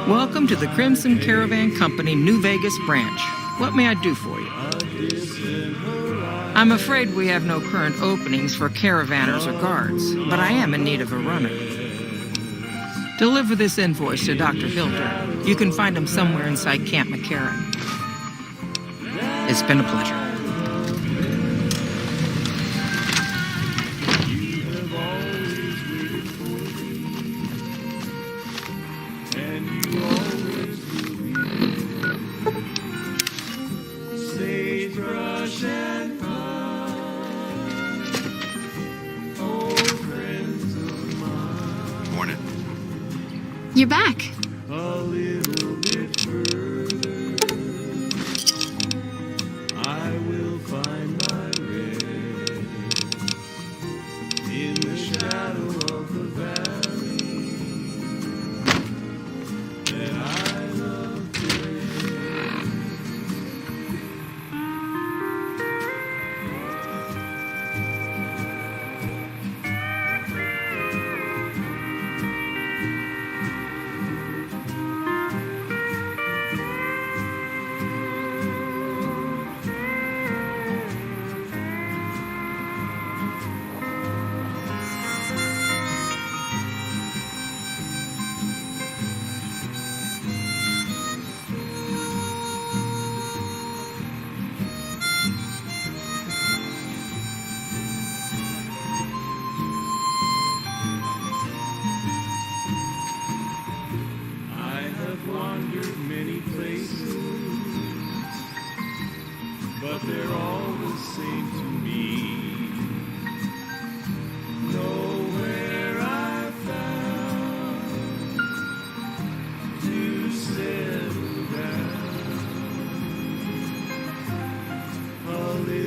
Welcome to the Crimson Caravan Company New Vegas branch. What may I do for you? I'm afraid we have no current openings for caravanners or guards, but I am in need of a runner. Deliver this invoice to Dr. Hilder. You can find him somewhere inside Camp McCarran. It's been a pleasure. Sagebrush and old friends of mine. Morning. You're back. A little bit further, I will find my rest in the shadow of the valley that I love to but they're all the same to me. Nowhere I found to settle down. A little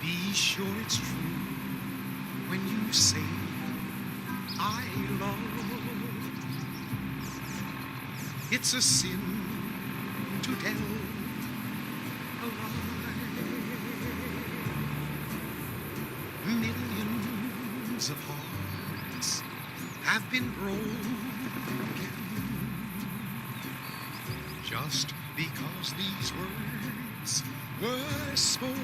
Be sure it's true when you say I love. It's a sin to tell a lie. Millions of hearts have been broken just because these words were spoken.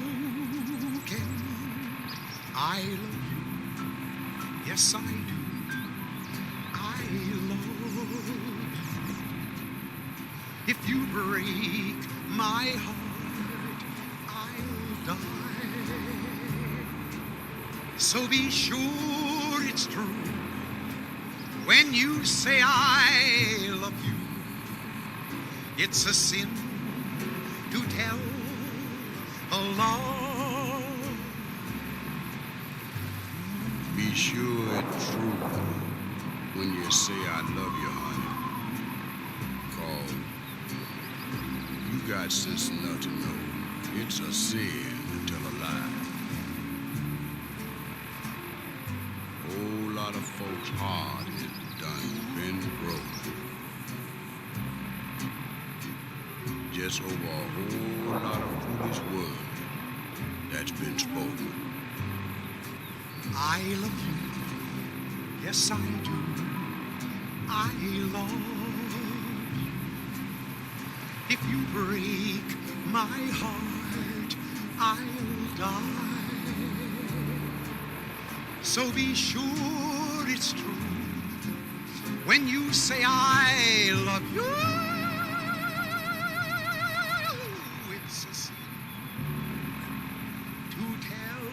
I love you, yes I do. I love you. If you break my heart, I'll die. So be sure it's true when you say I love you. It's a sin to tell a lie. Be sure it's true when you say I love you, honey. 'Cause you got sense enough to know it's a sin to tell a lie. Whole lot of folks' heart is done been broken. Just over a whole lot of foolish words that's been spoken. I love you, yes I do. I love you. If you break my heart, I'll die. So be sure it's true when you say I love you. It's a sin to tell.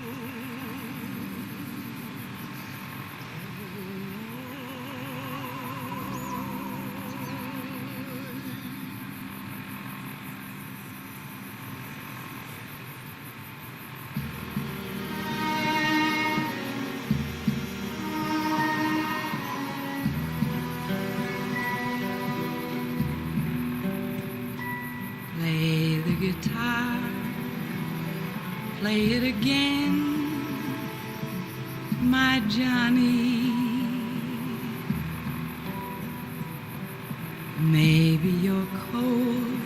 Play the guitar, play it again, my Johnny. Maybe you're cold,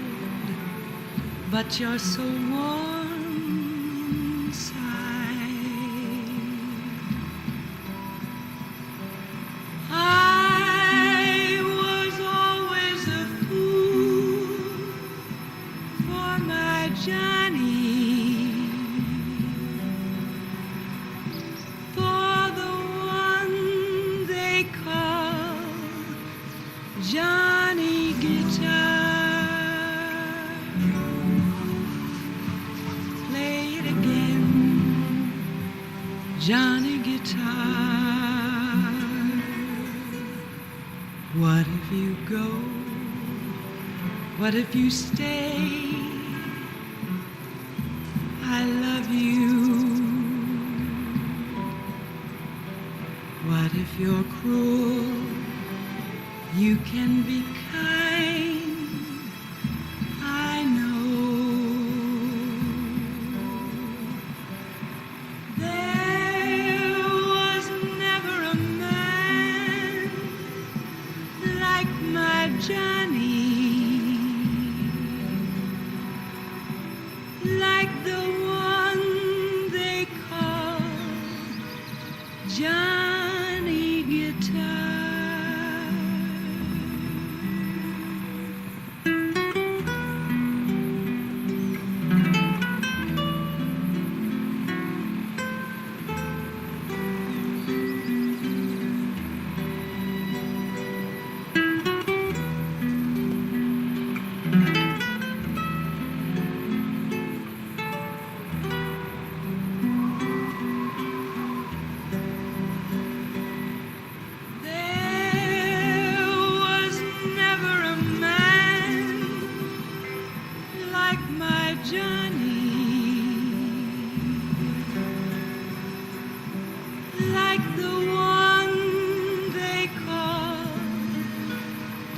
but you're so warm inside. I was always a fool Johnny Guitar. What if you go? What if you stay? I love you. What if you're cruel? You can be kind. I know. There was never a man like my Johnny, like the one they call Johnny Guitar.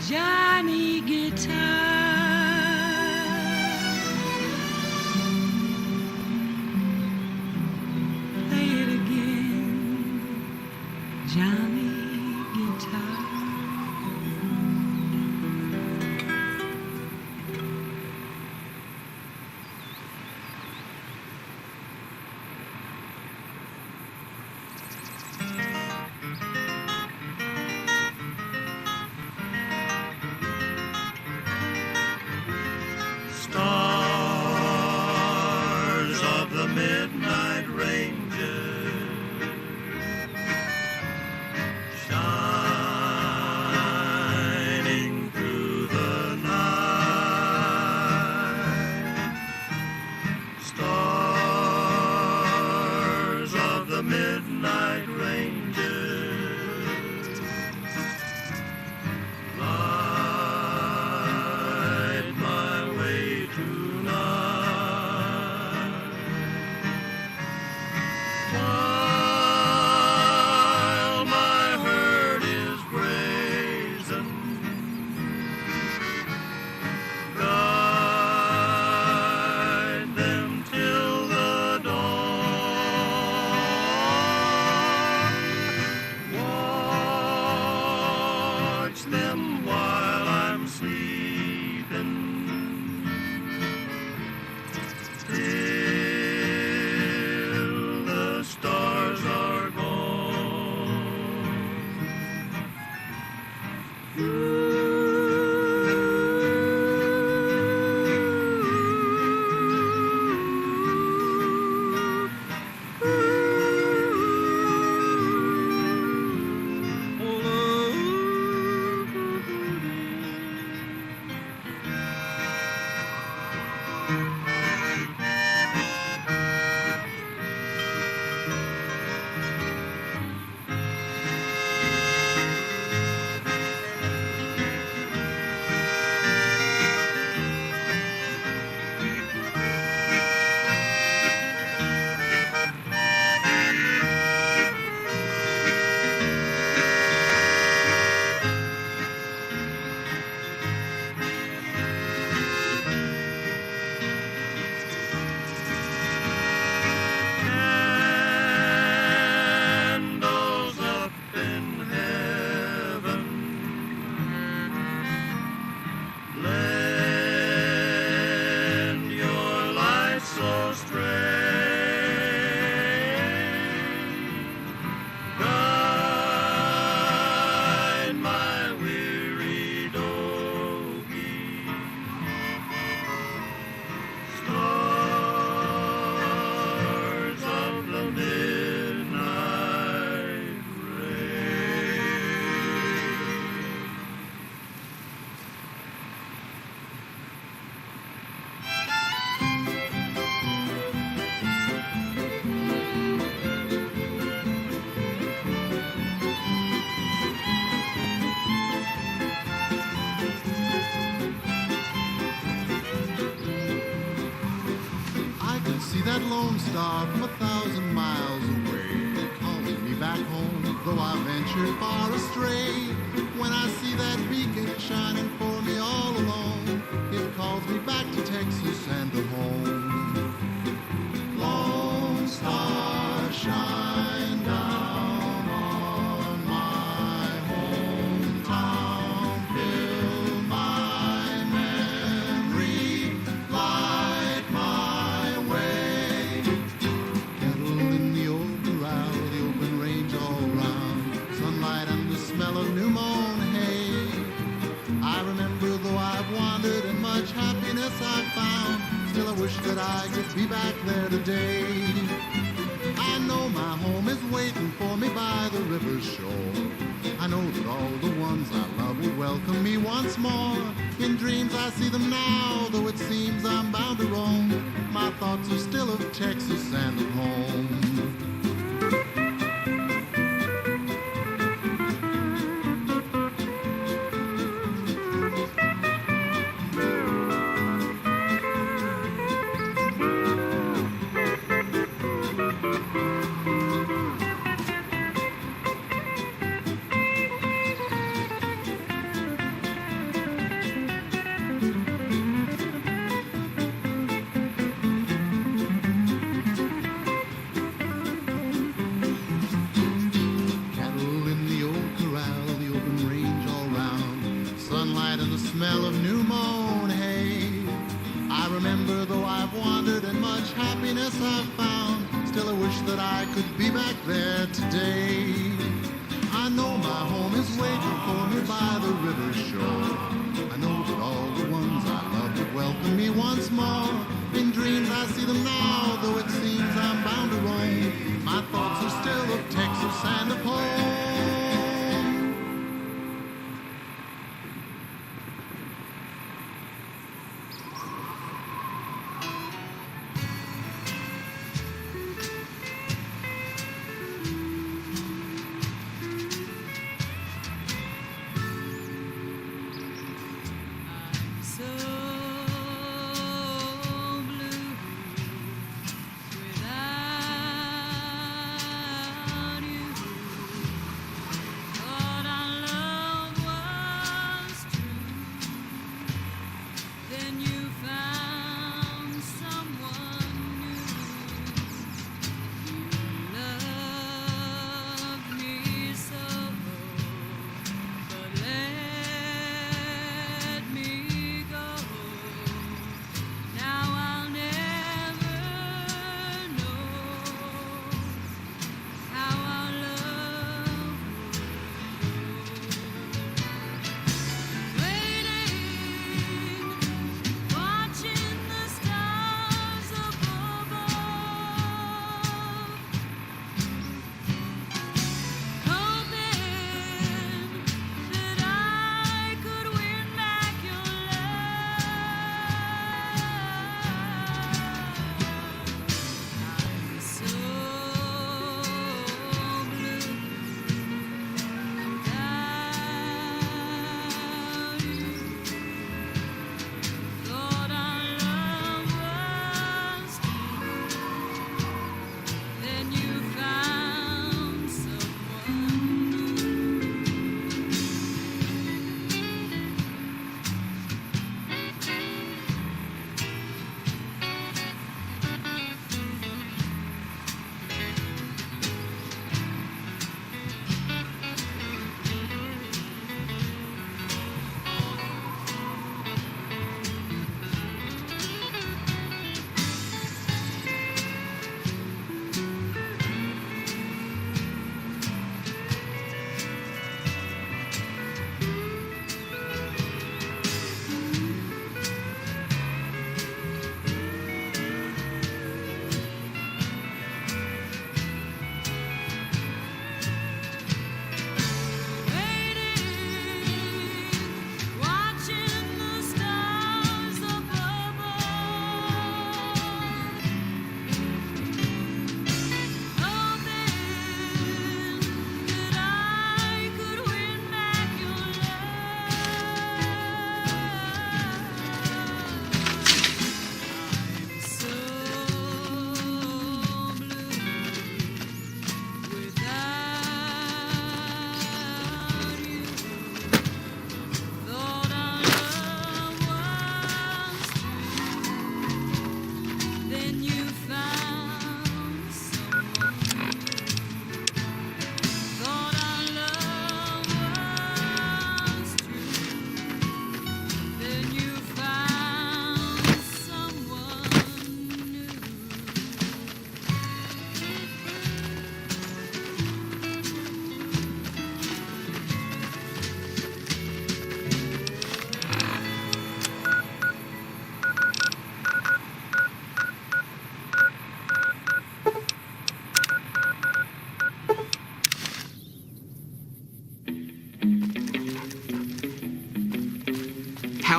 Johnny Guitar. Play it again, Johnny Guitar. Stars of the Midnight Ranger, shining through the night. Stars of the Midnight Ranger, light my way tonight. While my herd is grazing, guide them till the dawn. Watch them while I'm sleeping, till the stars are lone star from 1,000 miles away, calling me back home, though I ventured far astray. When I see that beacon shining for me all alone, it calls me back to Texas and to home. Lone star, shine down on my hometown, fill my memory, light my way. Cattle in the old corral, the open range all round, sunlight and the smell of new mown hay. I remember though I've wandered and much happiness I've found, still I wish that I could be back there today. I know my home is waiting for me by the river's shore. I know that all the ones I love will welcome me once more. In dreams I see them now, though it seems I'm bound to roam. My thoughts are still of Texas and of home. Smell of new mown hay. I remember though I've wandered and much happiness I've found, still I wish that I could be back there today. I know my home is waiting for me by the river's shore. I know that all the ones I love would welcome me once more. In dreams I see them now, though it seems I'm bound to roam. My thoughts are still of Texas and of home.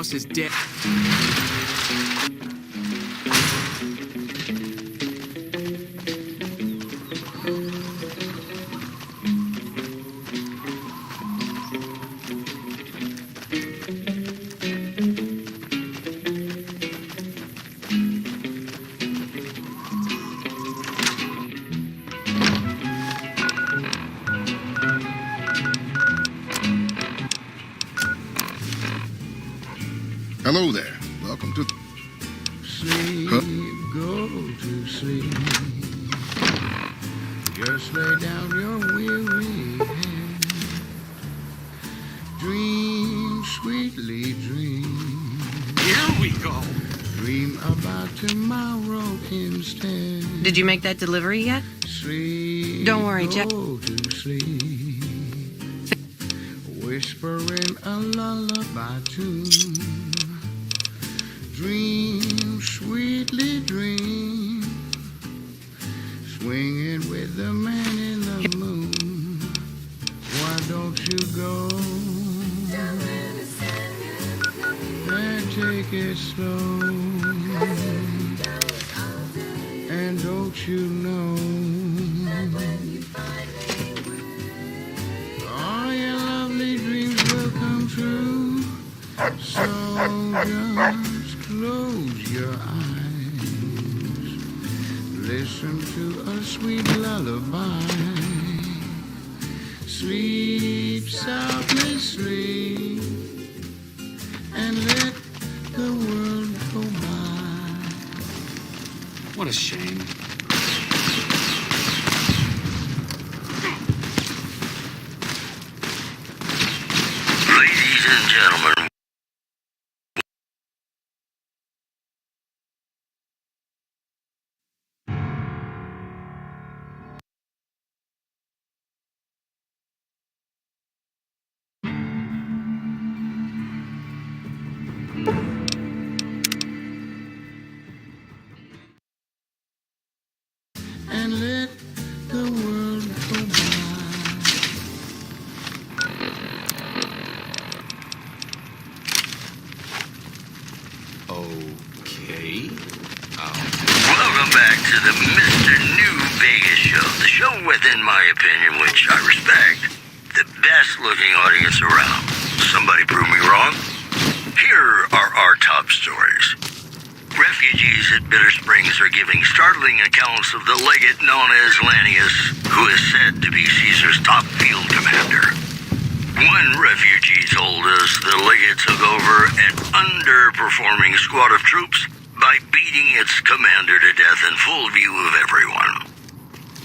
house is dead. Hello there. Welcome to... Sleep, go to sleep. Just lay down your weary head. Dream, sweetly dream. Here we go. Dream about tomorrow instead. Did you make that delivery yet? Sleep, Don't worry, Jack. go to sleep. Whispering a lullaby tune. Dream, sweetly dream, swinging with the man in the moon. Why don't you go and take it slow? And don't you know all your lovely dreams will come true? So just close your eyes, listen to a sweet lullaby. Sleep softly, sleep, and let the world go by. What a shame. Ladies and gentlemen, And let the world go by. Okay. welcome back to the Mr. New Vegas show. The show with, in my opinion, which I respect, the best looking audience around. Somebody prove me wrong? Here are our top stories. Refugees at Bitter Springs are giving startling accounts of the legate known as Lanius, who is said to be Caesar's top field commander. One refugee told us the legate took over an underperforming squad of troops by beating its commander to death in full view of everyone.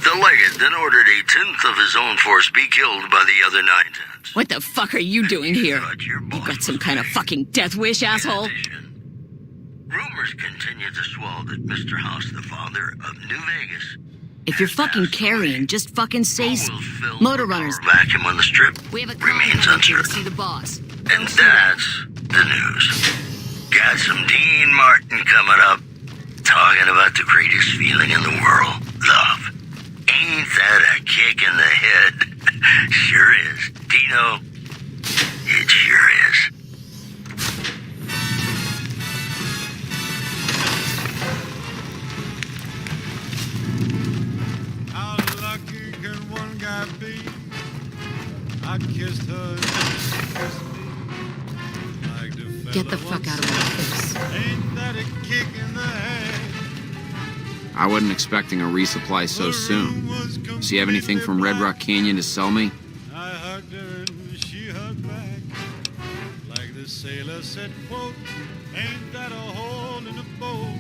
The legate then ordered a tenth of his own force be killed by the other 9/10. What the fuck are you doing here? You got some kind of fucking death wish, asshole? Rumors continue to swell that Mr. House, the father of New Vegas, If you're fucking carrying, just fucking say so. Motor runners. vacuum on the strip We have a remains contact here to uncertain. see the boss. And that's the news. Got some Dean Martin coming up, talking about the greatest feeling in the world, love. Ain't that a kick in the head? Sure is. Dino, it sure is. How lucky can one guy be? I kissed her and she kissed me. Like the Get the fuck out of my face. Ain't that a kick in the head? I wasn't expecting a resupply so soon. Does he have anything from Red Rock Canyon to sell me? I hugged her and she hugged back. Like the sailor said, quote, ain't that a hole in the boat?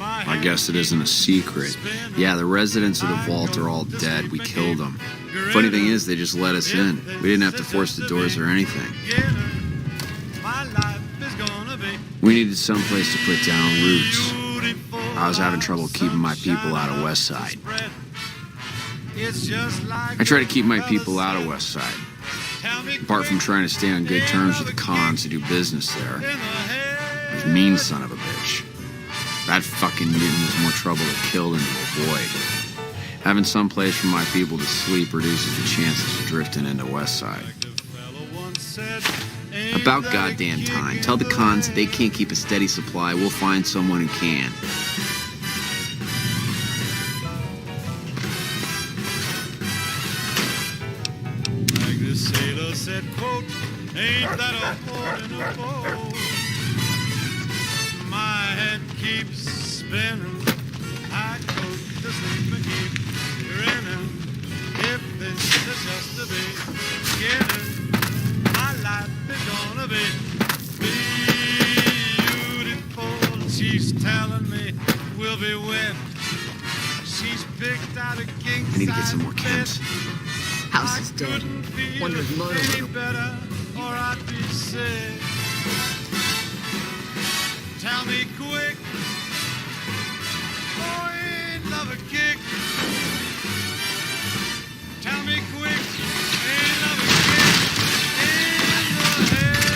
I guess it isn't a secret. Yeah, the residents of the vault are all dead. We killed them. Funny thing is, they just let us in. We didn't have to force the doors or anything. We needed someplace to put down roots. I was having trouble keeping my people out of West Side. I try to keep my people out of West Side. Apart from trying to stay on good terms with the cons who do business there. There's mean son of a bitch. That fucking mutant is more trouble to kill than to avoid. Having some place for my people to sleep reduces the chances of drifting into West Side. Once said, About goddamn time. Tell the cons they can't keep a steady supply. We'll find someone who can. Like the sailor said, quote, ain't that a port in a boat? My head keeps spinning. I go to sleep and keep grinning. If this is just the beginning, my life is gonna be beautiful. She's telling me we'll be wed. She's picked out a king I need to get some more chems. House is dead. Wonder if Mona any will. better, or I'd be sick. Tell me quick, oh, ain't love a kick? Tell me quick, ain't love a kick in the head?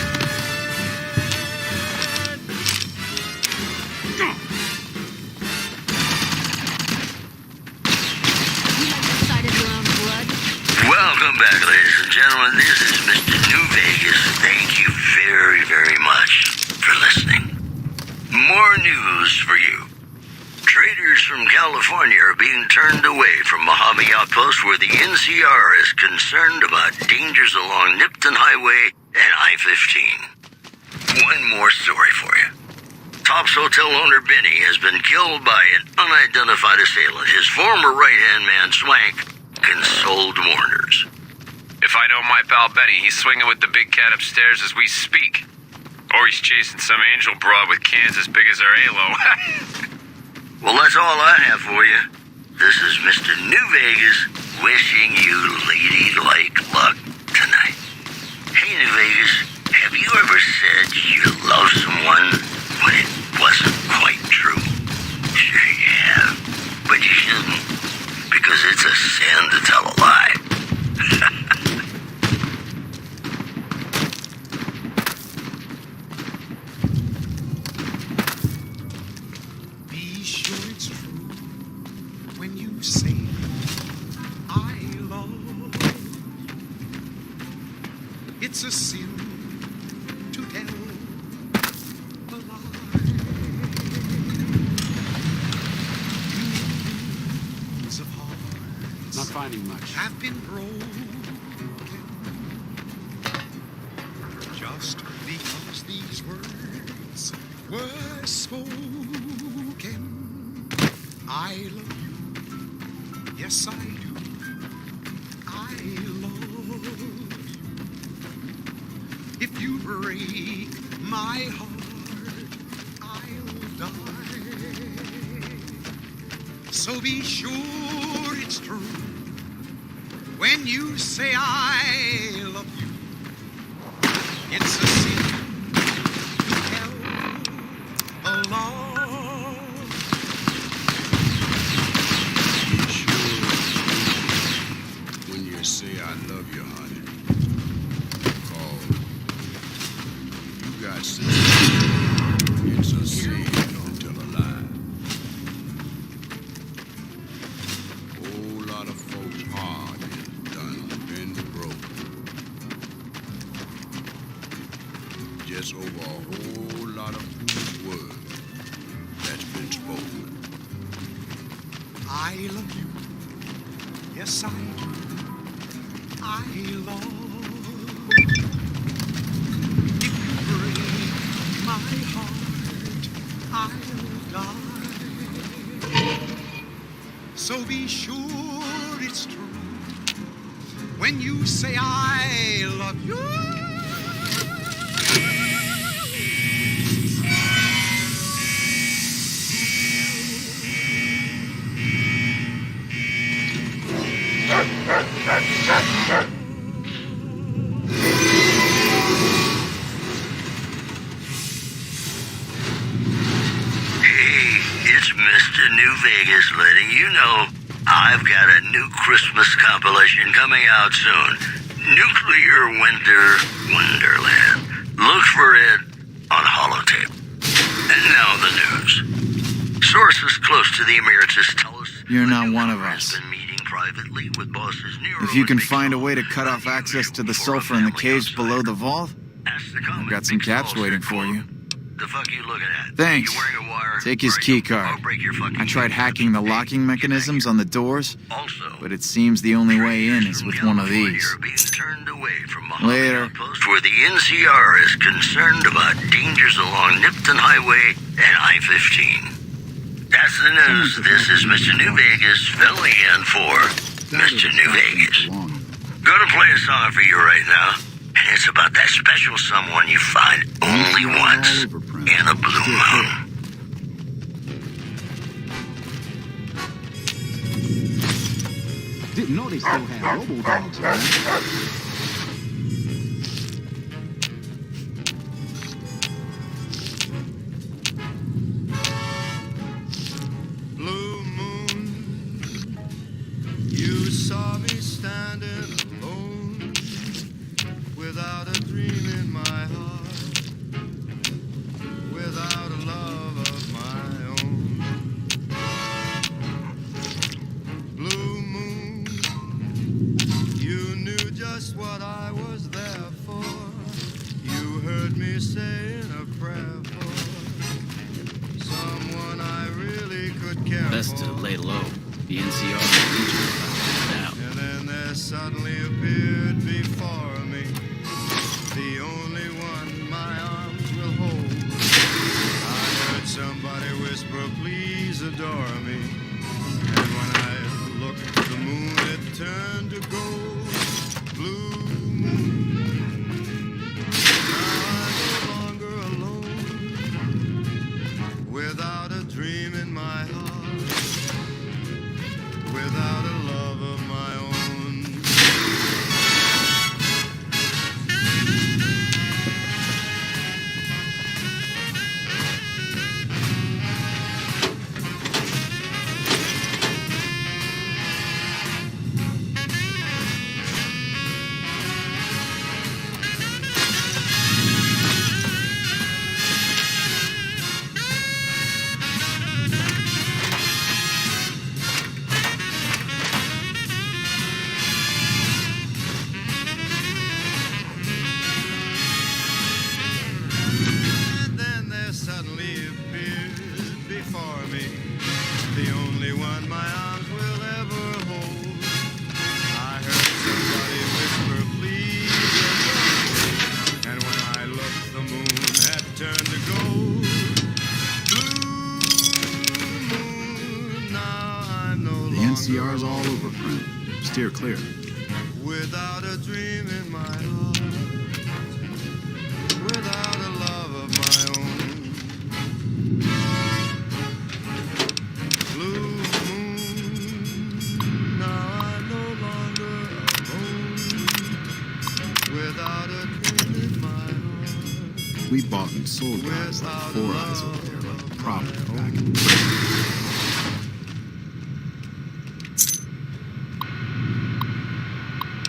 Welcome back, ladies and gentlemen. This is Mr. New Vegas. Thank you very, very much for listening. More news for you. Traders from California are being turned away from Mojave Outpost where the NCR is concerned about dangers along Nipton Highway and I-15. One more story for you. Tops Hotel owner Benny has been killed by an unidentified assailant. His former right-hand man, Swank, consoled mourners. If I know my pal Benny, he's swinging with the big cat upstairs as we speak. Or he's chasing some angel broad with cans as big as our halo. Well, that's all I have for you. This is Mr. New Vegas wishing you ladylike luck tonight. Hey, New Vegas, have you ever said you love someone when it wasn't quite true? Sure you have, but you shouldn't, because it's a sin to tell a lie. Be sure it's true when you say I love. It's a sin to tell a lie. Millions of hearts Not finding much. have been broken just because these words were spoken. I love you, yes I do. I love you. If you break my heart, I'll die. So be sure it's true when you say I love you. It's a sin to tell a lie. Be sure when you say I love you, honey. Call. You got sense. It's a sin, don't tell a lie. Whole lot of folks hard and done been broke. Just over a whole lot of foolish words that's been spoken. I love you, yes I do. I love you. If you break my heart, I'll die. So be sure it's true when you say I love you. Hey, it's Mr. New Vegas letting you know I've got a new Christmas compilation coming out soon. Nuclear Winter Wonderland. Look for it on holotape. And now the news. Sources close to the Emeritus tell us You're not one of us. been meeting privately with bosses Nero If you can and find a way to cut off access to the sulfur in the caves below the vault, I've got some caps waiting for you. The fuck you looking at? Thanks. You wearing a wire? Take his key card. I tried hacking the locking mechanisms on the doors, but it seems the only way in is with one of these. Later. Where the NCR is concerned about dangers along Nipton Highway and I-15. That's the news. This is Mr. New Vegas filling in for Mr. New Vegas. Gonna play a song for you right now, and it's about that special someone you find only once in a blue moon. Didn't know they still had robo-dogs around. You saw me standing alone, without a dream in my heart, without a love of my own. Blue moon, you knew just what I was there for. You heard me saying a prayer for someone I really could care for. Best to lay low. The NCR and then there suddenly appeared before me the only one my arms will hold. I heard somebody whisper, please adore me. And when I looked at the moon, it turned to gold. Blue moon. Now I'm no longer alone, without a dream in my heart, without a love of my own. NCR's all over, friend. Steer clear. Without a dream in my heart, without a love of my own. Blue moon, now I'm no longer alone, without a dream in my heart. We bought and sold guys like Four Eyes over there, like property back in the day.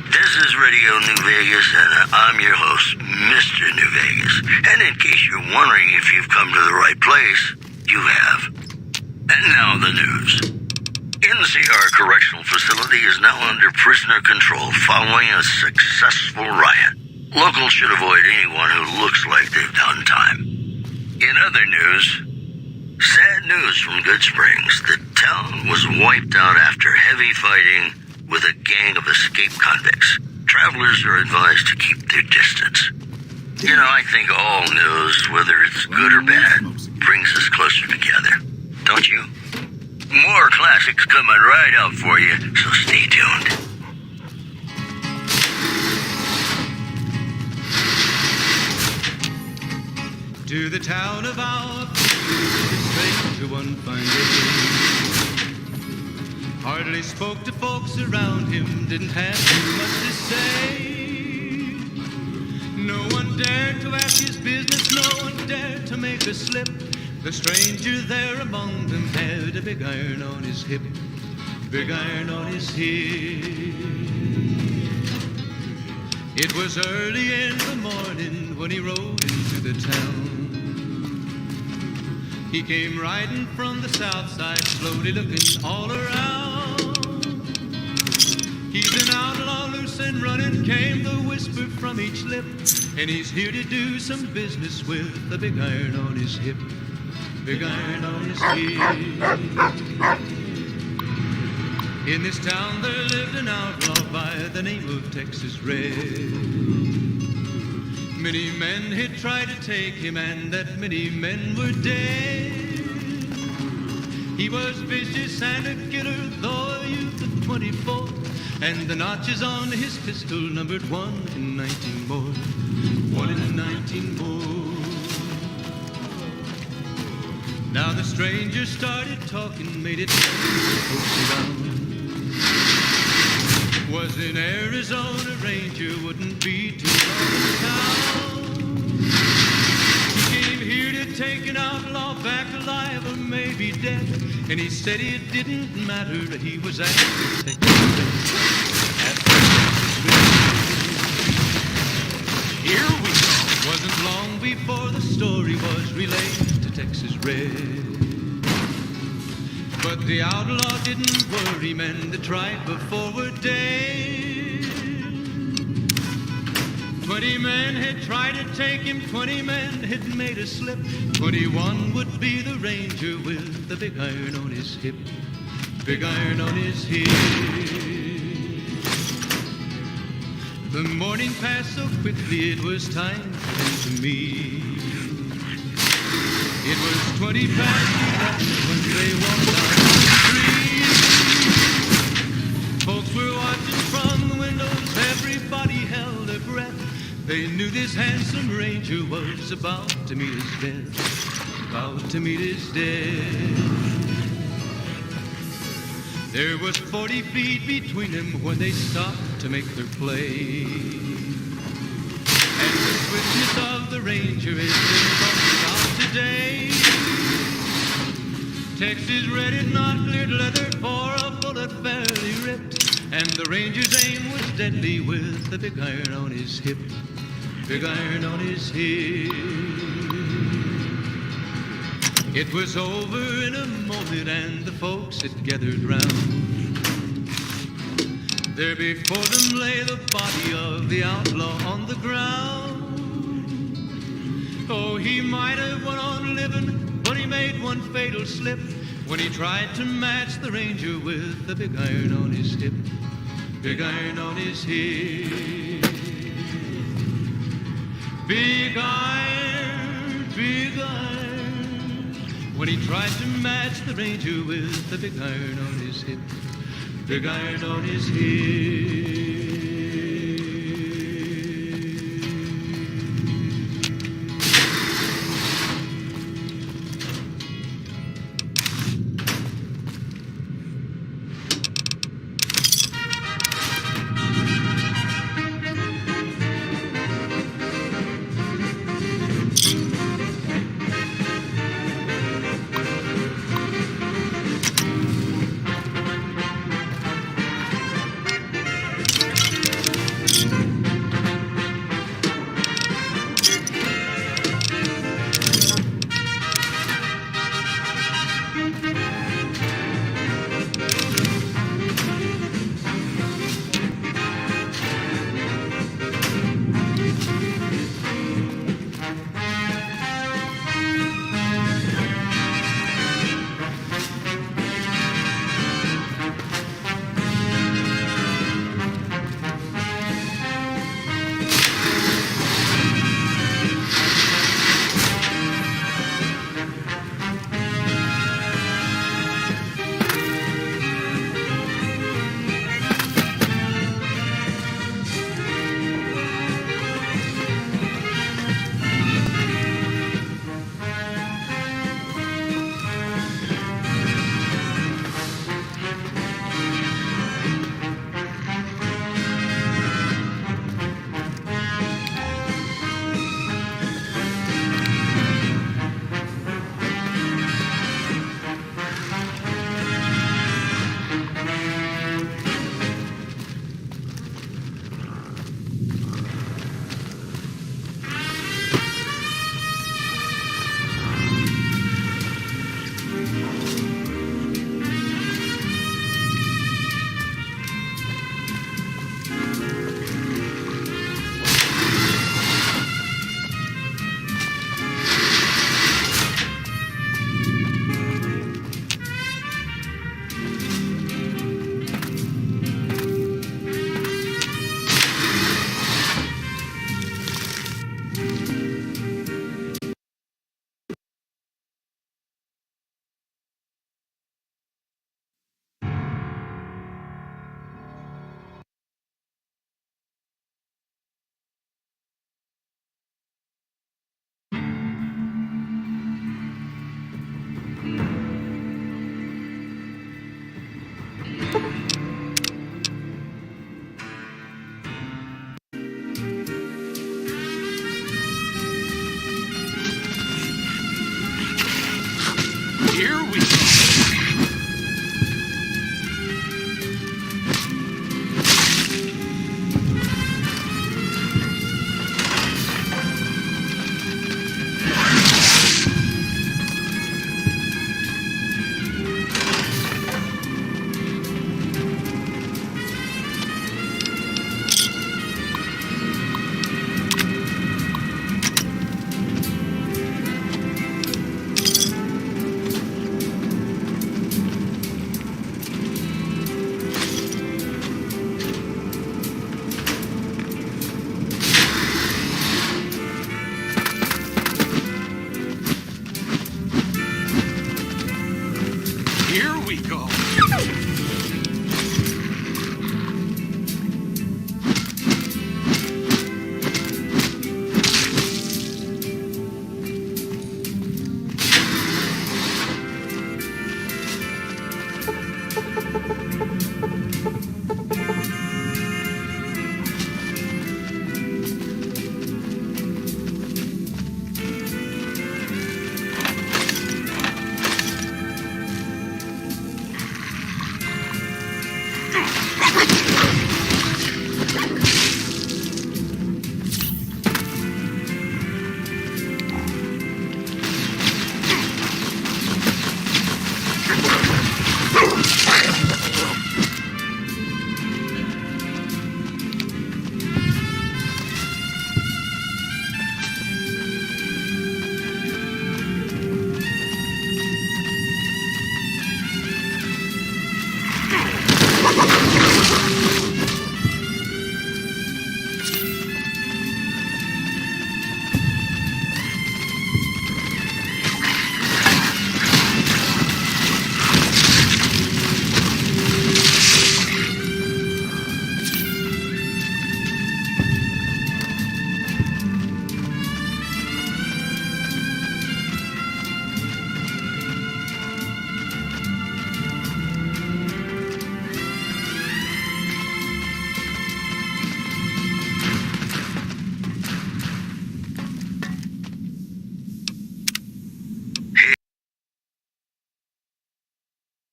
This is Radio New Vegas, and I'm your host, Mr. New Vegas. And in case you're wondering if you've come to the right place, you have. And now the news. NCR Correctional Facility is now under prisoner control following a successful riot. Locals should avoid anyone who looks like they've done time. In other news, sad news from Good Springs. The town was wiped out after heavy fighting with a gang of escaped convicts. Travelers are advised to keep their distance. You know, I think all news, whether it's good or bad, brings us closer together. Don't you? More classics coming right up for you, so stay tuned. To the town of our stranger one fine day, hardly spoke to folks around him, didn't have too much to say. No one dared to ask his business, no one dared to make a slip. The stranger there among them had a big iron on his hip, big iron on his hip. It was early in the morning when he rode into the town. He came riding from the south side, slowly looking all around. He's an outlaw, loose and running, came the whisper from each lip, and he's here to do some business with the big iron on his hip. Big iron on his hip. In this town there lived an outlaw by the name of Texas Red. Many men had tried to take him, and that many men were dead. He was vicious and a killer, though a youth of 24, and the notches on his pistol numbered 1 in 19 more. 1 in 19 more. Now the stranger started talking, made it folks around. Was in Arizona, Ranger wouldn't be too far from town. He came here to take an outlaw back alive or maybe dead, and he said it didn't matter that he was after Texas Red. Here we go. Wasn't long before the story was relayed to Texas Red. But the outlaw didn't worry men that tried before were dead. 20 men had tried to take him, 20 men had made a slip. 21 would be the ranger with the big iron on his hip. Big iron on his hip. The morning passed so quickly it was time for them to meet. It was 20 past 11 when they walked down the street. Folks were watching from the windows, everybody held their breath. They knew this handsome ranger was about to meet his death. About to meet his death. There was 40 feet between them when they stopped to make their play. And the swiftness of the ranger is been talked about today. Texas Red had not cleared leather for a bullet fairly ripped, and the ranger's aim was deadly with the big iron on his hip. Big iron on his hip. It was over in a moment, and the folks had gathered round. There before them lay the body of the outlaw on the ground. Oh, he might have went on living, but he made one fatal slip when he tried to match the ranger with the big iron on his hip. Big iron on his hip. Big iron, big iron. When he tried to match the ranger with the big iron on his hip. Big iron on his hip.